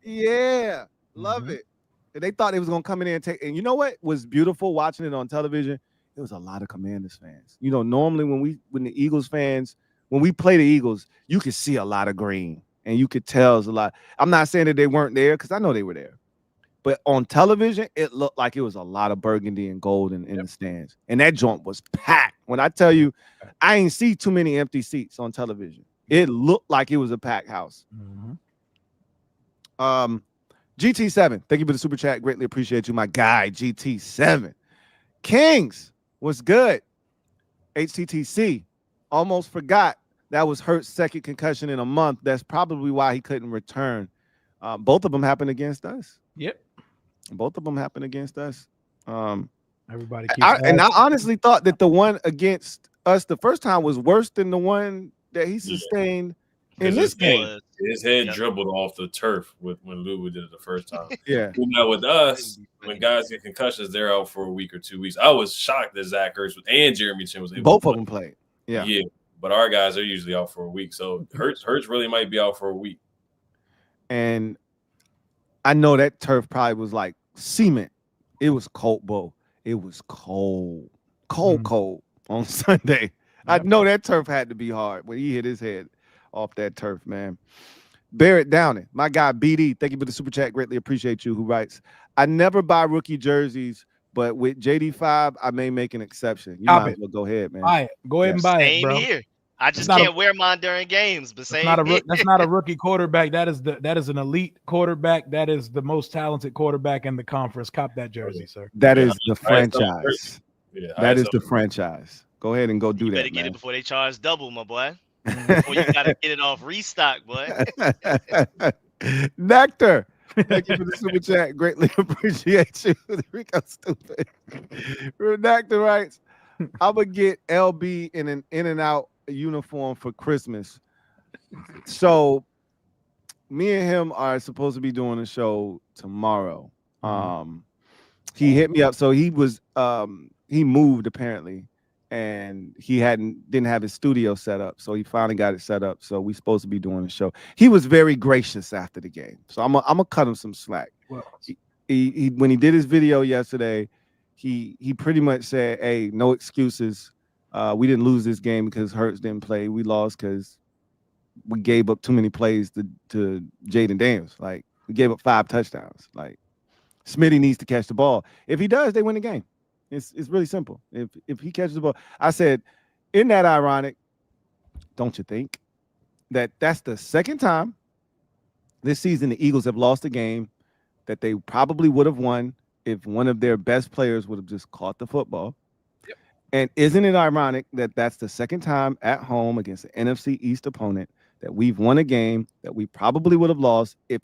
Yeah. Love it. And they thought they was going to come in there and take, and you know what was beautiful watching it on television? There was a lot of Commanders fans. You know, normally when the Eagles fans, when we play the Eagles, you could see a lot of green and you could tell a lot. I'm not saying that they weren't there because I know they were there. But on television, it looked like it was a lot of burgundy and gold in the stands. And that joint was packed. When I tell you, I ain't see too many empty seats on television. It looked like it was a packed house. GT7, thank you for the super chat. Greatly appreciate you, my guy, GT7. Kings. What's good? HTTC. Almost forgot that was Hurt's second concussion in a month. That's probably why he couldn't return. Both of them happened against us. Yep. Both of them happened against us. Everybody I honestly thought that the one against us the first time was worse than the one that he sustained in this game. His head dribbled off the turf when Louie did it the first time. Yeah. Now with us, when guys get concussions, they're out for a week or 2 weeks. I was shocked that Zach Ertz and Jeremy Chin was able both to of them played. Yeah. But our guys are usually out for a week. So Hurts really might be out for a week. And I know that turf probably was like cement. It was cold, Bo. It was cold on Sunday. Yep. I know that turf had to be hard when he hit his head off that turf, man. Barrett Downing, my guy BD, thank you for the super chat. Greatly appreciate you. Who writes, I never buy rookie jerseys, but with JD5, I may make an exception. You might as well go ahead, man. Buy it. Go ahead and buy it, bro. Same here. I just can't wear mine during games, but that's not a rookie quarterback. That is an elite quarterback. That is the most talented quarterback in the conference. Cop that jersey, sir. That is the franchise. That is the franchise. Go ahead and go do that. You better get it before they charge double, my boy. Before you gotta get it off restock, boy. Nectar, Thank you for the super chat. Greatly appreciate you. Rico stupid. Redactor writes, I'm gonna get LB in an in and out uniform for Christmas. So me and him are supposed to be doing a show tomorrow. He hit me up. So he was he moved apparently, and he didn't have his studio set up. So he finally got it set up. So we supposed to be doing a show. He was very gracious after the game. So I'm gonna cut him some slack. Well, He when he did his video yesterday, he pretty much said, "Hey, no excuses. We didn't lose this game because Hurts didn't play. We lost because we gave up too many plays to Jayden Daniels. Like we gave up 5 touchdowns. Like Smitty needs to catch the ball. If he does, they win the game. It's really simple. If he catches the ball, I said, isn't that ironic? Don't you think that that's the second time this season the Eagles have lost a game that they probably would have won if one of their best players would have just caught the football? Yep. And isn't it ironic that that's the second time at home against an NFC East opponent that we've won a game that we probably would have lost if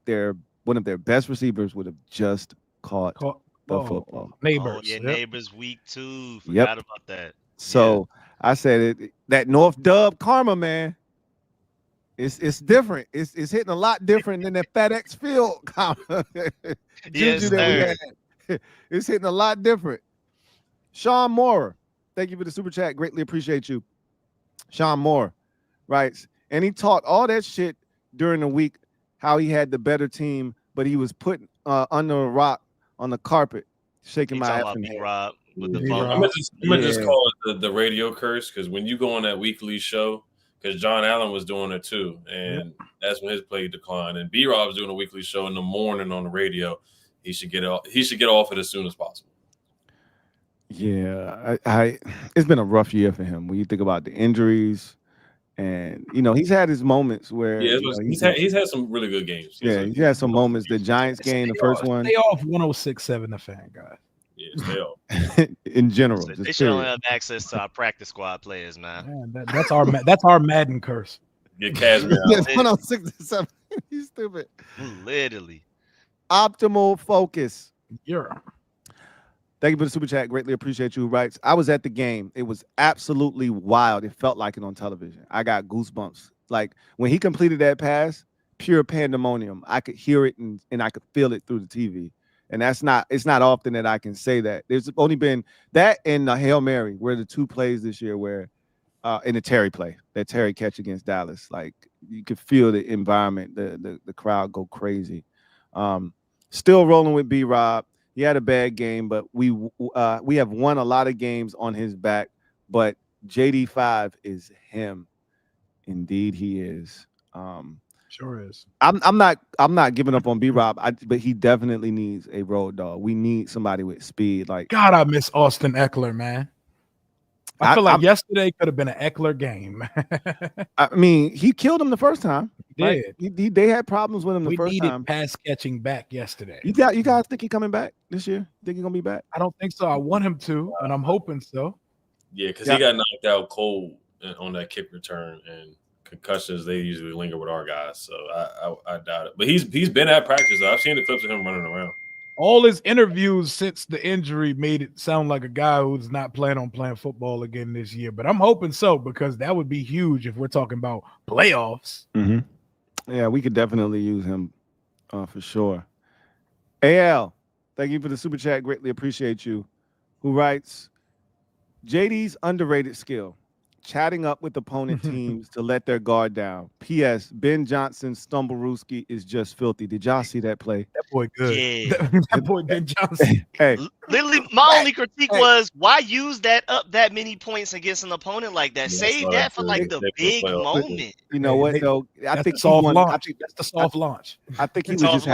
one of their best receivers would have just caught the football? Neighbors. Oh, yeah, Neighbors week 2. Yep. Forgot about that. So I said that North Dub karma, man. It's different. It's hitting a lot different than that FedEx Field karma. Yes, sir. It's hitting a lot different. Sean Moore, thank you for the super chat. Greatly appreciate you. Sean Moore writes, and he talked all that shit during the week, how he had the better team, but he was put under a rock on the carpet, shaking my effing head. Rob with the I'm phone. gonna just call it the radio curse, because when you go on that weekly show, because John Allen was doing it too, and that's when his play declined. And B-Rob's doing a weekly show in the morning on the radio. He should get off it as soon as possible. Yeah, it's been a rough year for him when you think about the injuries, and he's had his moments where he's had some really good games. He had some moments. The Giants game, the first one. Stay off 106.7 The Fan, guys. Yeah, stay off. In general, They should only have access to our practice squad players, man. That's our Madden curse. Get Casman out. Yes, 106.7. He's stupid. Literally. Optimal focus. Yeah. Thank you for the super chat. Greatly appreciate you. Writes, I was at the game. It was absolutely wild. It felt like it on television. I got goosebumps. Like when he completed that pass, pure pandemonium. I could hear it and I could feel it through the TV. And it's not often that I can say that. There's only been that and the Hail Mary were the 2 plays this year where in the Terry play, that Terry catch against Dallas. Like you could feel the environment, the crowd go crazy. Still rolling with B-Rob. He had a bad game, but we have won a lot of games on his back. But JD5 is him. Indeed, he is. Sure is. I'm not giving up on B-Rob, but he definitely needs a road dog. We need somebody with speed. Like God, I miss Austin Eckler, man. I feel like yesterday could have been an Eckler game. I mean, he killed him the first time. He did. They had problems with him the first time. We needed pass catching back yesterday. You guys think he's coming back this year? Think he's gonna be back? I don't think so. I want him to, and I'm hoping so. Yeah, because he got knocked out cold on that kick return, and concussions, they usually linger with our guys, so I doubt it. But he's been at practice. I've seen the clips of him running around. All his interviews since the injury made it sound like a guy who's not planning on playing football again this year. But I'm hoping so, because that would be huge if we're talking about playoffs. Mm-hmm. Yeah, we could definitely use him for sure. AL, thank you for the super chat. Greatly appreciate you. Who writes, JD's underrated skill, chatting up with opponent teams to let their guard down. P.S. Ben Johnson's Stumblerooski is just filthy. Did y'all see that play? That boy good. Yeah. That boy Ben Johnson. Hey. Literally, my only critique was, why use that many points against an opponent like that? Save that for like the big moment. You know what though? I think that's the soft launch. I think he was just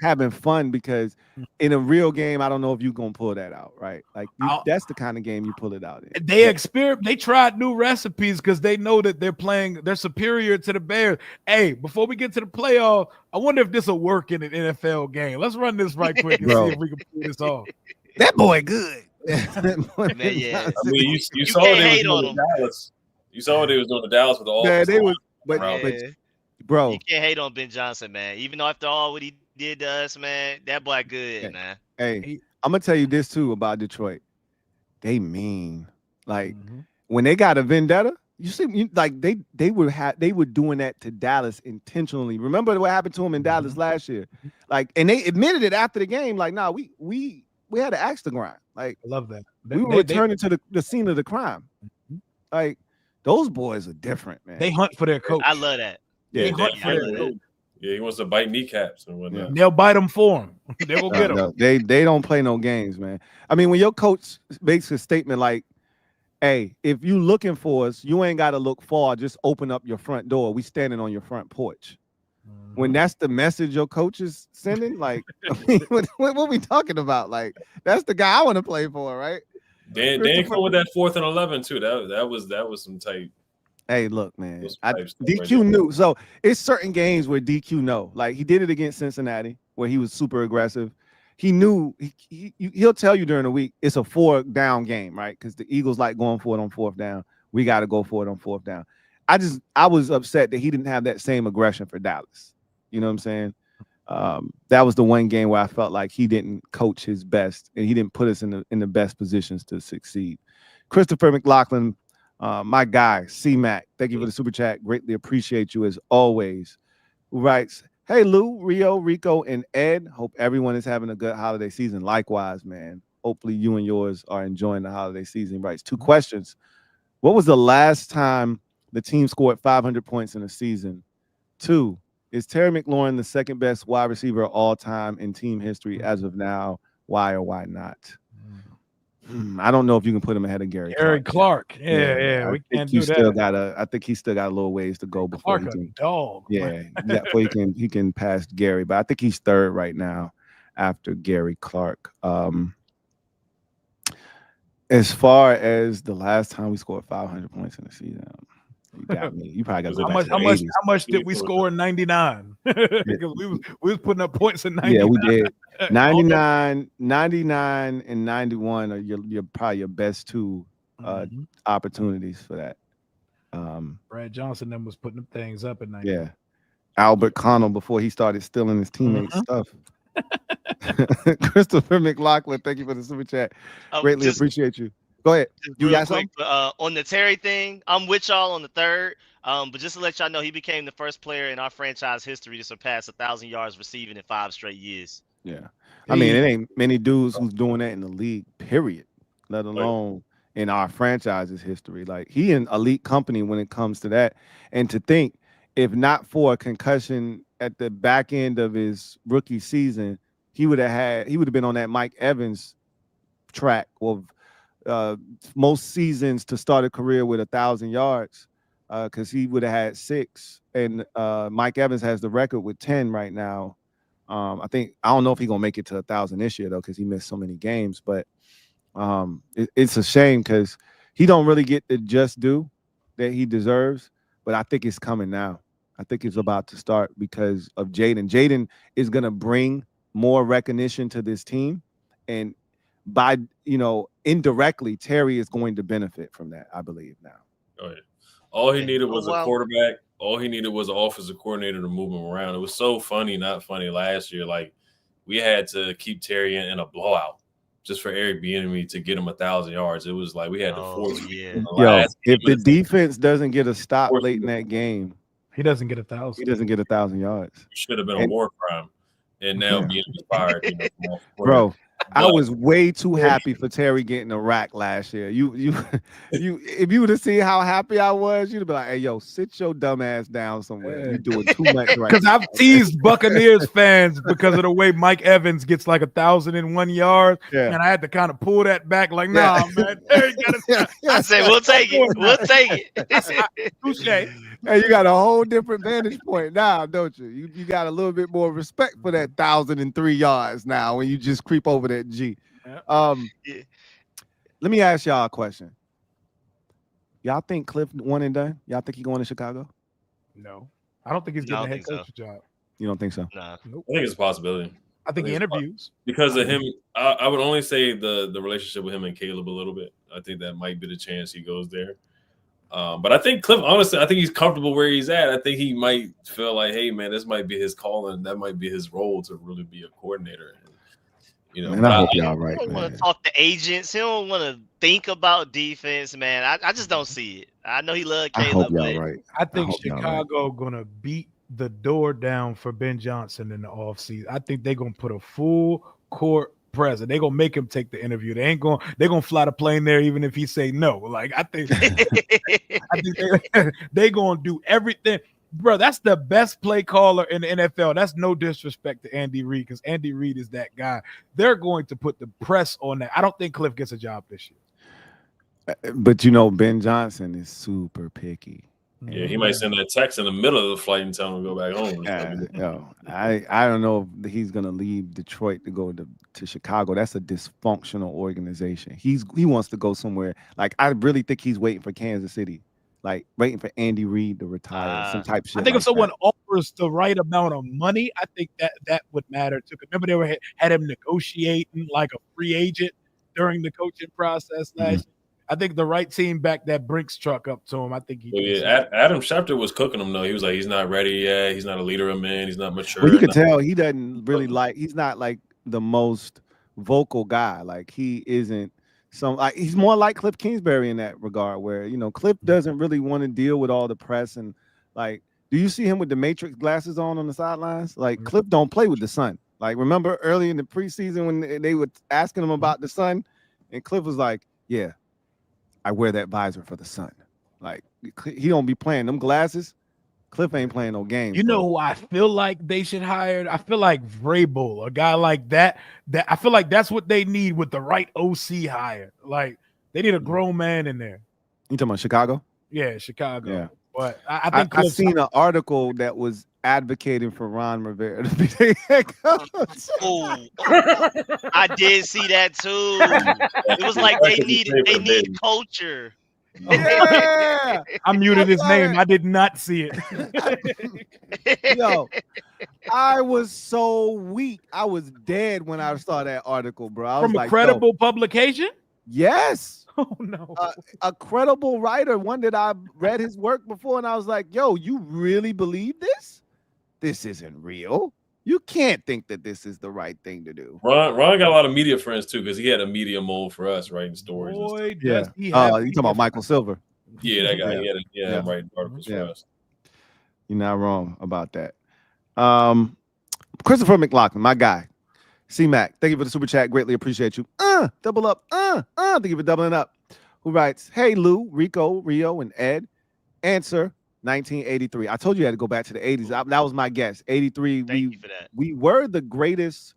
having fun, because in a real game, I don't know if you're gonna pull that out, right? Like that's the kind of game you pull it out in. They tried new recipes because they know that they're superior to the Bears. Hey, before we get to the playoff, I wonder if this will work in an NFL game. Let's run this right quick and see if we can pull this off. That boy good. Man, yeah. I mean, you saw what they was doing to Dallas. You saw what they was doing to Dallas with the offense. Bro, you can't hate on Ben Johnson, man. Even though after all what he did to us, man. That boy good, Yeah. man. Hey, I'm gonna tell you this too about Detroit. They mean like Mhm. when they got a vendetta. You see, like they were doing that to Dallas intentionally. Remember what happened to him in Dallas last year? Like, and they admitted it after the game. Like, nah, we had to axe the grind. Like, I love that. we were returning to the scene of the crime. Like, those boys are different, man. They hunt for their coach. I love that. They Yeah, hunt Yeah, for I their love coach. Yeah, he wants to bite kneecaps and whatnot. Yeah. They'll bite them for him. They will get them. no, they don't play no games, man. I mean, when your coach makes a statement like, "Hey, if you looking for us, you ain't got to look far. Just open up your front door. We standing on your front porch." When that's the message your coach is sending, like, I mean, what we talking about? Like, that's the guy I want to play for, right? Dan come with that 4th and 11 too. That was some type. Hey, look, man. Those type stuff right DQ there. knew. So it's certain games where DQ know. Like he did it against Cincinnati, where he was super aggressive. He knew he'll tell you during the week it's a 4-down game, right? Because the Eagles like going for it on 4th down. We got to go for it on 4th down. I was upset that he didn't have that same aggression for Dallas. You know what I'm saying? That was the one game where I felt like he didn't coach his best and he didn't put us in the best positions to succeed. Christopher McLaughlin, my guy, C-Mac, thank you for the super chat. Greatly appreciate you as always. Who writes, "Hey Lou, Rio, Rico, and Ed. Hope everyone is having a good holiday season. Likewise, man. Hopefully you and yours are enjoying the holiday season." He writes 2 questions. What was the last time the team scored 500 points in a season? 2, is Terry McLaurin the second best wide receiver of all time in team history as of now? Why or why not? I don't know if you can put him ahead of Gary Clark. Yeah. We can't do that. I think he's still got a little ways to go before Clark he can. a dog. Yeah, before he can pass Gary. But I think he's 3rd right now after Gary Clark. As far as the last time we scored 500 points in the season, you got me. You probably got to go back to the 80s. How much did we score in 99? Because we was putting up points in 99. Yeah, we did. 99 and 91 are your probably your best 2 opportunities for that. Brad Johnson then was putting them things up in 99. Yeah. Albert Connell before he started stealing his teammates' stuff. Christopher McLaughlin, thank you for the super chat. Greatly appreciate you. Go ahead. You got something? On the Terry thing, I'm with y'all on the 3rd. But just to let y'all know, he became the first player in our franchise history to surpass 1,000 yards receiving in 5 straight years. Yeah. I mean, it ain't many dudes who's doing that in the league, period, let alone in our franchise's history. Like, he in elite company when it comes to that. And to think, if not for a concussion at the back end of his rookie season, he would have been on that Mike Evans track of most seasons to start a career with 1,000 yards, because he would have had 6, and Mike Evans has the record with 10 right now. I don't know if he's gonna make it to 1,000 this year though, because he missed so many games. But it's a shame because he don't really get the just due that he deserves. But I think it's coming now. I think it's about to start because of Jayden. Jayden is gonna bring more recognition to this team, and by indirectly, Terry is going to benefit from that, I believe now. Oh, yeah. All he needed was a quarterback. All he needed was an offensive coordinator to move him around. It was so funny, not funny last year. Like, we had to keep Terry in a blowout just for Eric Bieniemy to get him 1,000 yards. It was like we had to force. If the defense doesn't get a stop late in that game, he doesn't get 1,000. He doesn't get 1,000 yards. It should have been a war crime, and now Bieniemy's fired. Bro, I was way too happy for Terry getting a rack last year. If you would have seen how happy I was, you'd have been like, "Hey, yo, sit your dumb ass down somewhere. You're doing too much right." Because I've teased Buccaneers fans because of the way Mike Evans gets like 1,001 yards, and I had to kind of pull that back. Like, nah, man, Terry got I said, "We'll take it. We'll take it." Touche. Hey, you got a whole different vantage point now, don't you? You got a little bit more respect for that 1,003 yards now when you just creep over that G. Let me ask y'all a question. Y'all think Cliff one and done? Y'all think he going to Chicago? No, I don't think he's getting a head coach job. You don't think so? Nah. Nope. I think it's a possibility. I think he interviews because of him. I would only say the relationship with him and Caleb a little bit. I think that might be the chance he goes there. But I think Cliff, honestly, I think he's comfortable where he's at. I think he might feel like, hey, man, this might be his calling. That might be his role to really be a coordinator. Man, I hope y'all He right, don't want man. to talk to agents. He don't want to think about defense, man. I just don't see it. I know he loved I hope Caleb, y'all but right. I think hope y'all right. Chicago gonna beat the door down for Ben Johnson in the offseason. I think they're gonna put a full court press. They're gonna make him take the interview. They're gonna fly the plane there even if he say no. Like I think they gonna do everything. Bro, that's the best play caller in the NFL. That's no disrespect to Andy Reid because Andy Reid is that guy. They're going to put the press on that. I don't think Cliff gets a job this year. But Ben Johnson is super picky. Yeah, he might send that text in the middle of the flight and tell him to go back home. I don't know if he's gonna leave Detroit to go to Chicago. That's a dysfunctional organization. He wants to go somewhere. Like I really think he's waiting for Kansas City, like waiting for Andy Reid to retire, some type shit. I think like if someone that. offers the right amount of money, I think that would matter too. Remember they had him negotiating like a free agent during the coaching process last year. I think the right team backed that Brinks truck up to him. I think Adam Schefter was cooking him though. He was like, he's not ready yet. He's not a leader of men. He's not mature. Well, you can tell he doesn't really he's not like the most vocal guy. Like he isn't he's more like Cliff Kingsbury in that regard, where Cliff doesn't really want to deal with all the press and like. Do you see him with the Matrix glasses on the sidelines? Like Cliff don't play with the sun. Like remember early in the preseason when they were asking him about the sun, and Cliff was like, "Yeah, I wear that visor for the sun." Like he don't be playing them glasses. Cliff ain't playing no games. You know who I feel like they should hire? I feel like Vrabel, a guy like that. That I feel like that's what they need with the right OC hire. Like they need a grown man in there. You talking about Chicago? Yeah, Chicago. Yeah. But I think I seen an article that was advocating for Ron Rivera to be the head coach. Oh, I did see that too. It was like they need culture. Yeah, I muted his name. I did not see it. Yo, I was so weak. I was dead when I saw that article, bro. I was From a like, credible publication? Yes. Oh no. A credible writer, one that I read his work before, and I was like, yo, you really believe this? This isn't real. You can't think that this is the right thing to do. Ron got a lot of media friends too, because he had a media mold for us writing stories. Boy, yeah. You talking about Michael Silver? Yeah, that guy. He had him writing articles for us. You're not wrong about that. Christopher McLaughlin, my guy. C-Mac, thank you for the super chat. Greatly appreciate you. Double up. Thank you for doubling up. Who writes, hey, Lou, Rico, Rio, and Ed. Answer, 1983. I told you I had to go back to the 80s. That was my guess. 83, Thank you for that. We were the greatest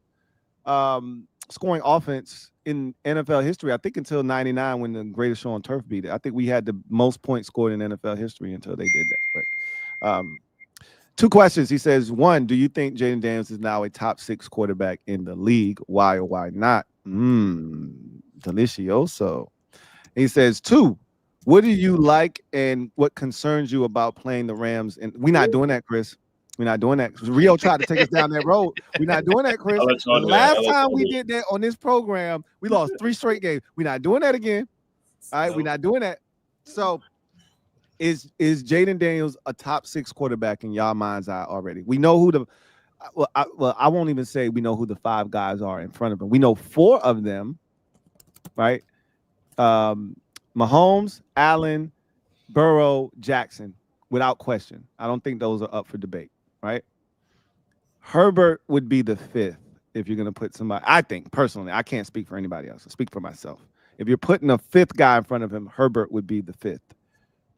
scoring offense in NFL history, I think, until 99 when the greatest show on turf beat it. I think we had the most points scored in NFL history until they did that. But two questions. He says, one, do you think Jayden Daniels is now a top 6 quarterback in the league? Why or why not? Delicioso. He says, two, what do you like and what concerns you about playing the Rams? And we're not doing that, Chris. We're not doing that. Rio tried to take us down that road. We're not doing that, Chris. The last time we did that on this program, we lost 3 straight games. We're not doing that again. All right, we're not doing that. So is Jayden Daniels a top 6 quarterback in y'all mind's eye already? We know who I won't even say we know who the 5 guys are in front of him. We know 4 of them, right? Mahomes, Allen, Burrow, Jackson, without question. I don't think those are up for debate, right? Herbert would be the 5th if you're going to put somebody. I think, personally, I can't speak for anybody else. I speak for myself. If you're putting a 5th guy in front of him, Herbert would be the 5th.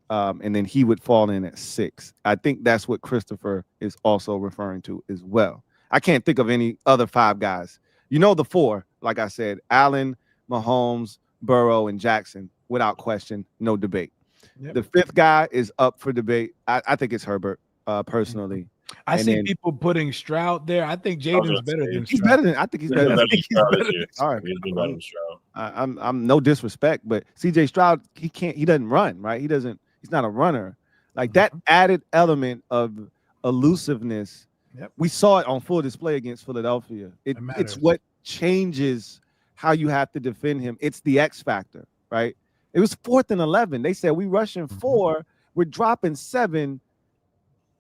And then he would fall in at 6. I think that's what Christopher is also referring to as well. I can't think of any other 5 guys. You know the 4, like I said, Allen, Mahomes, Burrow, and Jackson, without question, no debate. Yep. The 5th guy is up for debate. I think it's Herbert, personally. I see people putting Stroud there. I think Jayden's better than Stroud. He's better than. I think he's better than Stroud. All right. He's better than Stroud. I'm no disrespect, but CJ Stroud, he doesn't run, right? He's not a runner. Like that added element of elusiveness. Yep. We saw it on full display against Philadelphia. It's what changes how you have to defend him. It's the X factor, right? It was 4th and 11. They said we rushing 4, we're dropping 7,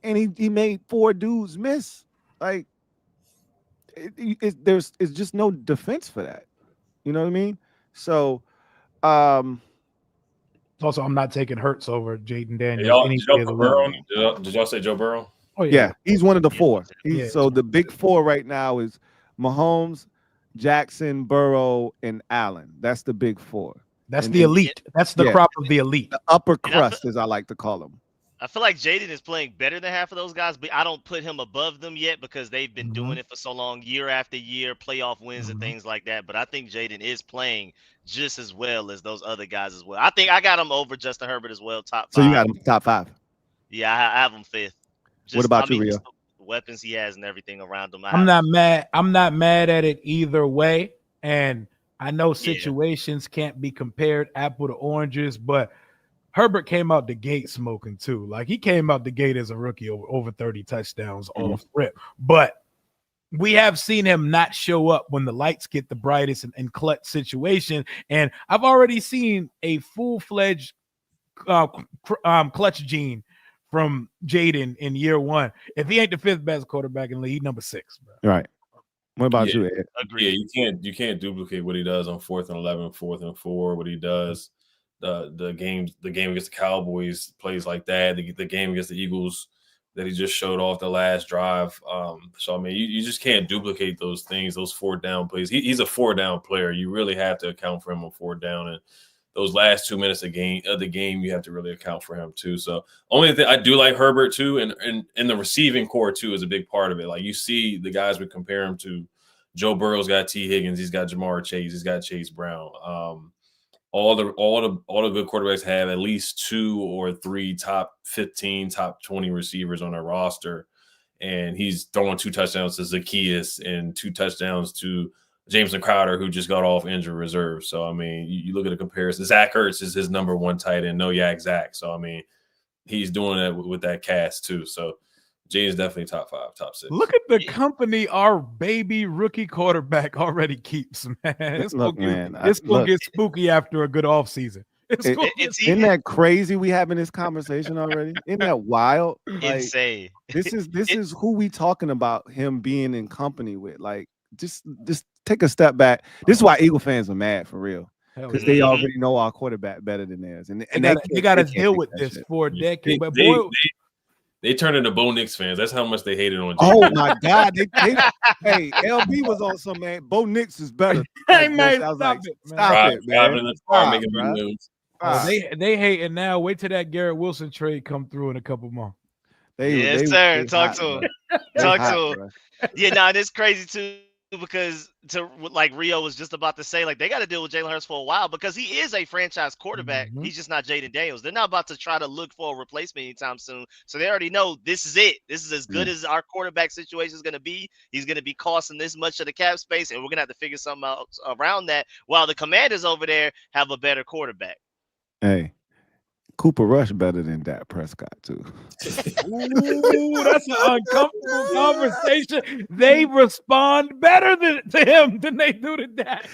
and he made 4 dudes miss. Like it's just no defense for that. You know what I mean? So, also, I'm not taking Hurts over Jayden Daniels Y'all, any did y'all day of the put week. Burrow? Did y'all say Joe Burrow? Oh yeah, he's one of the 4. Yeah. So the big 4 right now is Mahomes, Jackson, Burrow, and Allen. That's the big 4. That's And the then- elite. That's the crop of the elite. The upper crust, as I like to call them. I feel like Jayden is playing better than half of those guys, but I don't put him above them yet because they've been doing it for so long, year after year, playoff wins and things like that. But I think Jayden is playing just as well as those other guys as well. I think I got him over Justin Herbert as well, top 5. So you got him top 5. Yeah, I have him 5th. What about you, Rio? just the weapons he has and everything around him. I'm not mad. I'm not mad at it either way. And I know situations can't be compared apple to oranges, but Herbert came out the gate smoking too. Like he came out the gate as a rookie over 30 touchdowns off rip. But we have seen him not show up when the lights get the brightest in clutch situation. And I've already seen a full-fledged clutch gene from Jayden in year 1. If he ain't the 5th best quarterback in the league, he's number 6. Bro. Right. What about you, Ed? Agreed. Yeah, you can't duplicate what he does on 4th and 11, 4th and 4. What he does, the game against the Cowboys, plays like that. The game against the Eagles that he just showed off the last drive. So I mean, you just can't duplicate those things. Those 4th down plays. He's a 4th down player. You really have to account for him on 4th down, and those last 2 minutes of the game, you have to really account for him too. So only thing I do like Herbert too, and the receiving core too is a big part of it. Like you see the guys we compare him to. Joe Burrow's got T. Higgins, he's got Jamar Chase, he's got Chase Brown. All the good quarterbacks have at least 2 or 3 top 15, top 20 receivers on their roster, and he's throwing 2 touchdowns to Zacchaeus and 2 touchdowns to Jameson Crowder, who just got off injured reserve. So, I mean, you look at the comparison. Zach Ertz is his number 1 tight end, no yak Zach. So, I mean, he's doing that with that cast too. So, Jayden's definitely top 5, top 6. Look at the company our baby rookie quarterback already keeps, man. It's gonna get spooky after a good offseason. Isn't that crazy we having this conversation already? Isn't that wild? Like, insane. This is who we talking about him being in company with. Like, just take a step back. This is why Eagle fans are mad for real. Because they already know our quarterback better than theirs. And they got to deal with this for a decade. But boy, they turned into Bo Nix fans. That's how much they hated on Jayden. Oh my God. Hey, LB was on some, man. Bo Nix is better. Hey, man, stop it, man. They hating now. Wait till that Garrett Wilson trade come through in a couple months. Sir. Talk to him. Talk to him. Yeah, nah, it's crazy too. Because like Rio was just about to say, like they got to deal with Jalen Hurts for a while because he is a franchise quarterback. He's just not Jayden Daniels. They're not about to try to look for a replacement anytime soon. So they already know this is it. This is as good as our quarterback situation is going to be. He's going to be costing this much of the cap space, and we're going to have to figure something out around that. While the Commanders over there have a better quarterback. Hey. Cooper Rush better than Dak Prescott too. Ooh, that's an uncomfortable conversation. They respond better to him than they do to Dak.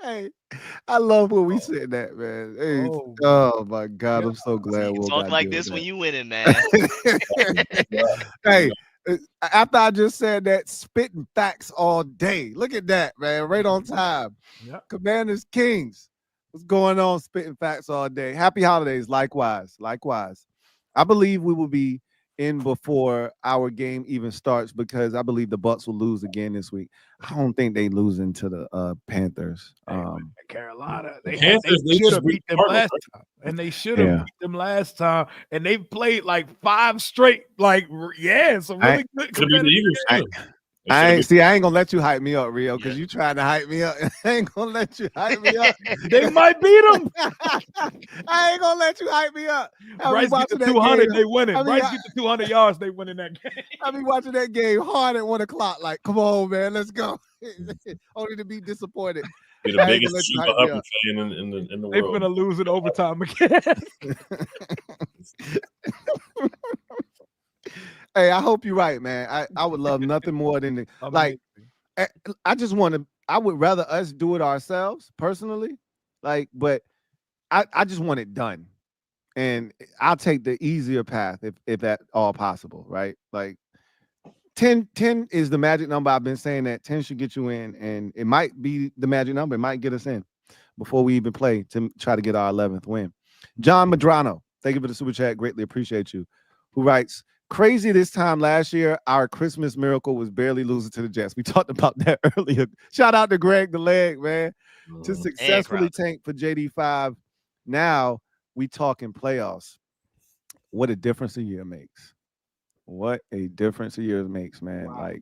Hey, I love where we said that, man. Hey, oh my God, I'm so glad we'll talk like this when you winning, man. Hey, after I just said that, spitting facts all day. Look at that, man. Right on time. Yep. Commanders Kings. What's going on? Spitting facts all day. Happy holidays. Likewise. I believe we will be in before our game even starts because I believe the Bucks will lose again this week. I don't think they losing to the Panthers. Carolina. They should have beat them last time. And they should have beat them last time. And they've played like 5 straight. Like, so really good. I ain't gonna let you hype me up, Rio, because you trying to hype me up. I ain't gonna let you hype me up. They might beat them. I ain't gonna let you hype me up. Bryce get the 200, they winning. Bryce get the 200 yards, they winning that game. I be watching that game hard at 1 o'clock. Like, come on, man, let's go. Only to be disappointed. Be the biggest Super Hubbard fan in the world. They're gonna lose it overtime again. Hey, I hope you're right, man. I would love nothing more than I would rather us do it ourselves personally Like, but I just want it done. And I'll take the easier path if that all possible, right? Like 10 is the magic number. I've been saying that 10 should get you in, and it might be the magic number. It might get us in before we even play to try to get our 11th win. John Madrano, thank you for the super chat. Greatly appreciate you. Who writes, crazy this time last year, our Christmas miracle was barely losing to the Jets. We talked about that earlier. Shout out to Greg the Leg, man. To successfully tank for JD5. Now we talking playoffs. What a difference a year makes. What a difference a year makes, man. Wow. Like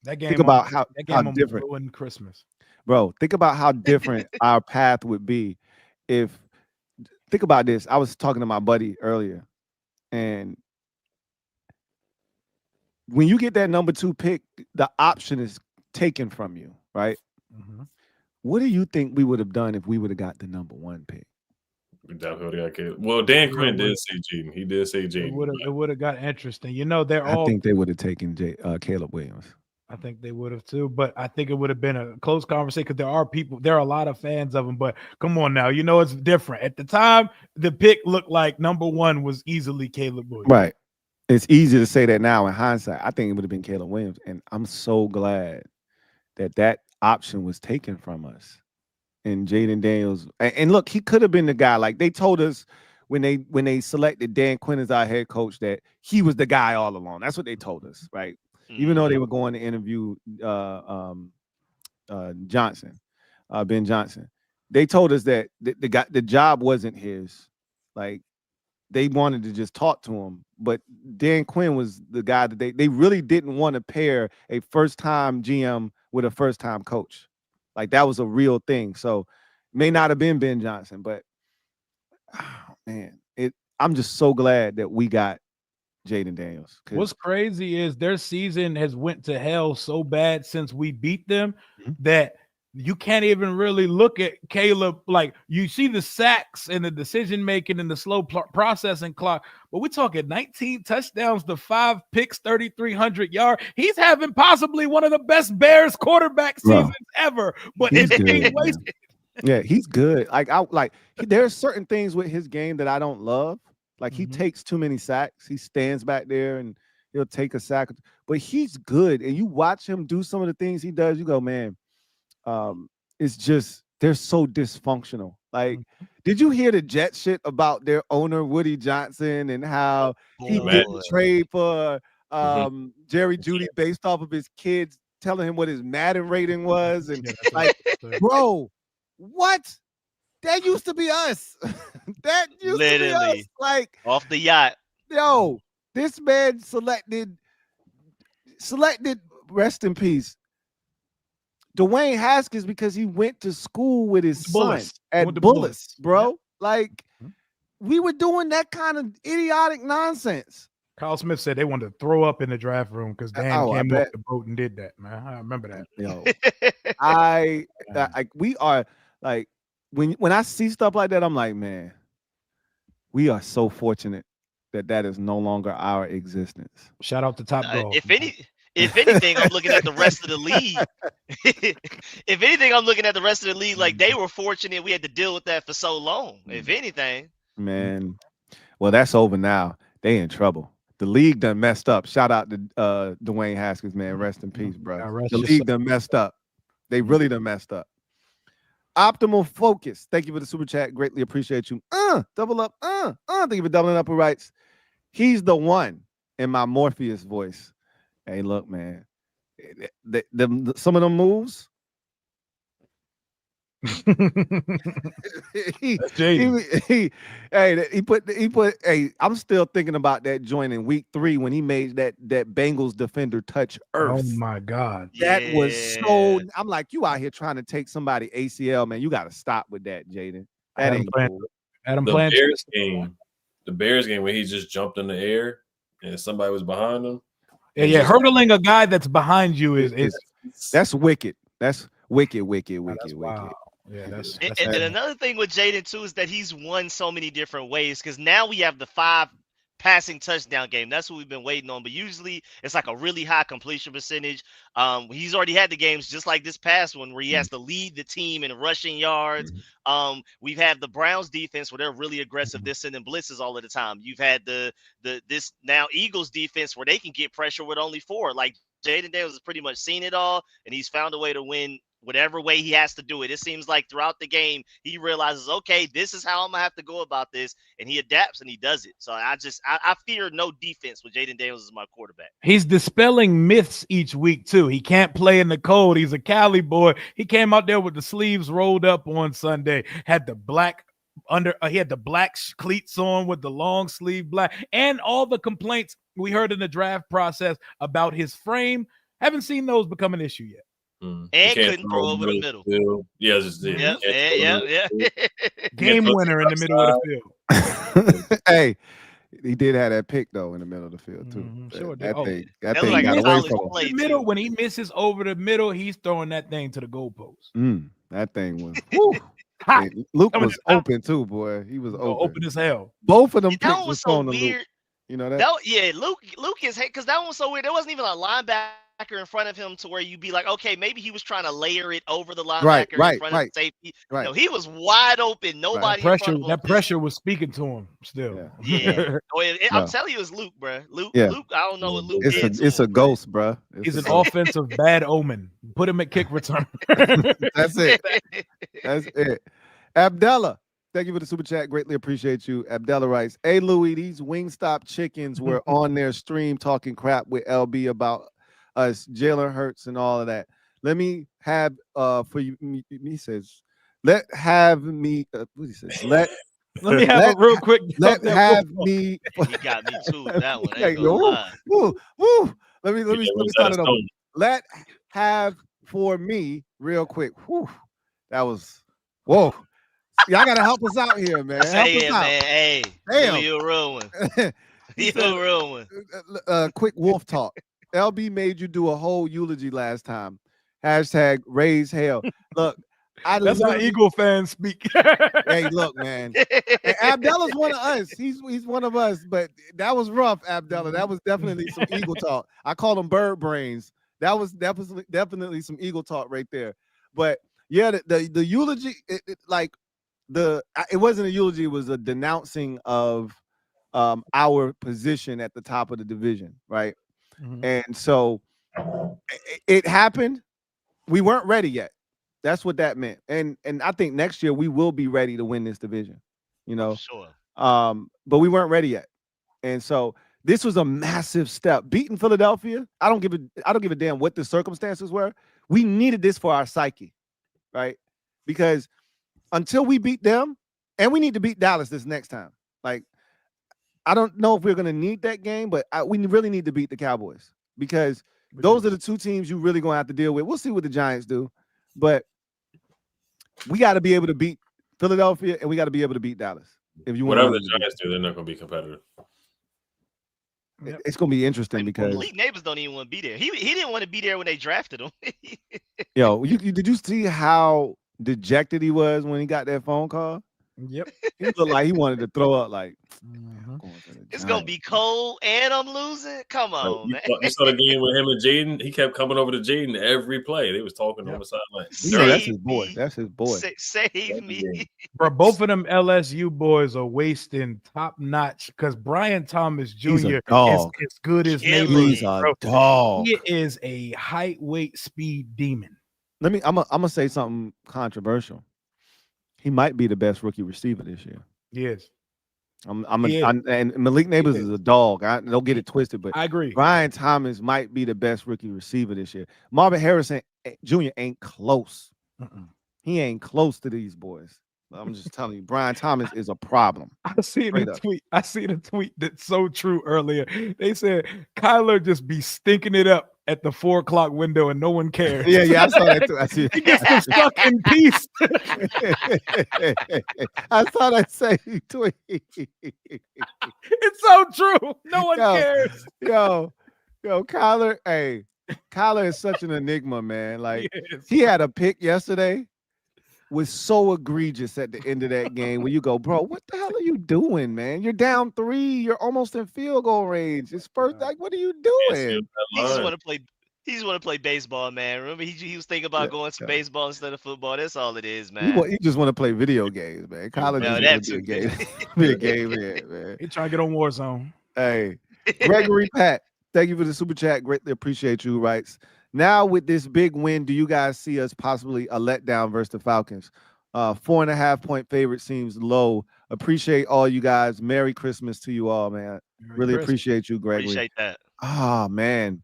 that game. Think about how different ruined Christmas, bro. Think about how different our path would be if. Think about this. I was talking to my buddy earlier, and when you get that number 2 pick, the option is taken from you, right? Mm-hmm. What do you think we would have done if we would have got the number 1 pick? We definitely got Caleb. Well, Dan Quinn did say Jayden. He did say Jayden. It would have got interesting. You know, I think they would have taken Caleb Williams. I think they would have too, but I think it would have been a close conversation because there are a lot of fans of him. But come on now, you know it's different. At the time, the pick looked like number 1 was easily Caleb Williams. Right. It's easy to say that now in hindsight. I think it would have been Caleb Williams, and I'm so glad that option was taken from us. And Jayden Daniels, and look, he could have been the guy. Like they told us when they selected Dan Quinn as our head coach that he was the guy all along. That's what they told us, right? Even though they were going to interview Johnson, Ben Johnson, they told us that the job wasn't his. Like they wanted to just talk to him, but Dan Quinn was the guy that they really didn't want to pair a first-time GM with a first-time coach. Like that was a real thing. So it may not have been Ben Johnson, but oh, man, I'm just so glad that we got Jayden Daniels. What's crazy is their season has went to hell so bad since we beat them that you can't even really look at Caleb. Like you see the sacks and the decision making and the slow processing clock, but we're talking 19 touchdowns to 5 picks, 3,300 yards. He's having possibly one of the best Bears quarterback seasons ever, but it's being wasted. Yeah, he's good. There are certain things with his game that I don't love. Like he takes too many sacks. He stands back there and he'll take a sack, but he's good. And you watch him do some of the things he does, you go, man. It's just they're so dysfunctional. Like, did you hear the Jet shit about their owner Woody Johnson and how he didn't trade for Jerry Jeudy based off of his kids telling him what his Madden rating was? And like, bro, what? That used to be us. That used to be us. Like off the yacht. Yo, this man selected. Rest in peace. Dwayne Haskins because he went to school with his son at Bullis, bro. Yeah. Like we were doing that kind of idiotic nonsense. Kyle Smith said they wanted to throw up in the draft room because Dan came off the boat and did that, man. I remember that. Yo, we are like when I see stuff like that, I'm like, man, we are so fortunate that is no longer our existence. Shout out to Top Dog. If anything, I'm looking at the rest of the league. If anything, I'm looking at the rest of the league like they were fortunate we had to deal with that for so long. If anything. Man. Well, that's over now. They in trouble. The league done messed up. Shout out to Dwayne Haskins, man. Rest in peace, bro. The league done messed up. They really done messed up. Optimal Focus. Thank you for the super chat. Greatly appreciate you. Double up. Thank you for doubling up. Who writes? He's the one in my Morpheus voice. Hey, look, man. Some of them moves. he put. Hey, I'm still thinking about that joint in week 3 when he made that Bengals defender touch earth. Oh my God, that was so. I'm like, you out here trying to take somebody ACL, man. You got to stop with that, Jayden. That ain't cool. The Bears game where he just jumped in the air and somebody was behind him. Yeah, hurdling a guy that's behind you is that's wicked. That's wicked. Wow. Yeah, that's and another thing with Jayden too is that he's won so many different ways because now we have the 5 passing touchdown game. That's what we've been waiting on. But usually it's like a really high completion percentage. He's already had the games just like this past one where he has to lead the team in rushing yards. We've had the Browns defense where they're really aggressive. They're sending blitzes all of the time. You've had this now Eagles defense where they can get pressure with only 4. Like Jayden Daniels has pretty much seen it all, and he's found a way to win whatever way he has to do it. It seems like throughout the game, he realizes, okay, this is how I'm going to have to go about this, and he adapts and he does it. So I fear no defense with Jayden Daniels as my quarterback. He's dispelling myths each week, too. He can't play in the cold. He's a Cali boy. He came out there with the sleeves rolled up on Sunday, had the black he had the black cleats on with the long sleeve black, and all the complaints we heard in the draft process about his frame. Haven't seen those become an issue yet. And couldn't throw over the middle. Yeah, just yeah. Game winner in the middle of the field. Hey, he did have that pick though in the middle of the field too. Sure that did. That That thing like got a away college from him. play, The middle, too. when he misses over the middle, he's throwing that thing to the goalpost. That thing was. Whew. Hot. Hey, Luke Coming was down. open too, boy. He was open. Open as hell. Both of them That picks one was was so thrown to Luke. weird. You know that? Luke is because that one was so weird. There wasn't even a linebacker in front of him to where you'd be like, okay, maybe he was trying to layer it over the linebacker in front of the safety. Right. No, he was wide open. Nobody in front of him. That pressure was speaking to him still. Yeah. I'm telling you, it's Luke, bro. Luke, I don't know what Luke did. It's a ghost, bro. He's an offensive bad omen. Put him at kick return. That's it. That's it. Abdallah, thank you for the super chat. Greatly appreciate you. Abdallah writes, hey, Louie, these Wingstop chickens were on their stream talking crap with LB about us, Jalen Hurts and all of that. Let me have for you. He says, let have me. What he says? Let me have a real quick. Let have me. He got me too with that one. Hey, woo. Let me start it over. Let have for me real quick. Whew. That was whoa. Y'all gotta help us out here, man. Say it, man. Hey, damn, you a real one. You a real one. Quick wolf talk. LB made you do a whole eulogy last time. Hashtag raise hell. Look, that's how Eagle fans speak. Hey, look, man. Hey, Abdallah's one of us. He's one of us, but that was rough, Abdallah. That was definitely some Eagle talk. I call them bird brains. That was definitely some Eagle talk right there. But yeah, the eulogy, it wasn't a eulogy, it was a denouncing of our position at the top of the division, right? And so it happened. We weren't ready yet. That's what that meant. And I think next year we will be ready to win this division, you know. Sure. But we weren't ready yet. And so this was a massive step. Beating Philadelphia, I don't give a damn what the circumstances were. We needed this for our psyche, right? Because until we beat them, and we need to beat Dallas this next time. Like, I don't know if we're going to need that game, but we really need to beat the Cowboys because those are the two teams you really going to have to deal with. We'll see what the Giants do, but we got to be able to beat Philadelphia and we got to be able to beat Dallas. If you whatever the Giants do, they're not going to be competitive. It's going to be interesting because Malik Neighbors don't even want to be there. He didn't want to be there when they drafted him. Yo, did you see how dejected he was when he got that phone call? Yep. He looked like he wanted to throw up. Like, it's gonna be cold and I'm losing. Come on, man. You saw the game with him and Jayden. He kept coming over to Jayden every play. They was talking on the sideline. That's his boy. That's his boy. Save me. Bro, both of them LSU boys are wasting top notch because Brian Thomas Jr. is as good as He's a dog. He is a height, weight, speed demon. I'm gonna say something controversial. He might be the best rookie receiver this year. Yes. And Malik Neighbors is a dog. Don't get it twisted, but I agree. Brian Thomas might be the best rookie receiver this year. Marvin Harrison Jr. ain't close. He ain't close to these boys. I'm just telling you, Brian Thomas is a problem. I seen a tweet that's so true earlier. They said Kyler just be stinking it up at the 4 o'clock window and no one cares. Yeah, I saw that too. He gets them stuck in peace. I saw that same tweet. It's so true. No one cares. Yo, Kyler, Kyler is such an enigma, man. Like he had a pick yesterday. was so egregious at the end of that game where you go, bro, what the hell are you doing, man? You're down 3. You're almost in field goal range. It's first, like, what are you Can't see doing? He just that line. want to play. He just want to play baseball, man. Remember, he was thinking about Yeah, going to yeah. baseball instead of football. That's all it is, man. You just want to play video games, man. College No, is that a too. game, be a game here, man. He trying to get on Warzone. Hey, Gregory Pat, thank you for the super chat. Greatly appreciate you. Writes, now with this big win, do you guys see us possibly a letdown versus the Falcons? 4.5 point favorite seems low. Appreciate all you guys. Merry Christmas to you all, man. Merry Really Christmas. appreciate you, Gregory. Appreciate that. Ah, man.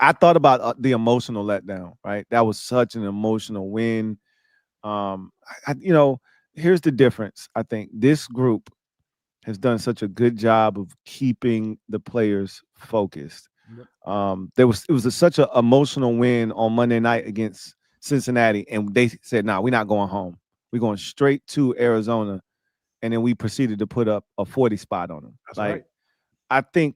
I thought about the emotional letdown, right? That was such an emotional win. Here's the difference. I think this group has done such a good job of keeping the players focused. Yep. It was such an emotional win on Monday night against Cincinnati, and they said, "Nah, we're not going home. We're going straight to Arizona," and then we proceeded to put up a 40 spot on them. That's like, right. I think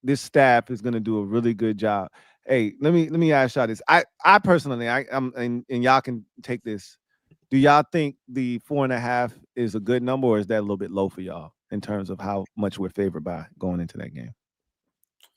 this staff is going to do a really good job. Hey, let me ask y'all this. I personally, and y'all can take this. Do y'all think the 4.5 is a good number, or is that a little bit low for y'all in terms of how much we're favored by going into that game?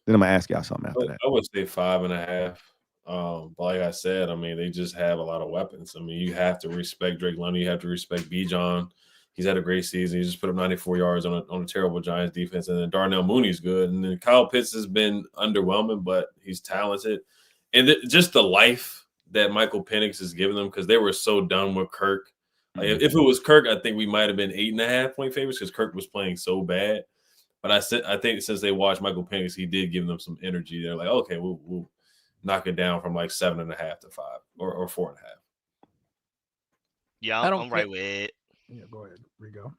Then I'm gonna ask y'all something after that. I would say 5.5. But like I said, I mean, they just have a lot of weapons. I mean, you have to respect Drake London. You have to respect Bijan. He's had a great season. He just put up 94 yards on a terrible Giants defense. And then Darnell Mooney's good. And then Kyle Pitts has been underwhelming, but he's talented. And just the life that Michael Penix has given them, because they were so done with Kirk. Like, if it was Kirk, I think we might have been 8.5 point favorites because Kirk was playing so bad. But I think since they watched Michael Penix, he did give them some energy. They're like, okay, we'll knock it down from like 7.5 to 5 or 4.5. Yeah, I'm right with it. Yeah, go ahead, Rico.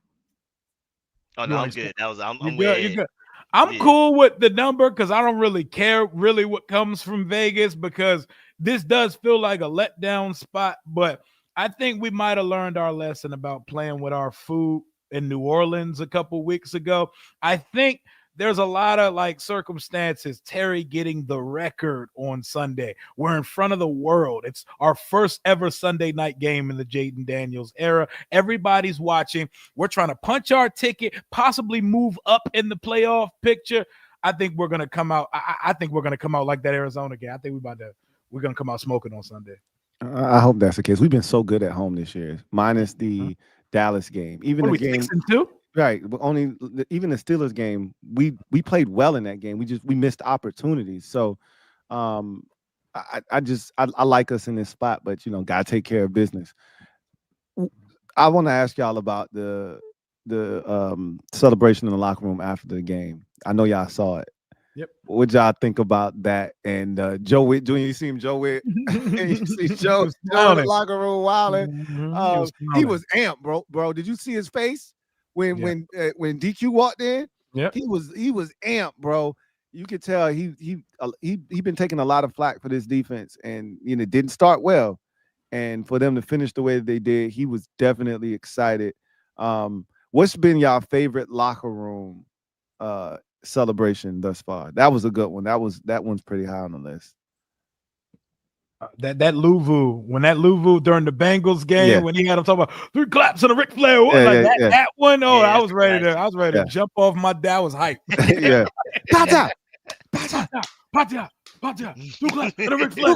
Oh no, I'm good. I'm good. with You're it. good. I'm cool with the number because I don't really care really what comes from Vegas, because this does feel like a letdown spot. But I think we might have learned our lesson about playing with our food in New Orleans a couple weeks ago. I think there's a lot of like circumstances. Terry getting the record on Sunday. We're in front of the world. It's our first ever Sunday night game in the Jayden Daniels era. Everybody's watching. We're trying to punch our ticket, possibly move up in the playoff picture. I think we're gonna come out. I think we're gonna come out like that Arizona game. I think we're gonna come out smoking on Sunday. I hope that's the case. We've been so good at home this year, minus the Dallas game. Even the game 6-2? Right, but even the Steelers game, we played well in that game. We missed opportunities. So, I like us in this spot, but gotta take care of business. I want to ask y'all about the celebration in the locker room after the game. I know y'all saw it. Yep. What y'all think about that? And Joe Witt, Junior, you see him, Joe Witt, and you see Joe in the locker room wilding. He was amped, bro. Did you see his face when DQ walked in? Yeah, he was amped, bro. You could tell he been taking a lot of flack for this defense, and didn't start well. And for them to finish the way that they did, he was definitely excited. What's been y'all favorite locker room celebration thus far? That was a good one. That one's pretty high on the list. That Louvu during the Bengals game, when he had him talking about 3 claps and a Ric Flair, that one. Oh, I was ready to jump off my dad. I was hyped. Yeah. Pacha, 2 claps and a Ric Flair.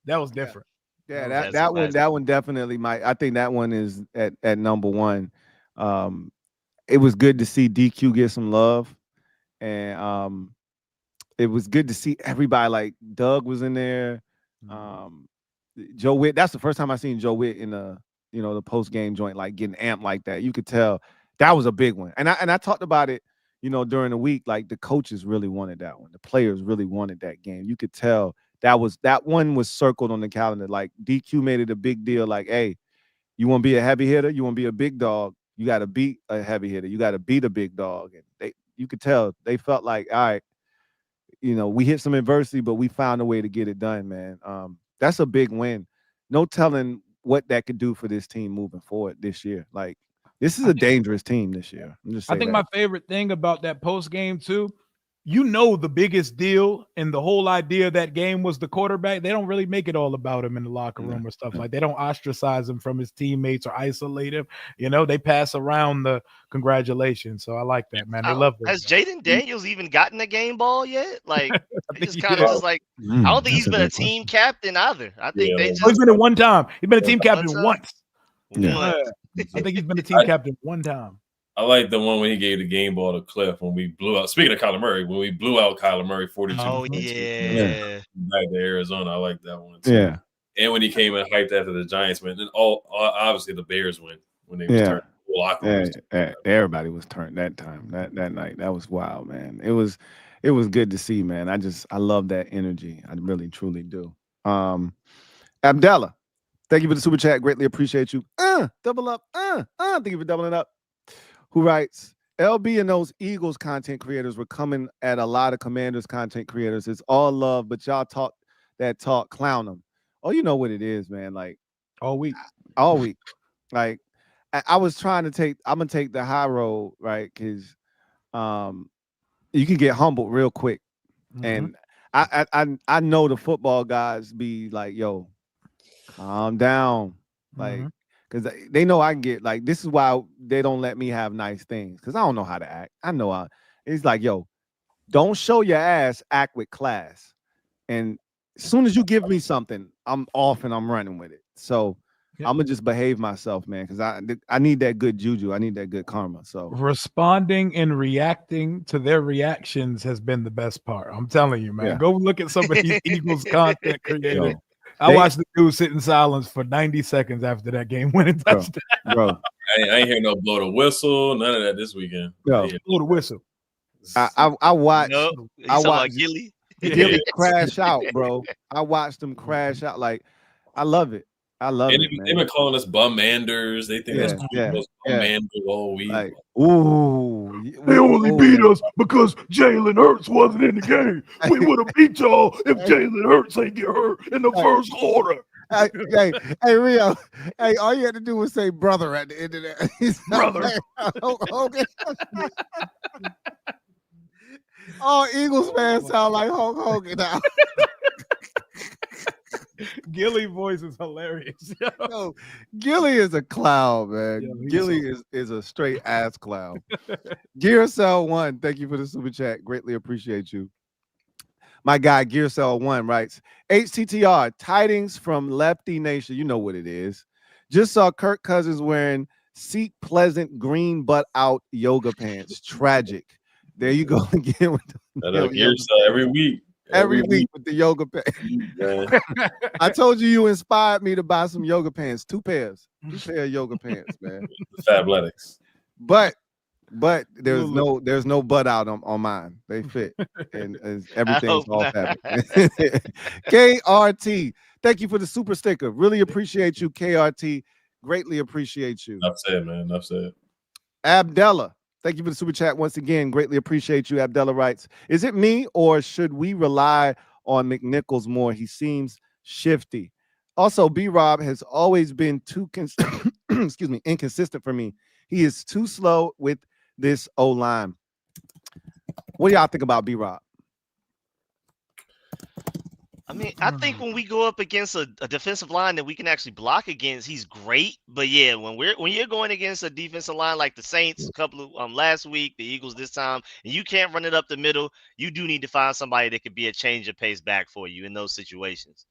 That was different. Yeah, that one definitely might. I think that one is at number one. It was good to see DQ get some love, and it was good to see everybody. Like Doug was in there, Joe Witt. That's the first time I seen Joe Witt in the post game joint, like getting amped like that. You could tell that was a big one. And I talked about it, during the week. Like the coaches really wanted that one. The players really wanted that game. You could tell that one was circled on the calendar. Like DQ made it a big deal. Like, hey, you want to be a heavy hitter? You want to be a big dog? You got to beat a heavy hitter. You got to beat a big dog. And you could tell they felt like, all right, we hit some adversity, but we found a way to get it done, man. That's a big win. No telling what that could do for this team moving forward this year. Like, this is a dangerous team this year. I'm just saying. I think my favorite thing about that post game too the biggest deal and the whole idea of that game was the quarterback. They don't really make it all about him in the locker room or stuff like. They don't ostracize him from his teammates or isolate him. They pass around the congratulations. So I like that, man. They love those Has Jayden Daniels even gotten a game ball yet? Like, I he think just he kind of did. just like I don't think he's been a team captain either. I think they He's just been at one time. He's been a team captain time? once. Yeah. I think he's been a team captain one time. I like the one when he gave the game ball to Cliff when we blew out. Speaking of Kyler Murray, when we blew out Kyler Murray 42. Oh yeah. Back to Arizona, I like that one too. Yeah. And when he came in hyped after the Giants win, and obviously the Bears win when they was turned locker rooms. Everybody was turned that time, that night. That was wild, man. It was good to see, man. I love that energy. I really truly do. Abdallah, thank you for the super chat. Greatly appreciate you. Double up. Thank you for doubling up. Who writes, LB and those Eagles content creators were coming at a lot of Commanders content creators. It's all love, but y'all talk, clown them. Oh, you know what it is, man. Like all week. Like I was trying to I'm gonna take the high road, right? Because you can get humbled real quick. And I know the football guys be like, yo, calm down. Like, because they know I can get, like, this is why they don't let me have nice things, because I don't know how to act. It's like, yo, don't show your ass, act with class. And as soon as you give me something, I'm off and I'm running with it. So I'm gonna just behave myself, man, because I need that good juju. I need that good karma. So responding and reacting to their reactions has been the best part. I'm telling you, man. Go look at some of these Eagles content creators. I watched the dude sit in silence for 90 seconds after that game winning touchdown. Bro. I ain't hear no blow the whistle, none of that this weekend. Blow the whistle. I watched. No, I watched Gilly crash out, bro. I watched him crash out. Like, I love it. I love it, man. They've been calling us bum-manders. They think that's bum-manders all week. Like, ooh. They only beat us because Jalen Hurts wasn't in the game. We would have beat y'all if Jalen Hurts ain't get hurt in the first quarter. Hey, Rio. Hey, all you had to do was say brother at the end of that. Brother. Okay. All Eagles fans sound like Hulk Hogan now. Gilly voice is hilarious. Yo, Gilly is a clown, man. Gilly is a straight ass clown. Gearcell 1, thank you for the super chat. Greatly appreciate you. My guy Gearcell 1 writes, HTTR, tidings from Lefty Nation. You know what it is. Just saw Kirk Cousins wearing seat pleasant green butt out yoga pants. Tragic. There you go again with Gearcell every week. Every week with the yoga pants. I told you inspired me to buy some yoga pants. 2 pairs. 2 pair of yoga pants, man. Fabletics. But there's no butt out on mine. They fit. And everything's all fabric. KRT. Thank you for the super sticker. Really appreciate you, KRT. Greatly appreciate you. Enough said, man. Enough said. Abdallah. Thank you for the super chat once again. Greatly appreciate you. Abdallah writes, is it me or should we rely on McNichols more? He seems shifty. Also, B-Rob has always been too inconsistent for me. He is too slow with this O-line. What do y'all think about B-Rob? I mean, I think when we go up against a defensive line that we can actually block against, he's great. But yeah, when you're going against a defensive line like the Saints a couple of last week, the Eagles this time, and you can't run it up the middle, you do need to find somebody that could be a change of pace back for you in those situations.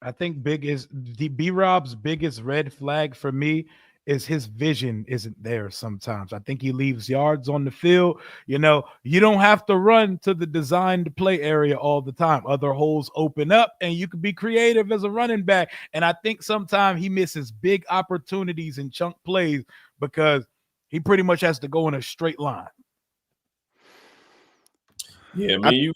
I think B-Rob's biggest red flag for me is his vision isn't there sometimes. I think he leaves yards on the field. You don't have to run to the designed play area all the time. Other holes open up and you can be creative as a running back. And I think sometimes he misses big opportunities and chunk plays because he pretty much has to go in a straight line. Yeah, I mean,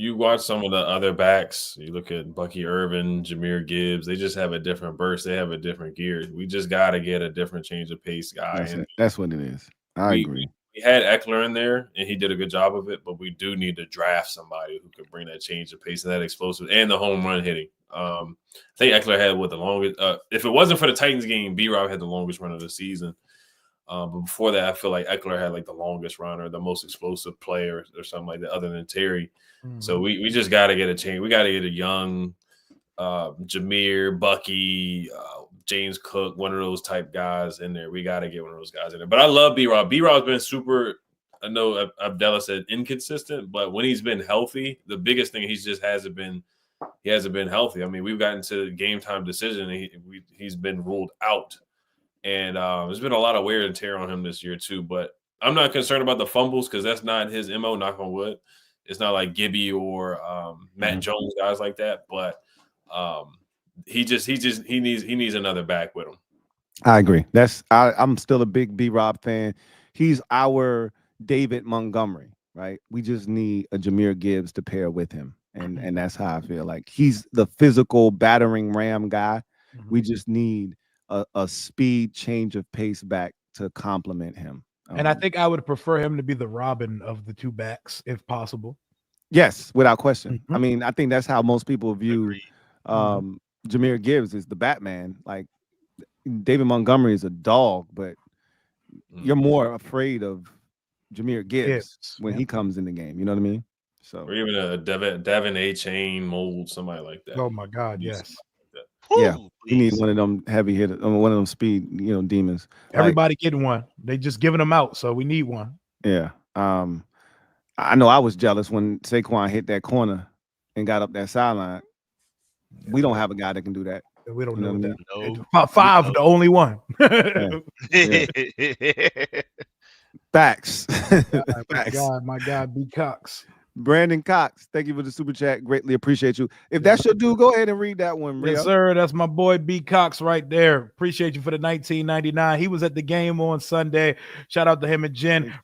you watch some of the other backs. You look at Bucky Irvin, Jahmyr Gibbs. They just have a different burst. They have a different gear. We just got to get a different change of pace guy. That's what it is. I agree. We had Eckler in there, and he did a good job of it. But we do need to draft somebody who can bring that change of pace and that explosive and the home run hitting. I think Eckler had the longest. If it wasn't for the Titans game, B-Rob had the longest run of the season. But before that, I feel like Eckler had like the longest run or the most explosive player or something like that, other than Terry. So we just got to get a change. We got to get a young Jameer, Bucky, James Cook, one of those type guys in there. We got to get one of those guys in there. But I love B-Rob. B-Rob's been super. I know Abdallah said inconsistent, but when he's been healthy, the biggest thing he hasn't been healthy. I mean, we've gotten to game time decision, and he's been ruled out. And there's been a lot of wear and tear on him this year too. But I'm not concerned about the fumbles because that's not his MO, knock on wood. It's not like Gibby or Matt Jones, guys like that. But he needs another back with him. I agree. I'm still a big B-Rob fan. He's our David Montgomery, right? We just need a Jahmyr Gibbs to pair with him. And that's how I feel. Like he's the physical battering ram guy. We just need a speed change of pace back to complement him. And I think I would prefer him to be the Robin of the two backs, if possible. Yes, without question. I mean, I think that's how most people view Jahmyr Gibbs is the Batman. Like David Montgomery is a dog, but you're more afraid of Jahmyr Gibbs when he comes in the game. You know what I mean? So, or even a Devin A. Chain mold, somebody like that. Oh my God, yes. Yeah, you need one of them heavy hitters, one of them speed, demons. Everybody getting one. They just giving them out, so we need one. Yeah. I know I was jealous when Saquon hit that corner and got up that sideline. We don't have a guy that can do that. We don't know that. No. Five, the only one. Facts. My God, B. Cox. Brandon Cox, thank you for the super chat. Greatly appreciate you. If that's your dude, go ahead and read that one, Rio. Yes, sir. That's my boy B. Cox right there. Appreciate you for the 1999. He was at the game on Sunday. Shout out to him and Jen.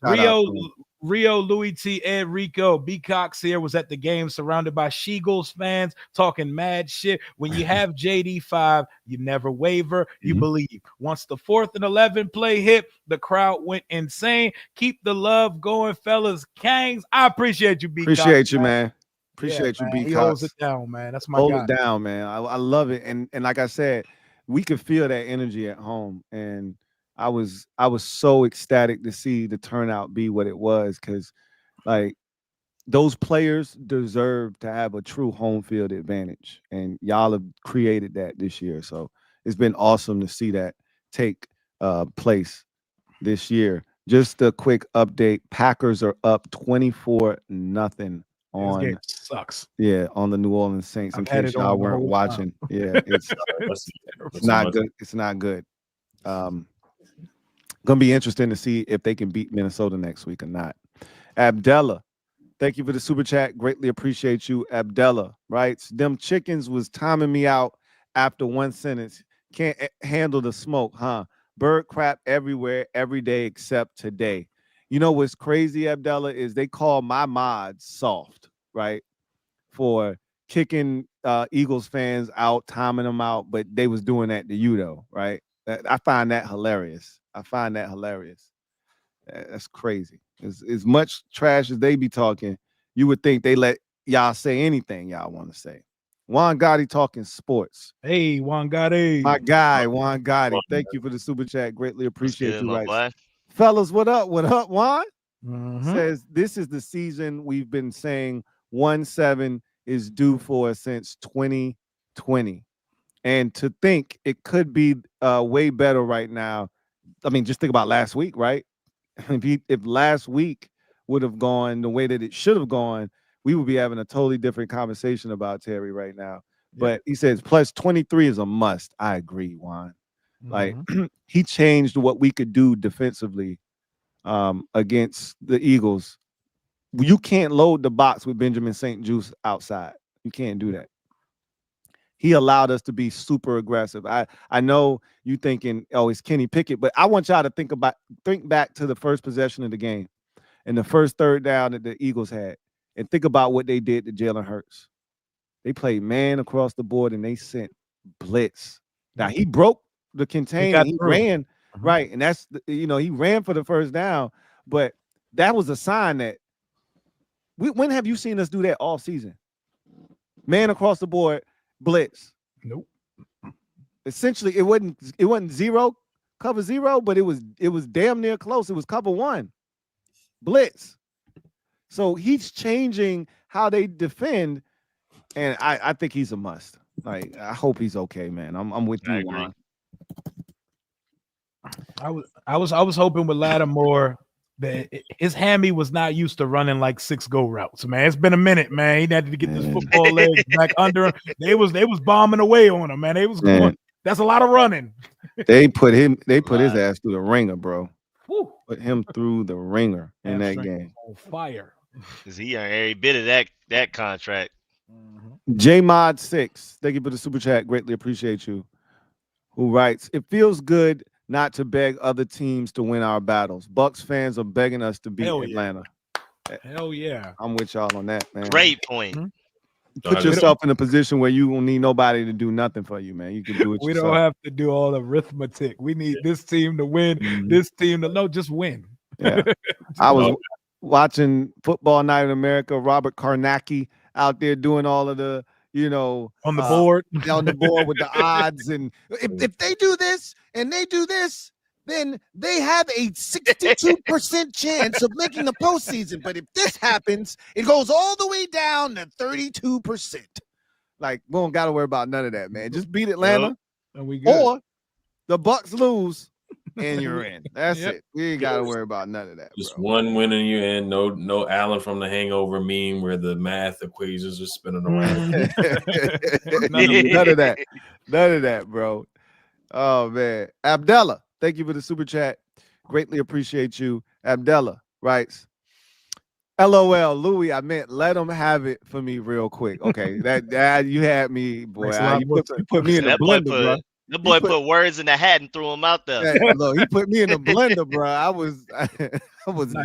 Rio, Louie Tee, Ed, Rico, B. Cox here was at the game surrounded by She-Eagles fans talking mad shit. When you have JD5, you never waver, you believe. Once the 4th and 11 play hit, the crowd went insane. Keep the love going, fellas. Kangs, I appreciate you, B. Appreciate you, man. Appreciate you, B. Cox. He holds it down, man. That's my guy. Hold it down, man. I love it. And like I said, we could feel that energy at home. And I was so ecstatic to see the turnout be what it was, because like those players deserve to have a true home field advantage, and y'all have created that this year. So it's been awesome to see that take place this year. Just a quick update: Packers are up 24-0 on. This game sucks. Yeah, on the New Orleans Saints. In case y'all weren't watching, yeah, it's not good. It's not good. Gonna be interesting to see if they can beat Minnesota next week or not. Abdallah, thank you for the super chat. Greatly appreciate you. Abdallah writes, them chickens was timing me out after one sentence. Can't handle the smoke, huh? Bird crap everywhere, every day except today. You know what's crazy, Abdallah, is they call my mods soft, right? For kicking Eagles fans out, timing them out, but they was doing that to you though, right? I find that hilarious. That's crazy. As much trash as they be talking, you would think they let y'all say anything y'all want to say. Juan Gotti talking sports. Hey, Juan Gotti. My guy, Juan Gotti. Thank you for the super chat. Greatly appreciate you. Right. Fellas, what up? What up, Juan? Says this is the season we've been saying 1-7 is due for since 2020. And to think it could be way better right now. I mean, just think about last week, right? If last week would have gone the way that it should have gone, we would be having a totally different conversation about Terry right now. But he says plus 23 is a must. I agree, Juan. Like he changed what we could do defensively against the Eagles. You can't load the box with Benjamin St. Juste outside. You can't do that. He allowed us to be super aggressive. I know you thinking, oh, it's Kenny Pickett, but I want y'all to think back to the first possession of the game and the first third down that the Eagles had, and think about what they did to Jalen Hurts. They played man across the board and they sent blitz. Now he broke the contain. He ran right, and that's he ran for the first down, but that was a sign that when have you seen us do that all season? Man across the board. Blitz. Nope. Essentially, it wasn't zero cover 0, but it was damn near close. It was cover 1, blitz. So he's changing how they defend, and I think he's a must. Like, I hope he's okay, man. I'm with I you, agree. Juan. I was hoping with Lattimore that his hammy was not used to running like 6-go routes, man. It's been a minute, man. He had to get this football legs back under him. They was bombing away on him, man. They was going. That's a lot of running. They put his ass through the ringer, bro. Woo. Put him through the ringer in that game. On fire. Cause he earned every bit of that contract. J-Mod 6, thank you for the super chat. Greatly appreciate you. Who writes, it feels good not to beg other teams to win our battles. Bucks fans are begging us to beat Atlanta. Hell yeah. I'm with y'all on that, man. Great point. Put yourself in a position where you don't need nobody to do nothing for you, man. You can do it We yourself. don't have to do all the arithmetic. We need this team to win, this team to just win. Yeah. I was watching Football Night in America, Robert Karnacki out there doing all of the, on the board. On the board with the odds. And if they do this and they do this, then they have a 62% chance of making the postseason. But if this happens, it goes all the way down to 32%. Like, we don't got to worry about none of that, man. Just beat Atlanta, and we good. Or the Bucks lose, and you're in. That's it. We ain't got to worry about none of that. Just bro. one win and you're in. No Allen from the Hangover meme where the math equations are spinning around. None of that. None of that, bro. Oh, man. Abdallah, thank you for the super chat. Greatly appreciate you. Abdallah writes, LOL, Louie, I meant let him have it for me real quick. Okay, that you had me, boy. You put me in the blender, bro. The boy put words in the hat and threw them out there. Look, he put me in the blender, bro. I was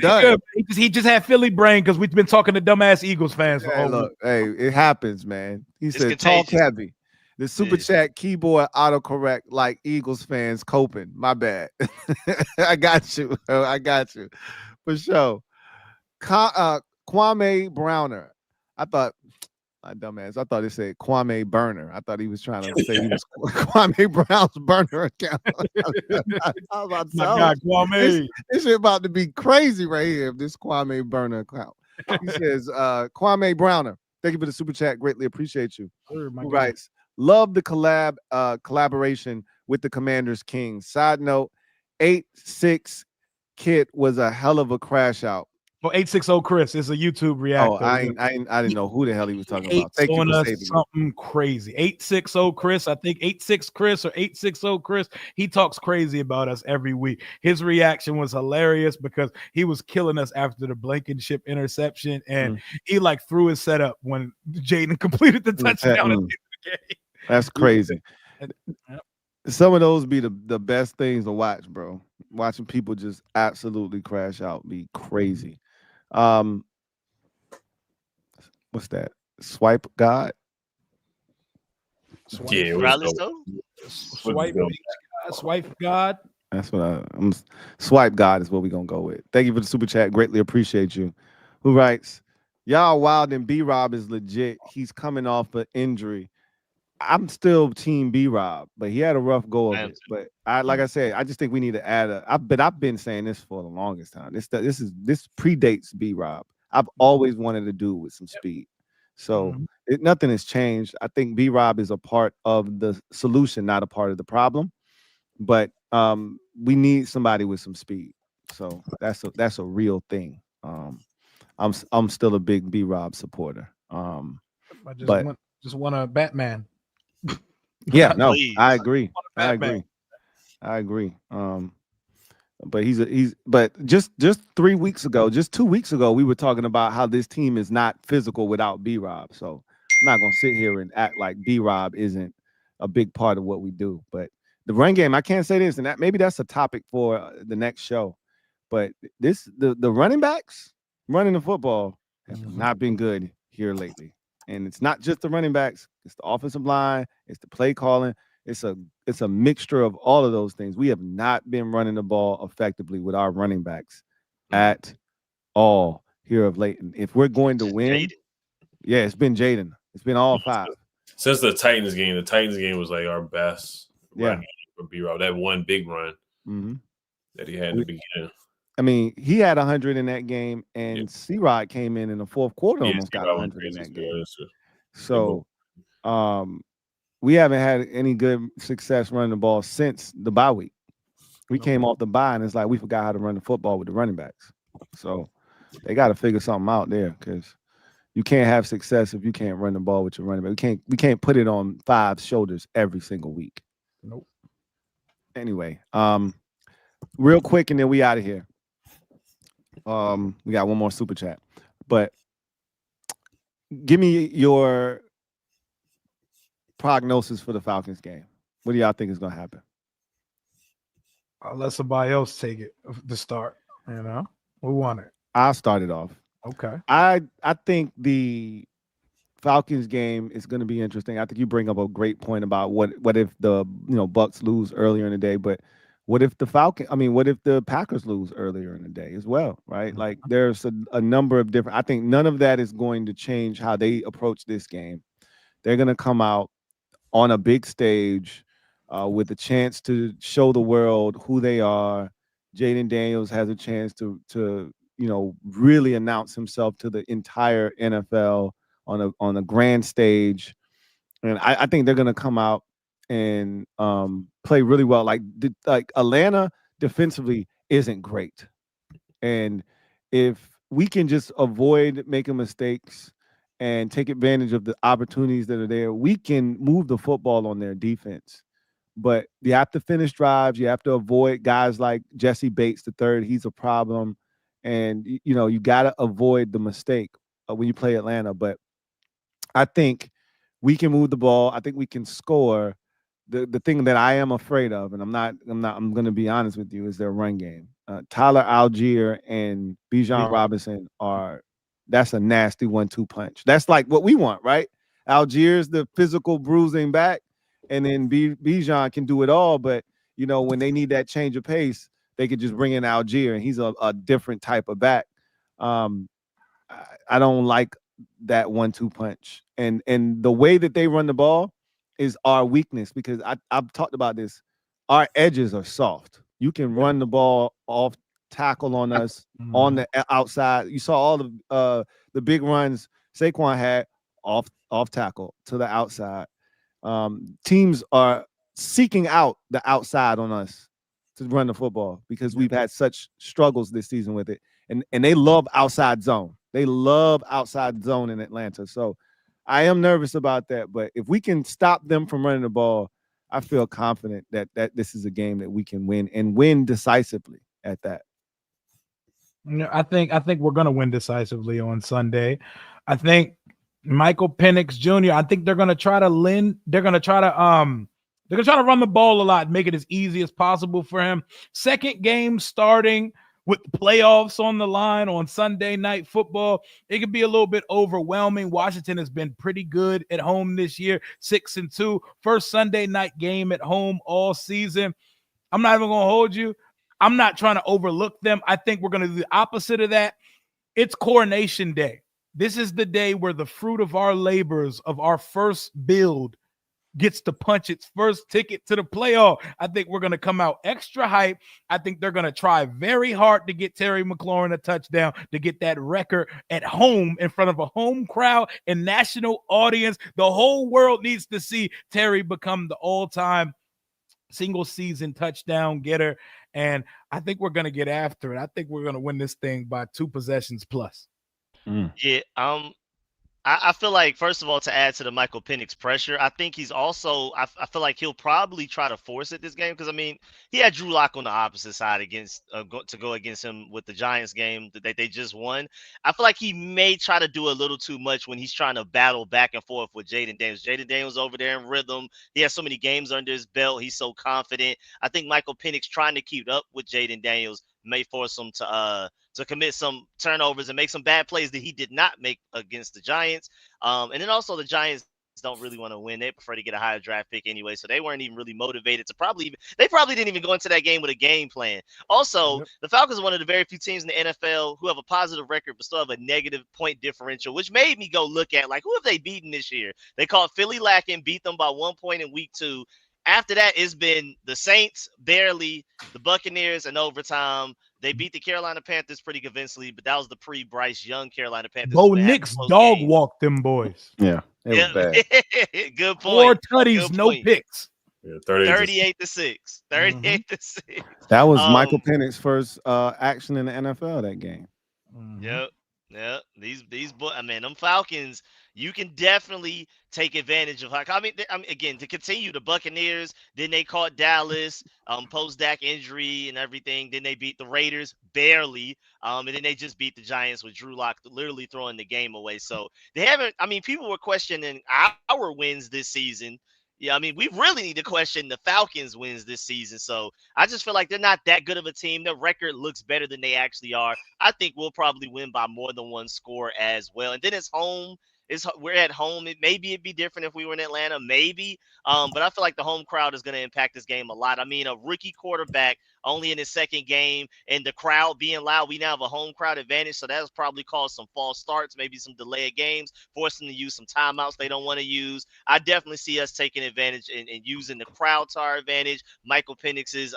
done. He just had Philly brain because we've been talking to dumbass Eagles fans for look, hey, it happens, man. He said, contagious. talk heavy. The super chat keyboard autocorrect like Eagles fans coping. My bad. I got you. I got you. For sure. Kwame Browner. I thought, my dumbass, I thought it said Kwame Burner. I thought he was trying to say he was Kwame Brown's burner account. I was about to My God, Kwame. This shit about to be crazy right here, this Kwame Burner account. He says, Kwame Browner, thank you for the super chat. Greatly appreciate you. Sure, Who writes, love the collaboration with the Commanders Kings. Side note, 8-6 Kit was a hell of a crash out. Well, 860 Chris is a YouTube reactor. Oh, I didn't know who the hell he was talking about. Thank you for saving something crazy. 860 Chris, I think 86 Chris or 860 Chris. He talks crazy about us every week. His reaction was hilarious because he was killing us after the Blankenship interception, and he like threw his setup when Jayden completed the touchdown. In the game. That's crazy. Some of those be the best things to watch, bro. Watching people just absolutely crash out be crazy. What's that? Swipe God? Swipe God. That's what I'm Swipe God is what we're gonna go with. Thank you for the super chat. Greatly appreciate you. Who writes, y'all wild and B-Rob is legit. He's coming off an injury. I'm still team B-Rob, but he had a rough go of it. But like I said, I just think we need to add I've been saying this for the longest time. This predates B-Rob. I've always wanted to do with some speed. So nothing has changed. I think B-Rob is a part of the solution, not a part of the problem. But we need somebody with some speed. So that's a real thing. I'm still a big B-Rob supporter. I just want a Batman. Yeah, no, I agree. I agree. But but just 3 weeks ago, just 2 weeks ago, we were talking about how this team is not physical without B-Rob. So I'm not gonna sit here and act like B-Rob isn't a big part of what we do. But the run game, I can't say this, and that maybe that's a topic for the next show. But the running backs running the football have not been good here lately. And it's not just the running backs, it's the offensive line, it's the play calling, it's a mixture of all of those things. We have not been running the ball effectively with our running backs at all here of late. And if we're going to win, it's been Jayden. It's been all five. Since the Titans game was like our best run for B-Rob. That one big run. Mm-hmm. that he had in the beginning. I mean, he had 100 in that game, Yeah, and C-Rod came in the fourth quarter, yeah, almost got C-Rob went 100 in crazy. that So game. that's true. They both. So, we haven't had any good success running the ball since the bye week. We came off the bye, and it's like we forgot how to run the football with the running backs. So, they got to figure something out there because you can't have success if you can't run the ball with your running back. We can't put it on 5 shoulders every single week. Nope. Anyway, real quick, and then we out of here. We got one more super chat, but give me your prognosis for the Falcons game. What do y'all think is going to happen? I'll let somebody else take it to start. You know, we want it. I'll start it off. Okay. I think the Falcons game is going to be interesting. I think you bring up a great point about what if the Bucks lose earlier in the day, but what if what if the Packers lose earlier in the day as well, right? Like there's a number of different. I think none of that is going to change how they approach this game. They're going to come out on a big stage with a chance to show the world who they are. Jayden Daniels has a chance to really announce himself to the entire NFL on a grand stage, and I think they're gonna come out and play really well. Like Atlanta defensively isn't great, and if we can just avoid making mistakes and take advantage of the opportunities that are there, we can move the football on their defense. But you have to finish drives. You have to avoid guys like Jesse Bates the third. He's a problem, and you got to avoid the mistake when you play Atlanta. But I think we can move the ball. I think we can score. The thing that I am afraid of, and I'm going to be honest with you, is their run game. Tyler Algier and Bijan Robinson that's a nasty 1-2 punch. That's like what we want, right? Algier's the physical bruising back, and then Bijan can do it all. But when they need that change of pace, they could just bring in Algier, and he's a different type of back. I don't like that 1-2 punch, and the way that they run the ball is our weakness because I've talked about this. Our edges are soft. You can run the ball off tackle on us on the outside. You saw all the big runs Saquon had off tackle to the outside. Teams are seeking out the outside on us to run the football because we've had such struggles this season with it, and they love outside zone. They love outside zone in Atlanta. So I am nervous about that. But if we can stop them from running the ball, I feel confident that this is a game that we can win and win decisively at that. I think we're gonna win decisively on Sunday. I think Michael Penix Jr. I think they're gonna try to run the ball a lot and make it as easy as possible for him. Second game starting with the playoffs on the line on Sunday Night Football, it could be a little bit overwhelming. Washington has been pretty good at home this year, 6-2. First Sunday night game at home all season. I'm not even going to hold you. I'm not trying to overlook them. I think we're going to do the opposite of that. It's Coronation Day. This is the day where the fruit of our labors, of our first build, gets to punch its first ticket to the playoff. I think we're going to come out extra hype. I think they're going to try very hard to get Terry McLaurin a touchdown, to get that record at home in front of a home crowd and national audience. The whole world needs to see Terry become the all-time single season touchdown getter. And I think we're going to get after it. I think we're going to win this thing by 2 possessions plus. Yeah, I feel like, first of all, to add to the Michael Penix pressure, I think he's also, I feel like he'll probably try to force it this game because, I mean, he had Drew Lock on the opposite side against to go against him with the Giants game that they just won. I feel like he may try to do a little too much when he's trying to battle back and forth with Jayden Daniels. Jayden Daniels over there in rhythm. He has so many games under his belt. He's so confident. I think Michael Penix trying to keep up with Jayden Daniels may force him to commit some turnovers and make some bad plays that he did not make against the Giants. And then also the Giants don't really want to win. They prefer to get a higher draft pick anyway, so they weren't even really motivated to they probably didn't even go into that game with a game plan. Also, the Falcons are one of the very few teams in the NFL who have a positive record but still have a negative point differential, which made me go look at, like, who have they beaten this year? They caught Philly lacking, beat them by 1 point in week 2. after that, it's been the Saints barely, the Buccaneers in overtime. They beat the Carolina Panthers pretty convincingly, but that was the pre-Bryce Young Carolina Panthers Bo who had Nix close dog games. walked them boys. Yeah, it was bad. Good 4 point. tutties, Good no point. picks. Yeah, 38-6. 38-6. That was Michael Penix's first action in the NFL that game. Yep. Yeah, these boys. I mean, them Falcons. You can definitely take advantage of. I mean, again, to continue, the Buccaneers. Then they caught Dallas, post Dak injury and everything. Then they beat the Raiders barely, and then they just beat the Giants with Drew Lock literally throwing the game away. So they haven't. I mean, people were questioning our wins this season. Yeah, I mean, we really need to question the Falcons' wins this season. So I just feel like they're not that good of a team. Their record looks better than they actually are. I think we'll probably win by more than one score as well. And then it's home. We're at home. Maybe it'd be different if we were in Atlanta, maybe. But I feel like the home crowd is going to impact this game a lot. I mean, a rookie quarterback only in his second game and the crowd being loud, we now have a home crowd advantage. So that's probably caused some false starts, maybe some delayed games, forcing them to use some timeouts they don't want to use. I definitely see us taking advantage and using the crowd to our advantage. Michael Penix's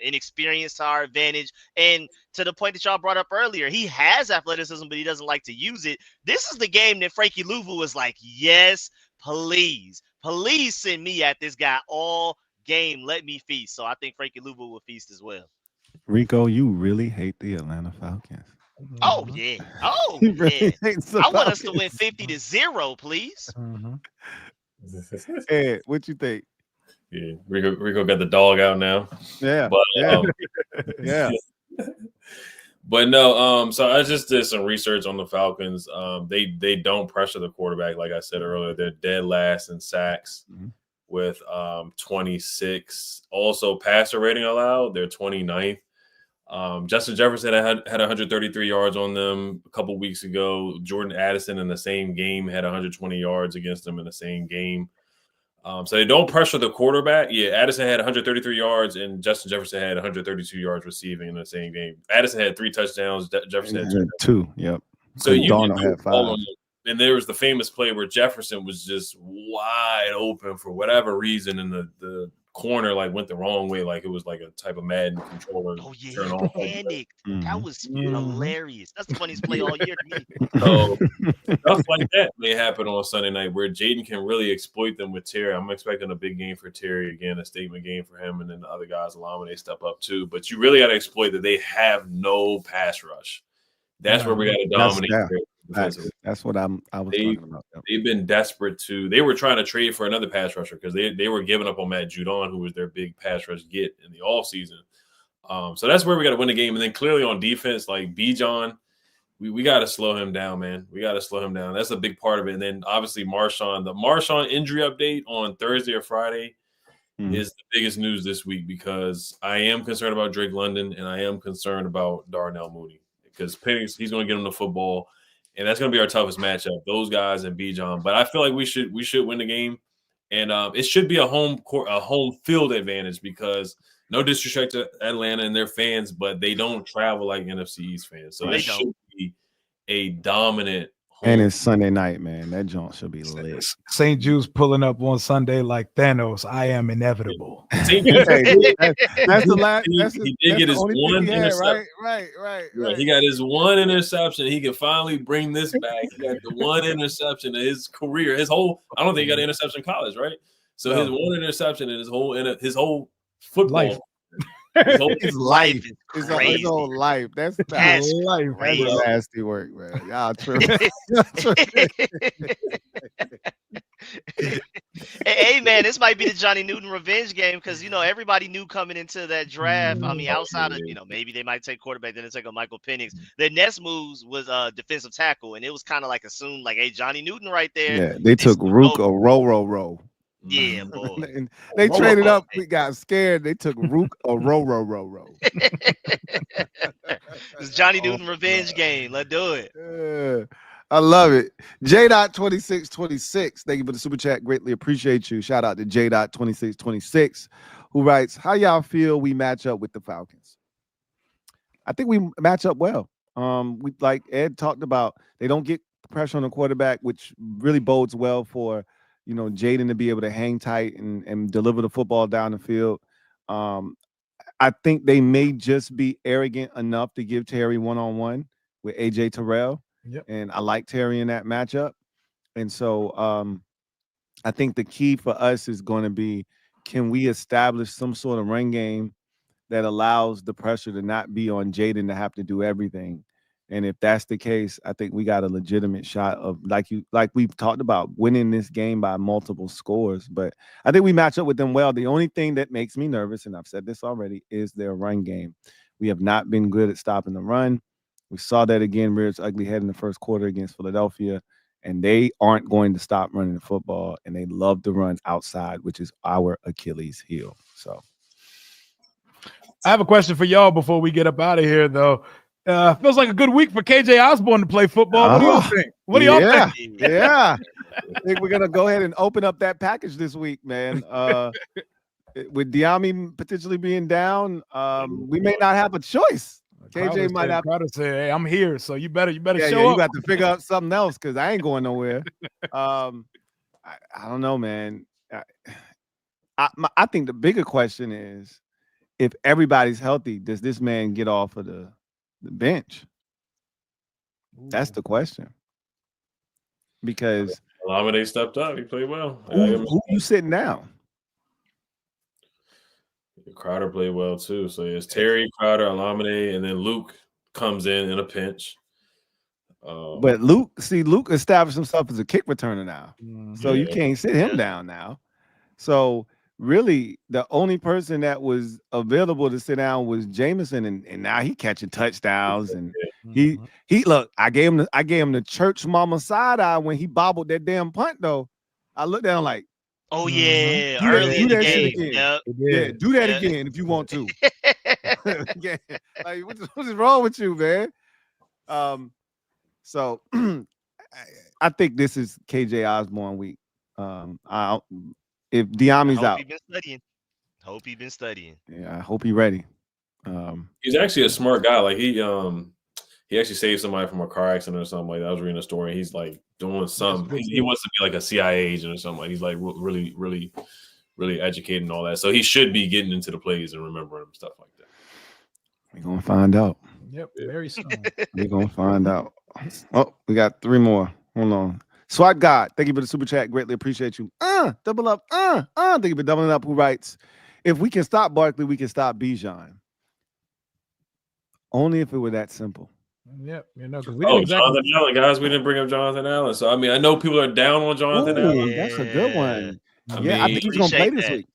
inexperience to our advantage. And to the point that y'all brought up earlier, he has athleticism, but he doesn't like to use it. This is the game that Frankie Louvu was like, yes, please send me at this guy all game. Let me feast. So I think Frankie Louvu will feast as well. Rico, you really hate the Atlanta Falcons. Oh yeah. Oh He really yeah. hates the I want us to win Falcons. 50-0, please. Ed, what you think? Yeah, Rico got the dog out now. Yeah, But yeah. But no, so I just did some research on the Falcons. They don't pressure the quarterback, like I said earlier. They're dead last in sacks with 26. Also, passer rating allowed, they're 29th. Justin Jefferson had 133 yards on them a couple weeks ago. Jordan Addison in the same game had 120 yards against them in the same game. So they don't pressure the quarterback. Yeah, Addison had 133 yards and Justin Jefferson had 132 yards receiving in the same game. Addison had 3 touchdowns. Jefferson had 2. Yep. So you Darnold had 5. And there was the famous play where Jefferson was just wide open for whatever reason, and the corner like went the wrong way, like it was like a type of Madden controller. Oh yeah, turn he off. panicked. That was hilarious. That's the funniest play all year to me. So stuff like that may happen on Sunday night where Jayden can really exploit them with Terry. I'm expecting a big game for Terry again, a statement game for him, and then the other guys allow when they step up too. But you really got to exploit that they have no pass rush. That's where we got to dominate. That's what I was talking about. Yep. They've been desperate to. They were trying to trade for another pass rusher because they were giving up on Matt Judon, who was their big pass rush get in the offseason. So that's where we got to win the game. And then clearly on defense, like Bijan, we got to slow him down, man. We got to slow him down. That's a big part of it. And then obviously Marshawn, the Marshawn injury update on Thursday or Friday is the biggest news this week because I am concerned about Drake London and I am concerned about Darnell Mooney because Penix, he's going to get him the football. And that's going to be our toughest matchup, those guys and Bijan. But I feel like we should win the game, and it should be a home field advantage because no disrespect to Atlanta and their fans, but they don't travel like NFC East fans, so it should be a dominant. And it's Sunday night, man. That joint should be lit. St. Jude's pulling up on Sunday like Thanos. I am inevitable. That's the last. He did get his one interception. Right. He got his one interception. He can finally bring this back. He got the one interception in his career. His whole. I don't think he got an interception in college, right? So his one interception in his whole football. Life. His life is crazy. His whole life. That's life. That's nasty work, man. Y'all tripping. Hey, man, this might be the Johnny Newton revenge game because, everybody knew coming into that draft. I mean, outside of, maybe they might take quarterback, then they take a Michael Penix. Their next moves was defensive tackle, and it was kind of like assumed, like, hey, Johnny Newton right there. Yeah, they took Rook a row. Yeah, boy. And they traded up. We got scared. They took Rook a row. It's Johnny Newton revenge game. Let's do it. I love it. J.2626. Thank you for the super chat. Greatly appreciate you. Shout out to J.2626, who writes, how y'all feel we match up with the Falcons? I think we match up well. We, like Ed talked about, they don't get pressure on the quarterback, which really bodes well for Jayden to be able to hang tight and deliver the football down the field. I think they may just be arrogant enough to give Terry one-on-one with AJ Terrell. Yep. And I like Terry in that matchup. And so I think the key for us is going to be, can we establish some sort of run game that allows the pressure to not be on Jayden to have to do everything? And if that's the case, I think we got a legitimate shot of, like we've talked about, winning this game by multiple scores. But I think we match up with them well. The only thing that makes me nervous, and I've said this already, is their run game. We have not been good at stopping the run. We saw that again, rear its ugly head in the first quarter against Philadelphia. And they aren't going to stop running the football, and they love to run outside, which is our Achilles heel. So I have a question for y'all before we get up out of here, though. Feels like a good week for KJ Osborne to play football. What do y'all think? What do y'all think? Yeah. I think we're going to go ahead and open up that package this week, man. With Diami potentially being down, we may not have a choice. KJ might have to say, "Hey, I'm here, so you better show up." You got to figure out something else because I ain't going nowhere. I don't know, man. I think the bigger question is, if everybody's healthy, does this man get off of the bench? That's the question. Because Lamine stepped up, he played well. Who you sitting down? Crowder played well too. So it's Terry, Crowder, Lamine, and then Luke comes in a pinch. But Luke established himself as a kick returner now. So you can't sit him down now. So really, the only person that was available to sit down was Jameson, and now he catching touchdowns. And he look, I gave him the church mama side eye when he bobbled that damn punt though. I looked down like, oh yeah, early in the game. Yeah, do that again if you want to. Yeah, like what is wrong with you, man? So I think this is KJ Osborne week. If Diami's out, hope he been studying. Yeah, I hope he's ready. He's actually a smart guy. Like he actually saved somebody from a car accident or something like that. I was reading a story. And he's like doing something. He wants to be like a CIA agent or something. Like he's like really, really, really educated and all that. So he should be getting into the plays and remembering them, stuff like that. We're gonna find out. Yep, very soon. We're gonna find out. Oh, we got 3 more. Hold on. Swat God, thank you for the super chat. Greatly appreciate you. Double up. Thank you for doubling up. Who writes, if we can stop Barkley, we can stop Bijan. Only if it were that simple. Yep, because Jonathan Allen, guys, we didn't bring up Jonathan Allen. So I mean, I know people are down on Jonathan Allen. That's a good one. I think he's gonna play this week.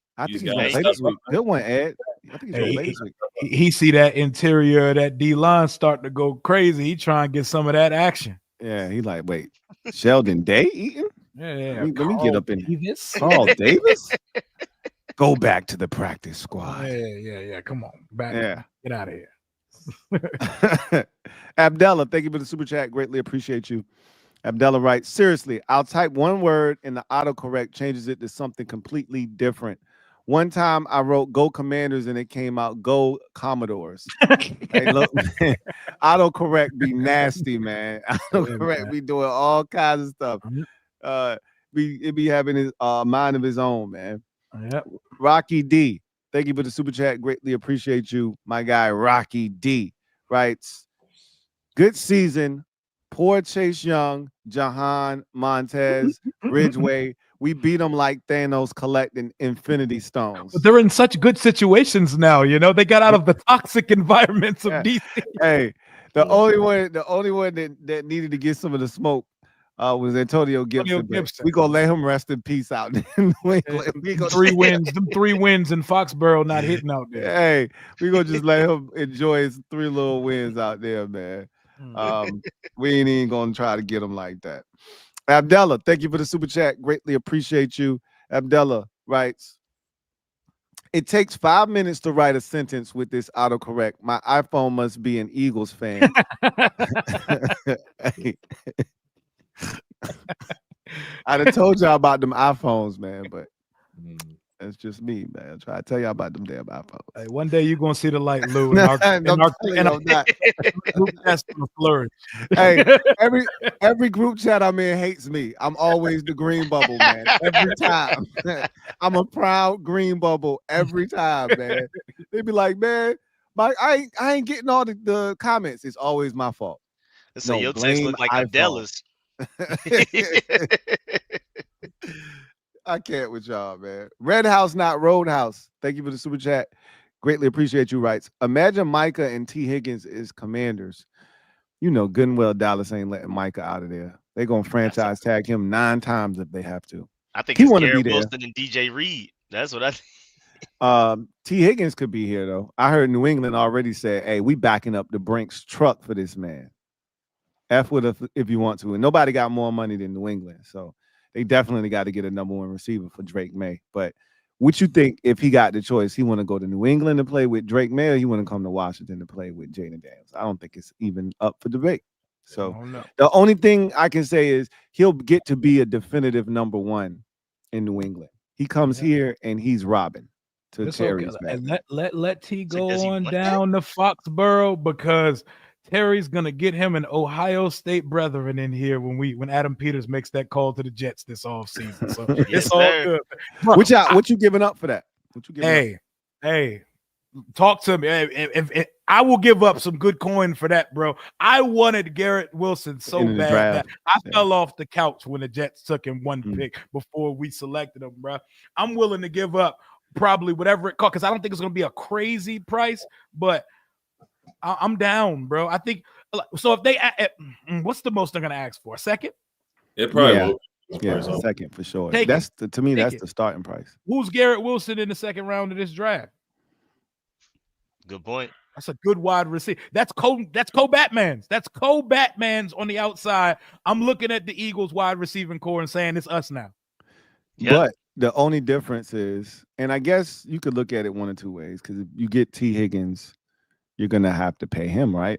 Good one, Ed. I think he's gonna play this week. He see that interior, that D line starting to go crazy. He trying to get some of that action. Yeah, he like, wait, Sheldon Day eating? Yeah. Let me get up in here. Carl Davis? Go back to the practice squad. Yeah. Come on. Back. Yeah. Get out of here. Abdallah, thank you for the super chat. Greatly appreciate you. Abdallah writes, seriously, I'll type one word and the autocorrect changes it to something completely different. One time I wrote Go Commanders and it came out Go Commodores. Hey, look, man, autocorrect be nasty, man. Autocorrect be doing all kinds of stuff. It be having his mind of his own, man. Yep. Rocky D, thank you for the super chat. Greatly appreciate you. My guy Rocky D writes, good season. Poor Chase Young, Jahan, Montez, Ridgeway. We beat them like Thanos collecting Infinity Stones. But they're in such good situations now. They got out of the toxic environments of DC. Hey, the only one that needed to get some of the smoke was Antonio Gibson. We gonna let him rest in peace out. We 3 wins. Them 3 wins in Foxborough not hitting out there. Hey, we gonna just let him enjoy his 3 little wins out there, man. We ain't even gonna try to get him like that. Abdallah, thank you for the super chat. Greatly appreciate you. Abdallah writes, it takes 5 minutes to write a sentence with this autocorrect. My iPhone must be an Eagles fan. I'd have told y'all about them iPhones, man, but That's just me, man. I try to tell y'all about them damn iPhones. Hey, one day you're gonna see the light, Lou, and our group chat's gonna flourish. Hey, every group chat I'm in hates me. I'm always the green bubble, man. Every time. I'm a proud green bubble every time, man. They be like, man, I ain't getting all the comments. It's always my fault. So No, your text blame look like iPhone. Abdella's. I can't with y'all, man. Red House, not Roadhouse. Thank you for the super chat. Greatly appreciate you. Writes, imagine Micah and T. Higgins is Commanders. You know good and well Dallas ain't letting Micah out of there. They're going to franchise tag him 9 times if they have to. I think he it's want to be Garrett there. Wilson and DJ Reed. That's what I think. T. Higgins could be here, though. I heard New England already said, hey, we backing up the Brinks truck for this man. F with us if you want to. And nobody got more money than New England. So they definitely got to get a number 1 receiver for Drake May. But what you think if he got the choice, he want to go to New England to play with Drake May, or he want to come to Washington to play with Jayden Daniels? I don't think it's even up for debate. So the only thing I can say is he'll get to be a definitive number 1 in New England. He comes here and he's robbing to It's Terry's okay. back. And let T go on down to Foxborough, because Terry's gonna get him an Ohio State brethren in here when Adam Peters makes that call to the Jets this offseason. So it's all good. Bro, what you giving up for that? What you giving up? Hey, talk to me. If I will give up some good coin for that, bro. I wanted Garrett Wilson so bad that I fell off the couch when the Jets took him 1 pick before we selected him, bro. I'm willing to give up probably whatever it costs, because I don't think it's going to be a crazy price, but I'm down, bro. I think so. If they, what's the most they're going to ask for? A second? It probably will. Yeah, second for sure. To me, that's the starting price. Who's Garrett Wilson in the second round of this draft? Good point. That's a good wide receiver. That's Batman's. That's Batman's on the outside. I'm looking at the Eagles wide receiving core and saying it's us now. Yep. But the only difference is, and I guess you could look at it 1 or 2 ways, because if you get T. Higgins, you're gonna have to pay him, right?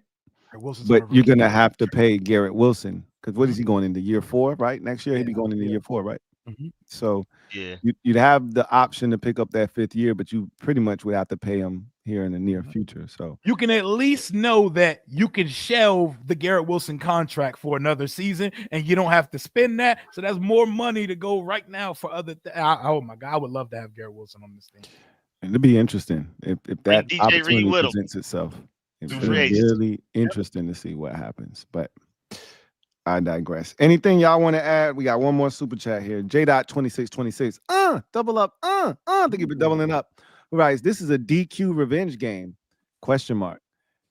But you're gonna have to pay Garrett Wilson, because what is he going into year 4, right? Next year he'd be going into year 4, right? So you'd have the option to pick up that 5th year, but you pretty much would have to pay him here in the near future. So you can at least know that you can shelve the Garrett Wilson contract for another season, and you don't have to spend that. So that's more money to go right now for other. Oh my God, I would love to have Garrett Wilson on this team. And it'd be interesting if that opportunity presents itself. It's really interesting to see what happens, but I digress. Anything y'all want to add? We got one more super chat here. J.2626. Double up. Thank you for doubling up. Right. This is a DQ revenge game. ?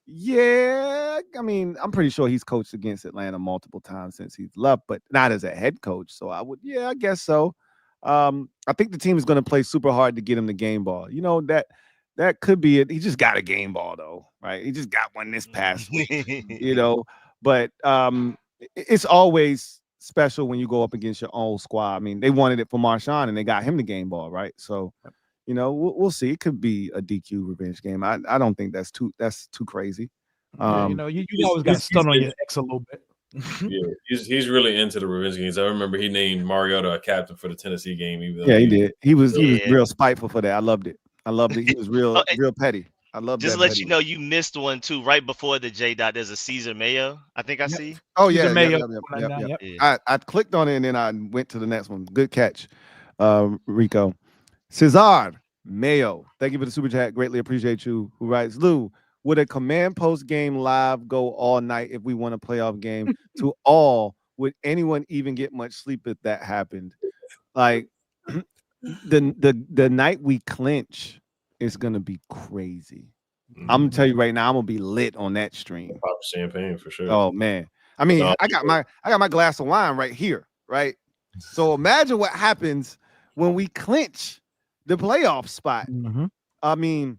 Yeah. I mean, I'm pretty sure he's coached against Atlanta multiple times since he's left, but not as a head coach. So I guess so. I think the team is going to play super hard to get him the game ball. You know, that could be it. He just got a game ball though, right? He just got one this past week, you know, but it's always special when you go up against your own squad. I mean, they wanted it for Marshawn and they got him the game ball, right? So, you know, we'll see. It could be a DQ revenge game. I don't think that's too crazy. You know, you always got to stun on your ex a little bit. Yeah, he's really into the revenge games. I remember he named Mariota a captain for the Tennessee game. Even he did. He was real spiteful for that. I loved it. He was real petty. I love that. Just to let you know, you missed one too. Right before the J dot, there's a Caesar Mayo. I think I see. Oh yeah, Mayo. I clicked on it and then I went to the next one. Good catch, Rico. Cesar Mayo. Thank you for the super chat. Greatly appreciate you. Who writes, Lou, would a command post game live go all night if we won a playoff game? To all, would anyone even get much sleep if that happened? Like the night we clinch is gonna be crazy. I'm gonna tell you right now, I'm gonna be lit on that stream. Pop champagne for sure. Oh man. I mean, I got my glass of wine right here, right? So imagine what happens when we clinch the playoff spot. I mean,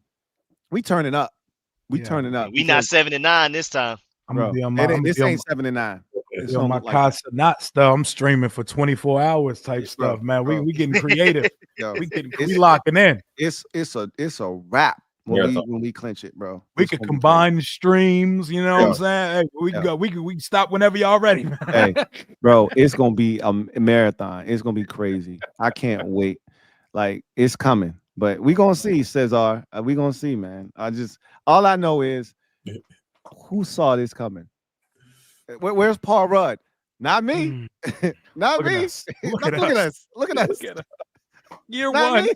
we turning up. We not 7-9 this time. This ain't 7-9. It's on my Casa Knots stuff. I'm streaming for 24 hours type stuff, man. We getting creative. We locking in. It's a wrap when we clinch it, bro. We could combine the streams, you know what I'm saying? Hey, we can stop whenever y'all ready, man. Hey, bro, it's gonna be a marathon. It's gonna be crazy. I can't wait. Like it's coming, but we gonna see, Cesar. We gonna see, man. All I know is who saw this coming. Where's Paul Rudd? Not me. Mm, Not look at me. us. Look at Look at us. us. Look at us. Look at us. Year Not one,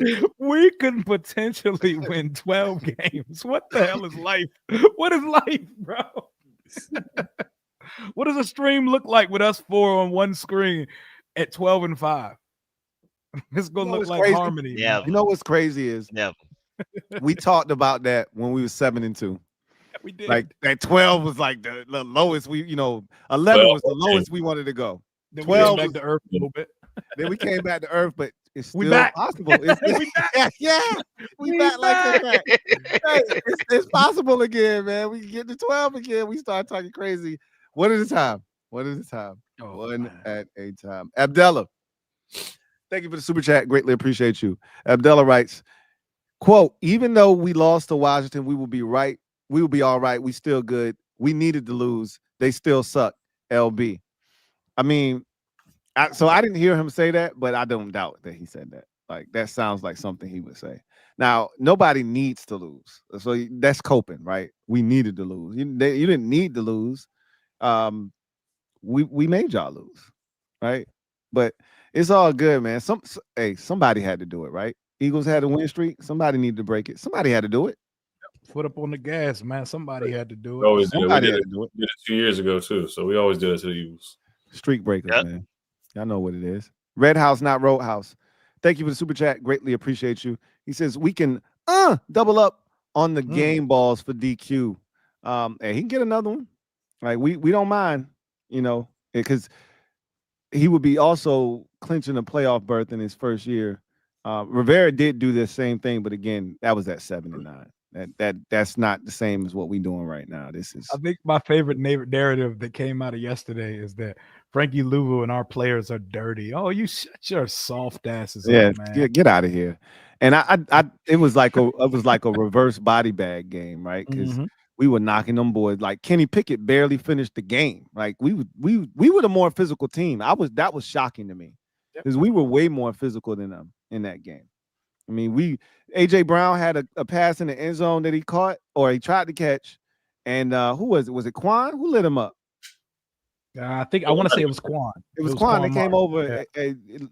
me. we could potentially win 12 games. What the hell is life? What is life, bro? What does a stream look like with us four on one screen at 12-5? It's You gonna know look what's like crazy? harmony. Yeah. You know what's crazy is Never. we talked about that when we were 7-2. We did. Like that 12 was like the lowest 11 12, was the lowest we wanted to go. Then we came 12 back was, to earth a little bit. then we came back to earth, but it's We still back. possible. It's We back. yeah, we We back like back. that. Hey, it's possible again, man. We can get to 12 again. We start talking crazy. One at a time. One at a time. Oh, One man. at a time. Abdullah, thank you for the super chat. Greatly appreciate you. Abdullah writes, quote, even though we lost to Washington, we will be right. We will be all right. We still good. We needed to lose. They still suck. LB. I mean, so I didn't hear him say that, but I don't doubt that he said that. Like that sounds like something he would say. Now, nobody needs to lose. So that's coping, right? We needed to lose. You didn't need to lose. We made y'all lose, right? But it's all good, man. Somebody had to do it, right? Eagles had a win streak. Somebody needed to break it. Somebody had to do it. Foot up on the gas, man. Somebody had to do We it. always did it. We Somebody did had it, to do it. did it 2 years ago too. So we always did it to the Eagles. Streak breakers, Yep. man. Y'all know what it is. Red House, not Roadhouse. Thank you for the super chat. Greatly appreciate you. He says we can double up on the game balls for DQ. And he can get another one. Like we don't mind, because he would be also clinching a playoff berth in his first year. Rivera did do the same thing, but again, that was at 7-9. That's not the same as what we're doing right now. This is I think my favorite narrative that came out of yesterday is that Frankie Louvu and our players are dirty. Oh, you shut your soft asses up, man. get out of here. And it was like a reverse body bag game, right? Because we were knocking them boys. Like Kenny Pickett barely finished the game. Like we were the more physical team. That was shocking to me because we were way more physical than them in that game. I mean, AJ Brown had a pass in the end zone that he caught or he tried to catch, and who was it? Was it Quan? Who lit him up? I want to say it was Quan. It was Quan that came over.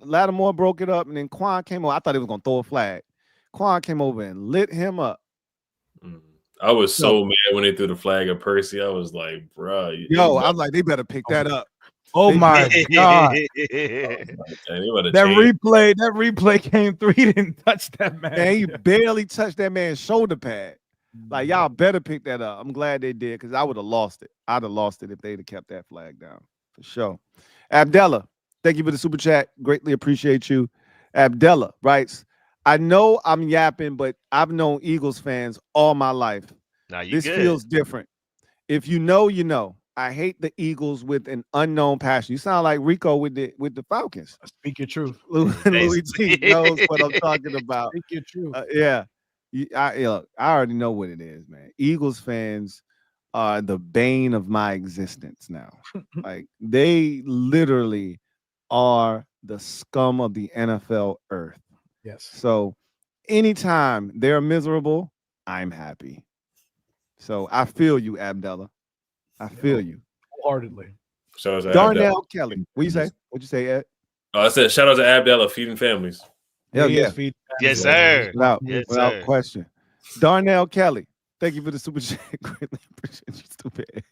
Lattimore broke it up, and then Quan came over. I thought he was gonna throw a flag. Quan came over and lit him up. I was so mad when they threw the flag at Percy. I was like, bro. I was like, they better pick that up. Oh my God. That replay came through. He didn't touch that man. And he barely touched that man's shoulder pad. Like, y'all better pick that up. I'm glad they did because I would have lost it. I'd have lost it if they'd have kept that flag down for sure. Abdullah, thank you for the super chat. Greatly appreciate you. Abdullah writes, I know I'm yapping, but I've known Eagles fans all my life. This feels different. If you know, you know. I hate the Eagles with an unknown passion. You sound like Rico with the Falcons. Speak your truth. Louie Tee knows what I'm talking about. Speak your truth. Yeah. I already know what it is, man. Eagles fans are the bane of my existence now. Like they literally are the scum of the NFL earth. Yes. So anytime they're miserable, I'm happy. So I feel you, Abdullah. I feel you. Wholeheartedly. Darnell Kelly. What you say? What'd you say, Ed? I said shout out to Abdullah feeding families. Hell yeah. Yes, sir. Without question. Darnell Kelly. Thank you for the super chat. Greatly appreciate you, stupid.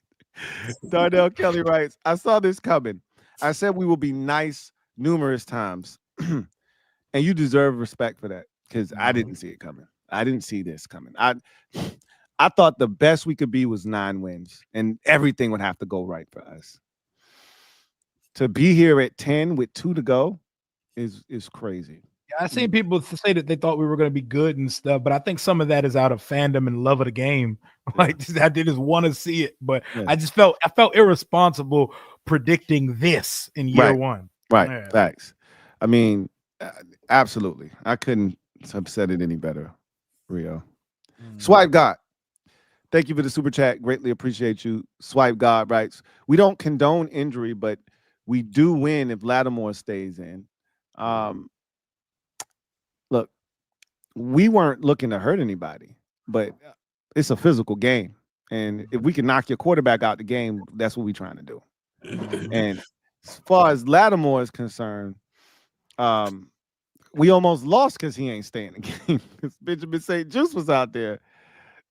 Darnell Kelly writes, I saw this coming. I said we will be nice numerous times. And you deserve respect for that because I didn't see it coming. I didn't see this coming. I thought the best we could be was 9 wins and everything would have to go right for us. To be here at 10 with 2 to go is crazy. Yeah, I've seen people say that they thought we were going to be good and stuff, but I think some of that is out of fandom and love of the game. Like I just want to see it, but I felt irresponsible predicting this in year one. Right. Yeah. Facts. I mean, absolutely. I couldn't have said it any better, Rio. Swipe God. Thank you for the super chat. Greatly appreciate you. Swipe God writes, we don't condone injury, but we do win if Lattimore stays in. we weren't looking to hurt anybody, but it's a physical game. And if we can knock your quarterback out the game, that's what we're trying to do. And as far as Lattimore is concerned, we almost lost because he ain't staying in the game. Because Benjamin St. Juice was out there.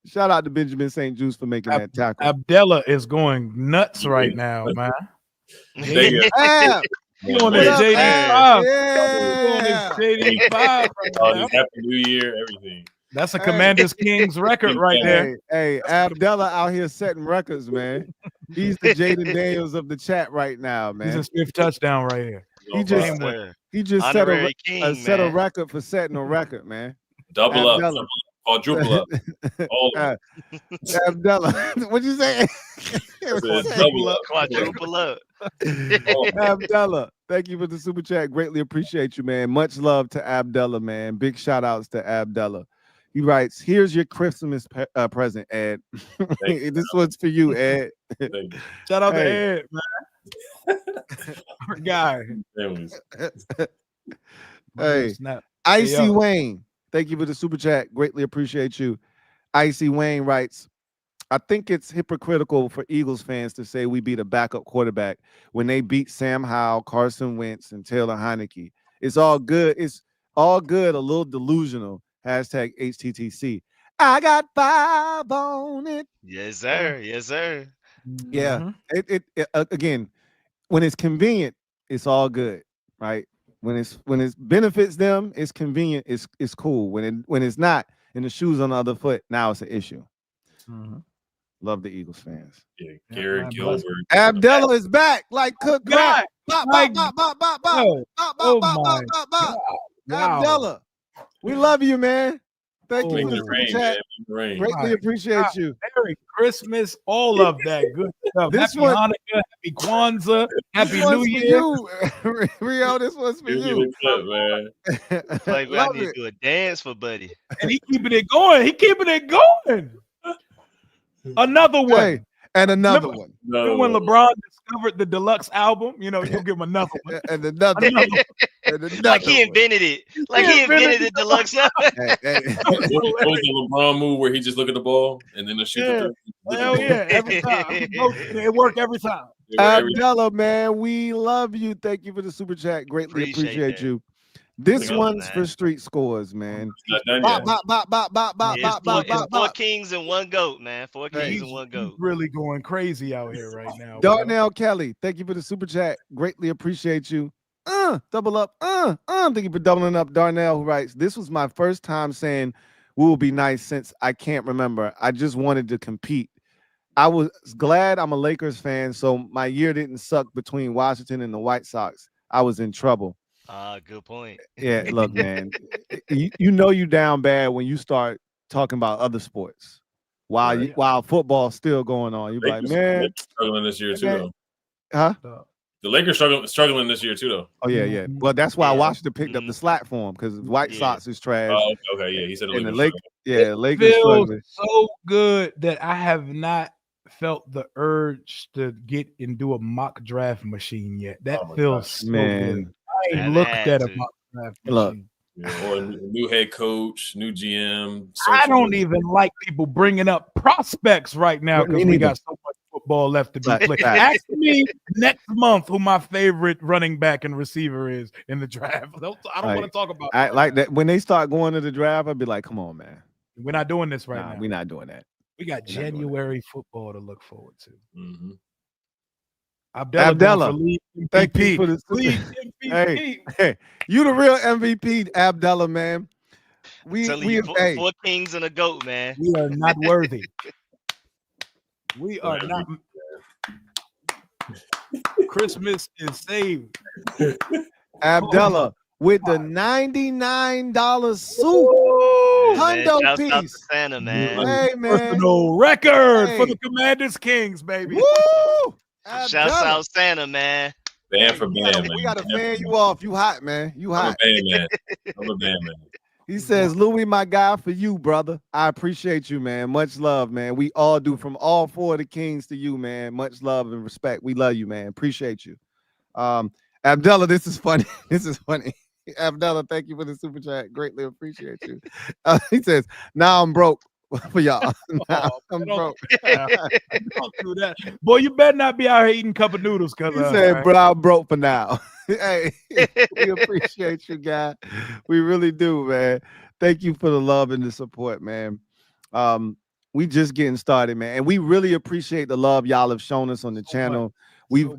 Shout out to Benjamin St. Juice for making that tackle. Abdullah is going nuts right now, man. Thank you. Ab, He on what this up, JD5. Ab? He on Yeah. this JD5 right now. Happy New Year, everything. That's a Commanders Kings record right there. Hey, Abdullah out here setting records, man. He's the Jayden Daniels of the chat right now, He's a man. fifth touchdown right here. He just Game winner. he just set Honorary king, set a man. record for setting a record, man. Double up, Abdullah. quadruple up. All of Abdullah, what'd you say? Double up. Quadruple up. Abdullah, thank you for the super chat. Greatly appreciate you, man. Much love to Abdullah, man. Big shout outs to Abdullah. He writes, "Here's your Christmas present, Ed. This one's for you, Ed." Shout out to Hey. Ed, man. Our guy. Hey, Snap. Icy yo. Wayne, thank you for the super chat. Greatly appreciate you. Icy Wayne writes, "I think it's hypocritical for Eagles fans to say we beat a backup quarterback when they beat Sam Howell, Carson Wentz, and Taylor Heineke. It's all good. It's all good. A little delusional. Hashtag HTTC. I got 5 on it." Yes, sir. Yes, sir. Yeah. It again, when it's convenient, it's all good, right? When it benefits them, it's convenient. It's cool. When it's not, and the shoes on the other foot, now it's an issue. Love the Eagles fans. Yeah, Garrett Gilbert. Abdullah is back like cook crack. Bop, bop, bop, bop, bop, bop. Oh, Bop, oh bop, bop, my bop, bop, bop. Wow. Abdullah, we love you, man. Thank you Oh, for the Make it super rain, chat. man. Make it rain. Greatly My appreciate God. you. Merry Christmas, all of that good stuff. This Happy one- Hanukkah, Happy Kwanzaa, Happy This one's New for Year. you. Rio, this one's for Give me you. the clip, man. Like, I Love need to it. do a dance for Buddy. And he keeping it going. He keeping it going. Another one. Hey, and another Remember- one. Remember when LeBron discovered the deluxe album? You know, you'll give him another one. And another Another one. And another Like he one. invented it. Like he invented the deluxe. Hey, hey. What was the LeBron move where he just look at the ball and then the shoot Yeah. the three? Hell yeah, every time. It worked every time. Abdullah, man, we love you. Thank you for the super chat. Greatly Appreciate appreciate that. you. This Good, one's man. for street scores, man. Not done Bop, yet. bop, bop, bop, bop, bop, It's bop, four, bop, it's bop, four bop. kings and one goat, man. Four kings and one He's goat. really going crazy out here right now. bro. Darnell Kelly, thank you for the super chat. Greatly appreciate you. Double up. Thank you for doubling up. Darnell, who writes, "This was my first time saying we will be nice since I can't remember. I just wanted to compete. I was glad I'm a Lakers fan, so my year didn't suck between Washington and the White Sox. I was in trouble." Good point. Yeah, look, man, you know you down bad when you start talking about other sports while Right. while football's still going on. You're like, Lakers man, struggling this year too, man. though. huh? The Lakers struggling this year too, though. Oh yeah. Well, that's why Yeah. Washington picked up the slack for him because White Yeah. Sox is trash. Oh, okay, yeah. He said the And the Lakers. Lakers Feels struggling. so good that I have not felt the urge to get and do a mock draft machine yet. That Oh my feels gosh. so Man. good. I ain't Man, looked had at a to. mock draft Look, machine. Yeah, or a new head coach, new GM. I searching. don't even like people bringing up prospects right now Me because we neither. got so much football left to be Fact, played. fact. Ask me next month who my favorite running back and receiver is in the draft. I don't Right. want to talk about I that. like that when they start going to the draft. I'd be like, come on, man. We're not doing this right Nah, now. we're not doing that. We got we're not doing that. January football to look forward to. Mhm. Abdullah, going for league thank you MVP. for the League MVP. Hey, you the real MVP, Abdullah, man. We Telling you, hey, four kings and a goat, man. We are not worthy. We are not. Christmas is saved. Abdullah with the $99 suit. Oh, Man, Hundo shouts out to piece. Santa, man. Hey, man. personal record for Hey. the Commanders Kings, baby. Woo! Shouts Abdullah. out Santa, man. Band for We band, gotta, man. we gotta fan you off. You hot, man. You I'm a hot. band man. I'm a band man. He says, Louie, my guy for you, brother. I appreciate you, man. Much love, man. We all do from all four of the kings to you, man. Much love and respect. We love you, man. Appreciate you. Abdullah, this is funny. This is funny. Abdullah, thank you for the super chat. Greatly appreciate you. He says, now I'm broke for y'all. Now I'm broke. Don't do that. Boy, you better not be out here eating cup of noodles, cuz He said, bro, I'm broke for now. Hey, we appreciate you, guy. We really do, man. Thank you for the love and the support, man. We just getting started, man. And we really appreciate the love y'all have shown us on the channel.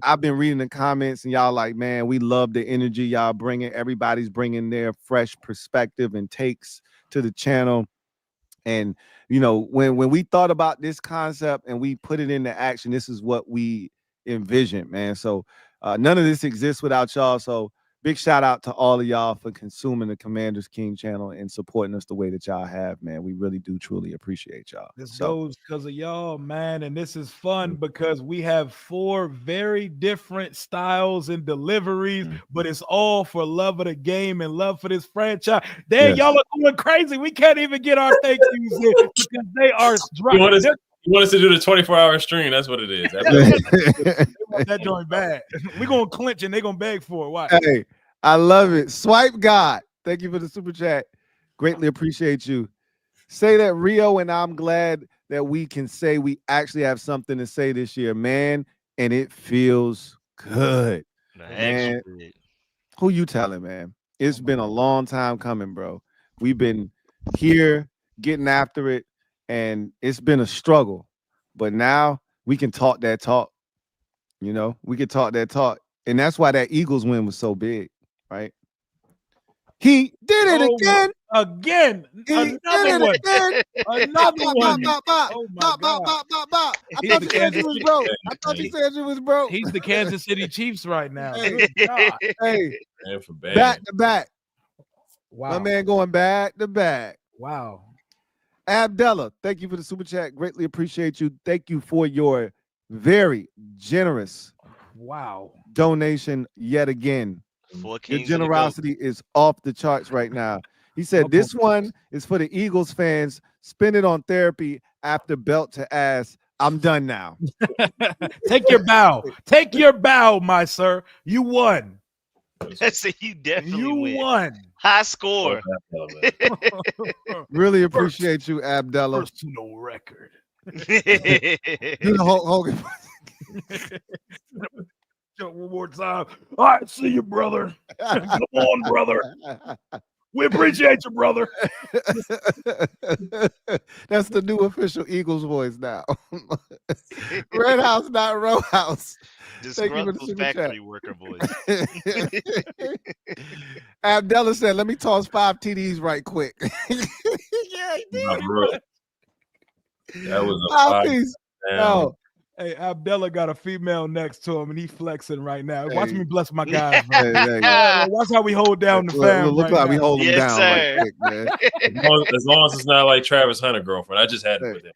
I've been reading the comments and y'all like, man, we love the energy y'all bringing. Everybody's bringing their fresh perspective and takes to the channel. And you know, when we thought about this concept and we put it into action, this is what we envisioned, man. So none of this exists without y'all. So big shout out to all of y'all for consuming the Commanders King channel and supporting us the way that y'all have, man. We really do truly appreciate y'all. This goes because of y'all, man. And this is fun because we have 4 very different styles and deliveries, but it's all for love of the game and love for this franchise. Y'all are going crazy. We can't even get our thank yous in because they are dropping. You want us to do the 24-hour stream? That's what it is. That joint bad. We're gonna clinch and they're gonna beg for it. Why? Hey, I love it. Swipe God. Thank you for the super chat. Greatly appreciate you. Say that, Rio, and I'm glad that we can say we actually have something to say this year, man. And it feels good. Man, who you telling, man? It's been a long time coming, bro. We've been here getting after it. And it's been a struggle, but now we can talk that talk. You know, we can talk that talk. And that's why that Eagles win was so big, right? He did it again. Again. Another one. Another one. Oh my God. I thought you said you was broke. I thought you said you was broke. He's the Kansas City Chiefs right now. Hey, back to back. Wow. My man going back to back. Wow. Abdullah, thank you for the super chat. Greatly appreciate you. Thank you for your very generous donation yet again. Your generosity is off the charts right now. He said this one is for the Eagles fans. Spend it on therapy after belt to ass. I'm done now. Take your bow. Take your bow, my sir. You won. That's it. You definitely won. High score. Really appreciate you, Abdullah. Personal record. Do the Hulk Hogan. One more time. All right, see you, brother. Come on, brother. We appreciate you, brother. That's the new official Eagles voice now. Red House, not Row House. Disgruntled factory worker voice. Abdullah said, let me toss 5 TDs right quick. Yeah, he did. That was a 5. Hey, Abdullah got a female next to him, and he's flexing right now. Watch me bless my guys. Watch how we hold down the family. Look like we hold them down right quick, man. As long as it's not like Travis Hunter girlfriend. I just had to put that.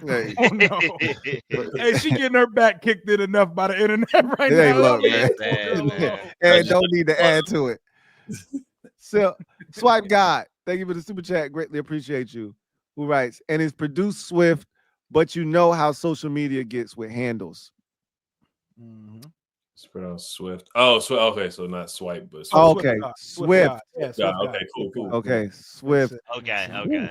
Hey. Oh, no. Hey, she getting her back kicked in enough by the internet right now. Look, man. And don't need to add to it. So, Swipe God, thank you for the super chat. Greatly appreciate you. Who writes, and it's produced swift, but you know how social media gets with handles. Spread on Swift. Oh, okay, so not swipe, but Swift. Okay, Swift. Yeah, Swift. Okay, cool. Okay, Swift. Okay.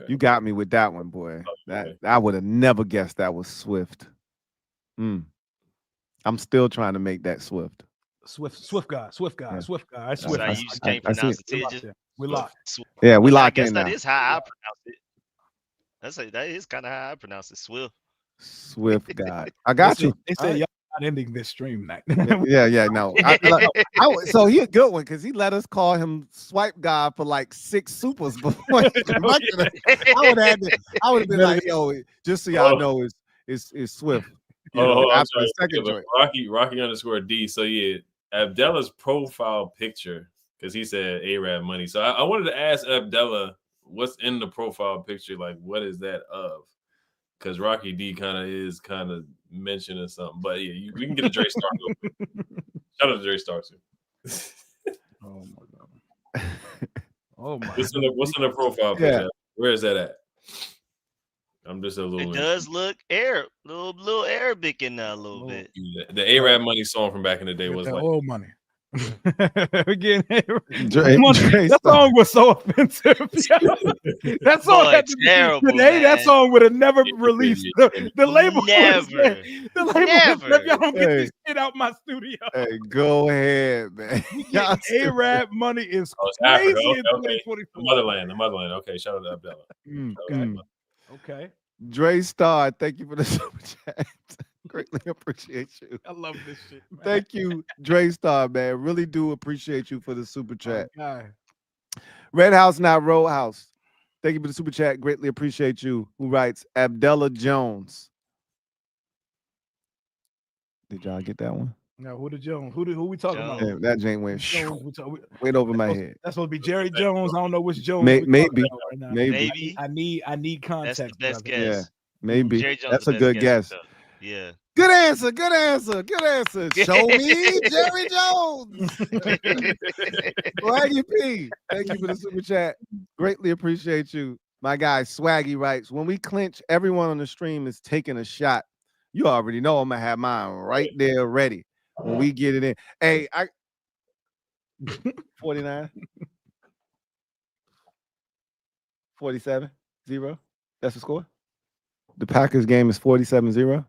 You got me with that one, boy. That I would have never guessed that was Swift. I'm still trying to make that Swift. Swift guy. I you just can't pronounce it. We locked. Yeah, we locked in now. That is how I pronounce it. That is kind of how I pronounce it. Swift God. I got you. They said y'all not ending this stream night. Yeah, no. So he a good one because he let us call him Swipe God for like 6 supers before. I would have been like, yo, just so y'all know, it's Swift. After the second joint. Rocky _D. So yeah, Abdullah's profile picture, because he said Arab money. So I wanted to ask Abdullah, what's in the profile picture? Like, what is that of? Because Rocky D kind of mentioning something. But yeah, we can get a Dre Star. Shout out to Dre Star too. Oh my God. Oh my. What's in the profile picture? Where is that at? I'm just a little. It does look Arab, little Arabic in there a little bit. The Arab money song from back in the day was like oil money. Again, Dre that Star. song was so offensive. That song Boy, had to be terrible, today. That man. song would have never released. The label would have Never. said, the label would have said, Never. y'all don't get Hey. this shit out my studio. Hey, go ahead, man. We Y'all getting stupid. A-Rap money is Oh, it's Africa. crazy in Okay. 2024. The motherland. Okay, shout out to Abdullah. Okay. Dre Star, thank you for the super chat. Greatly appreciate you. I love this shit, man. Thank you, Dre Star, man. Really do appreciate you for the super chat. Okay. Red House, not Roadhouse. Thank you for the super chat. Greatly appreciate you. Who writes Abdullah Jones? Did y'all get that one? Now, who the Jones? Who we talking about? Yeah, that Jane went Jones, went over my head. That's supposed to be Jerry Jones. I don't know which Jones. Maybe. Right now. Maybe. I need context. That's the best brother. guess. Yeah, maybe. Jerry Jones That's the a good guess. though. Yeah. Good answer. Good answer. Good answer. Show me Jerry Jones. Swaggy P. Thank you for the super chat. Greatly appreciate you. My guy Swaggy writes, when we clinch, everyone on the stream is taking a shot. You already know I'm gonna have mine right there ready when we get it in. Hey, 49, 47, 0. That's the score. The Packers game is 47-0.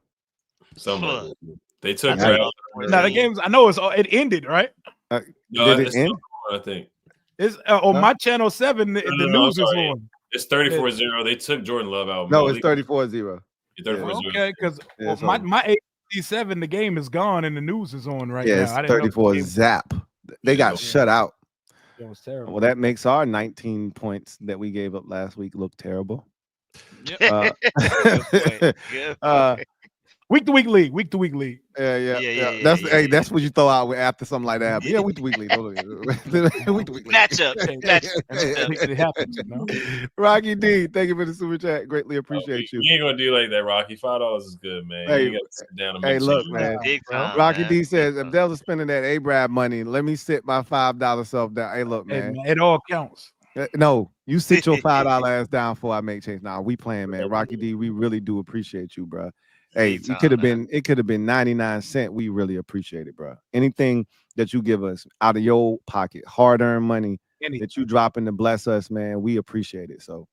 Something like that. They took Right. Now the games, I know it ended, right? Did it end? I think It's on my channel 7. The news is on. It's 34-0. They took Jordan Love out. No, it's 34-0. 34-0. Okay, because my AT7, the game is gone and the news is on right now. Yeah, it's 34 zap. They got shut out. It was terrible. Well, that makes our 19 points that we gave up last week look terrible. Good point. Good point. Week to week league. Week to week league. Yeah. That's what you throw out after something like that. Yeah, week to week league. Week to week league. Matchup. It happens, you know? Rocky D, thank you for the super chat. Greatly appreciate you. You ain't gonna do like that, Rocky. $5 is good, man. Hey, you gotta sit down and hey, make look, sure. man. Big time, Rocky man. D says, if Dell's spending that A-Brab money, let me sit my $5 self down. Hey, look, man. It all counts. No, you sit your $5 ass down before I make change. Nah, we playing, man. Rocky D, we really do appreciate you, bro. Hey, it could have been 99 cents. We really appreciate it, bro. Anything that you give us out of your pocket, hard-earned money that you dropping to bless us, man, we appreciate it. So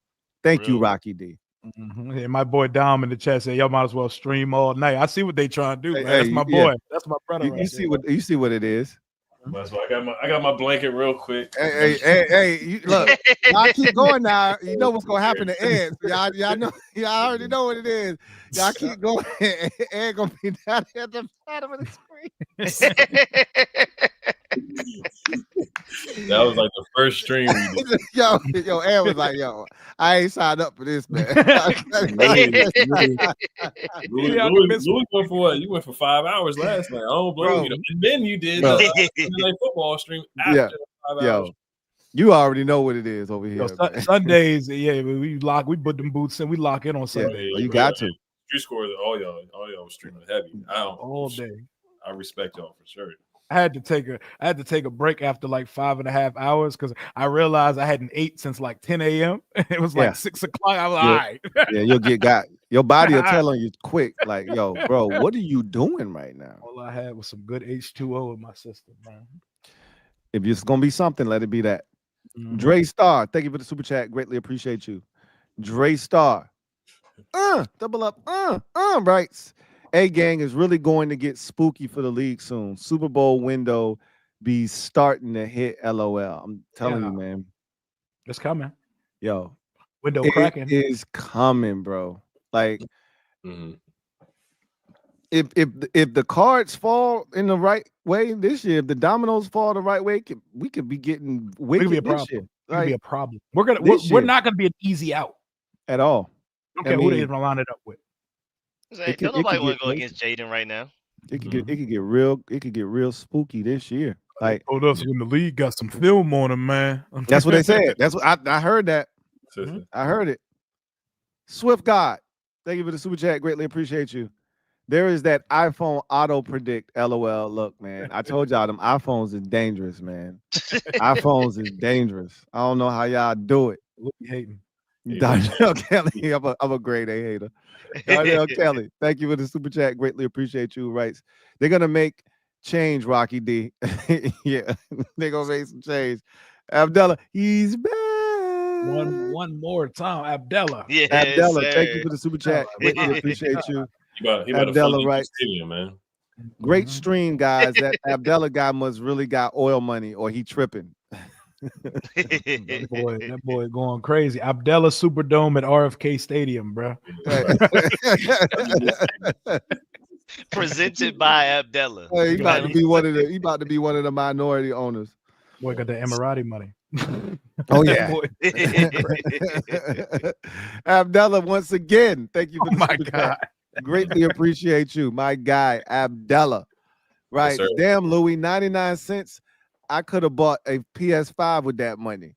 thank you, Rocky D. Mm-hmm. Yeah, my boy Dom in the chat said, y'all might as well stream all night. I see what they trying to do, man. Hey, That's my boy. That's my brother. You see what it is. That's why I got my blanket real quick. Hey, look, y'all keep going now. You know what's gonna happen to Ed. Y'all know, y'all already know what it is. Y'all keep going. Ed gonna be down here at the bottom of the screen. That was like the first stream we did. Yo, Ed was like, yo, I ain't signed up for this, man. Louie went for what? You went for 5 hours last night. I don't blame you. And then you did Sunday Night Football stream after 5 hours. You already know what it is over here. Sundays, we put them boots in. We lock in on Sunday. You got to. Street scores, all y'all was streaming heavy. All day. I respect y'all for sure. I had to take a break after like 5.5 hours because I realized I hadn't ate since like 10 a.m. It was like 6 o'clock. I was like, all right. Yeah, you'll get got. Your body will tell on you quick, like, yo, bro, what are you doing right now? All I had was some good H2O in my system, man. If it's gonna be something, let it be that. Mm-hmm. Dre Star, thank you for the super chat. Greatly appreciate you. Dre Star. Double up. Writes. A-Gang is really going to get spooky for the league soon. Super Bowl window be starting to hit LOL. I'm telling you, man. It's coming. Yo. Window cracking. It is coming, bro. Like, if the cards fall in the right way this year, if the dominoes fall the right way, we could be getting wicked this year. It could be a problem. We're not gonna be an easy out at all. Okay, who they gonna line it up with? Don't nobody want to go against Jayden right now. It could get real spooky this year. Like, told us when the league got some film on him, man. That's what they said. That's what I heard that. I heard it. Swift God, thank you for the super chat. Greatly appreciate you. There is that iPhone auto predict. LOL. Look, man, I told y'all them iPhones is dangerous, man. iPhones is dangerous. I don't know how y'all do it. Look, you hating. Darnell Kelly, I'm a grade A hater. Darnell Kelly, thank you for the super chat. Greatly appreciate you. Writes, they're gonna make change, Rocky D. Yeah, they gonna make some change. Abdullah, he's back. One more time, Abdullah. Yes, Abdullah, thank you sir. for the super chat. Greatly appreciate you. He about to Abdullah, fund right? stadium, man. Great Mhm. stream, guys. That Abdullah guy must really got oil money or he tripping. That boy going crazy. Abdullah Superdome at RFK Stadium, bro. Presented by Abdullah. Hey, he about to be one of the. He about to be one of the minority owners. Boy got the Emirati money. Oh That yeah. boy- Abdullah, once again, thank you for Oh the my super God. chat. Greatly appreciate you, my guy, Abdullah. Right. sir. Damn, Louie, 99 cents. I could have bought a PS5 with that money.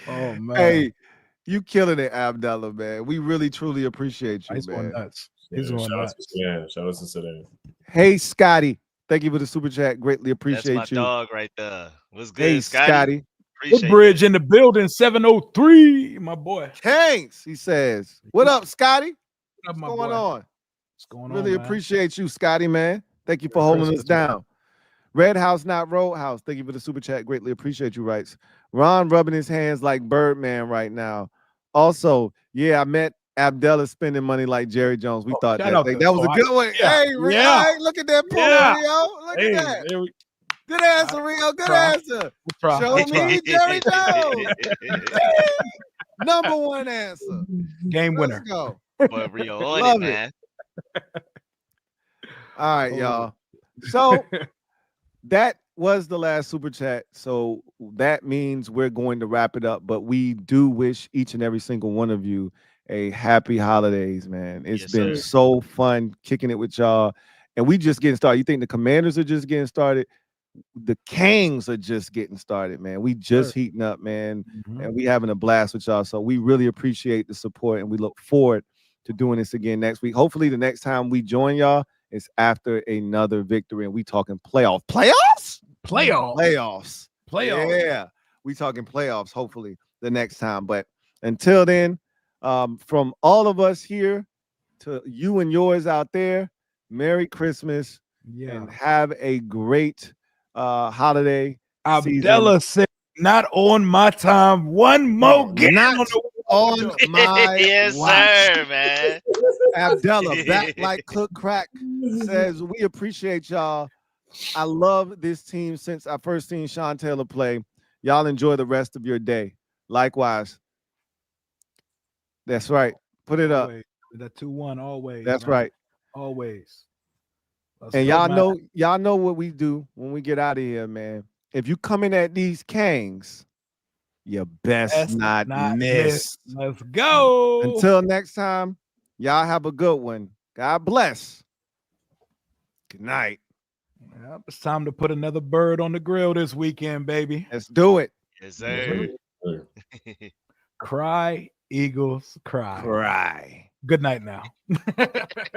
Oh man. Hey, you killing it, Abdullah, man. We really truly appreciate you, He's going man. nuts. He's going Shout out nuts. to Sedan. Shout out to Sedan. Hey, Scotty. Thank you for the super chat. Greatly That's appreciate my you. dog right there. What's good, Hey, Scotty? Scotty. Appreciate Woodbridge that. in the building, 703. My boy. Hanks, he says. What up, Scotty? What up, my What's going boy? on? What's going Really on, man? appreciate you, Scotty, man. Thank you for Merry holding us Christmas, man. down. Red House, not Roadhouse. Thank you for the super chat. Greatly appreciate you, writes. Ron rubbing his hands like Birdman right now. Also, yeah, I met Abdullah spending money like Jerry Jones. We thought shout that out to- that was a oh, good one. yeah, Hey, Rio, yeah, hey, look at that pool, yeah. Rio. Look Hey, at that. there we Good answer, Rio. Good try. answer. we'll try. Show We'll try. me Jerry Jones. Number one answer. Game Let's winner. go. Boy, Rio on Love it, it. man. All right, Oh. y'all. So that was the last super chat. So that means we're going to wrap it up. But we do wish each and every single one of you a happy holidays, man. It's Yes, been sir. so fun kicking it with y'all. And we just getting started. You think the Commanders are just getting started? The Kings are just getting started, man. We just heating up, man. Mhm. And we having a blast with y'all. So we really appreciate the support and we look forward to doing this again next week. Hopefully the next time we join y'all is after another victory and we talking playoffs. Playoffs. Yeah, we talking playoffs hopefully the next time. But until then, from all of us here to you and yours out there, Merry Christmas Yeah. and have a great holiday Abdullah said, "Not on my time. One more game Not on the on my Yes, watch." sir, man. Abdullah, back like Cook Crack, says, we appreciate y'all. I love this team since I first seen Sean Taylor play. Y'all enjoy the rest of your day. Likewise. That's right. Put it up. Always. That 2-1 always. That's man. right. Always. Let's And go, y'all man. know what we do when we get out of here, man. If you coming at these Kangs, you best not miss. Let's go. Until next time, y'all have a good one. God bless. Good night. Yep, it's time to put another bird on the grill this weekend, baby. Let's do it. Yes, sir. Cry, Eagles, cry. Cry. Good night now.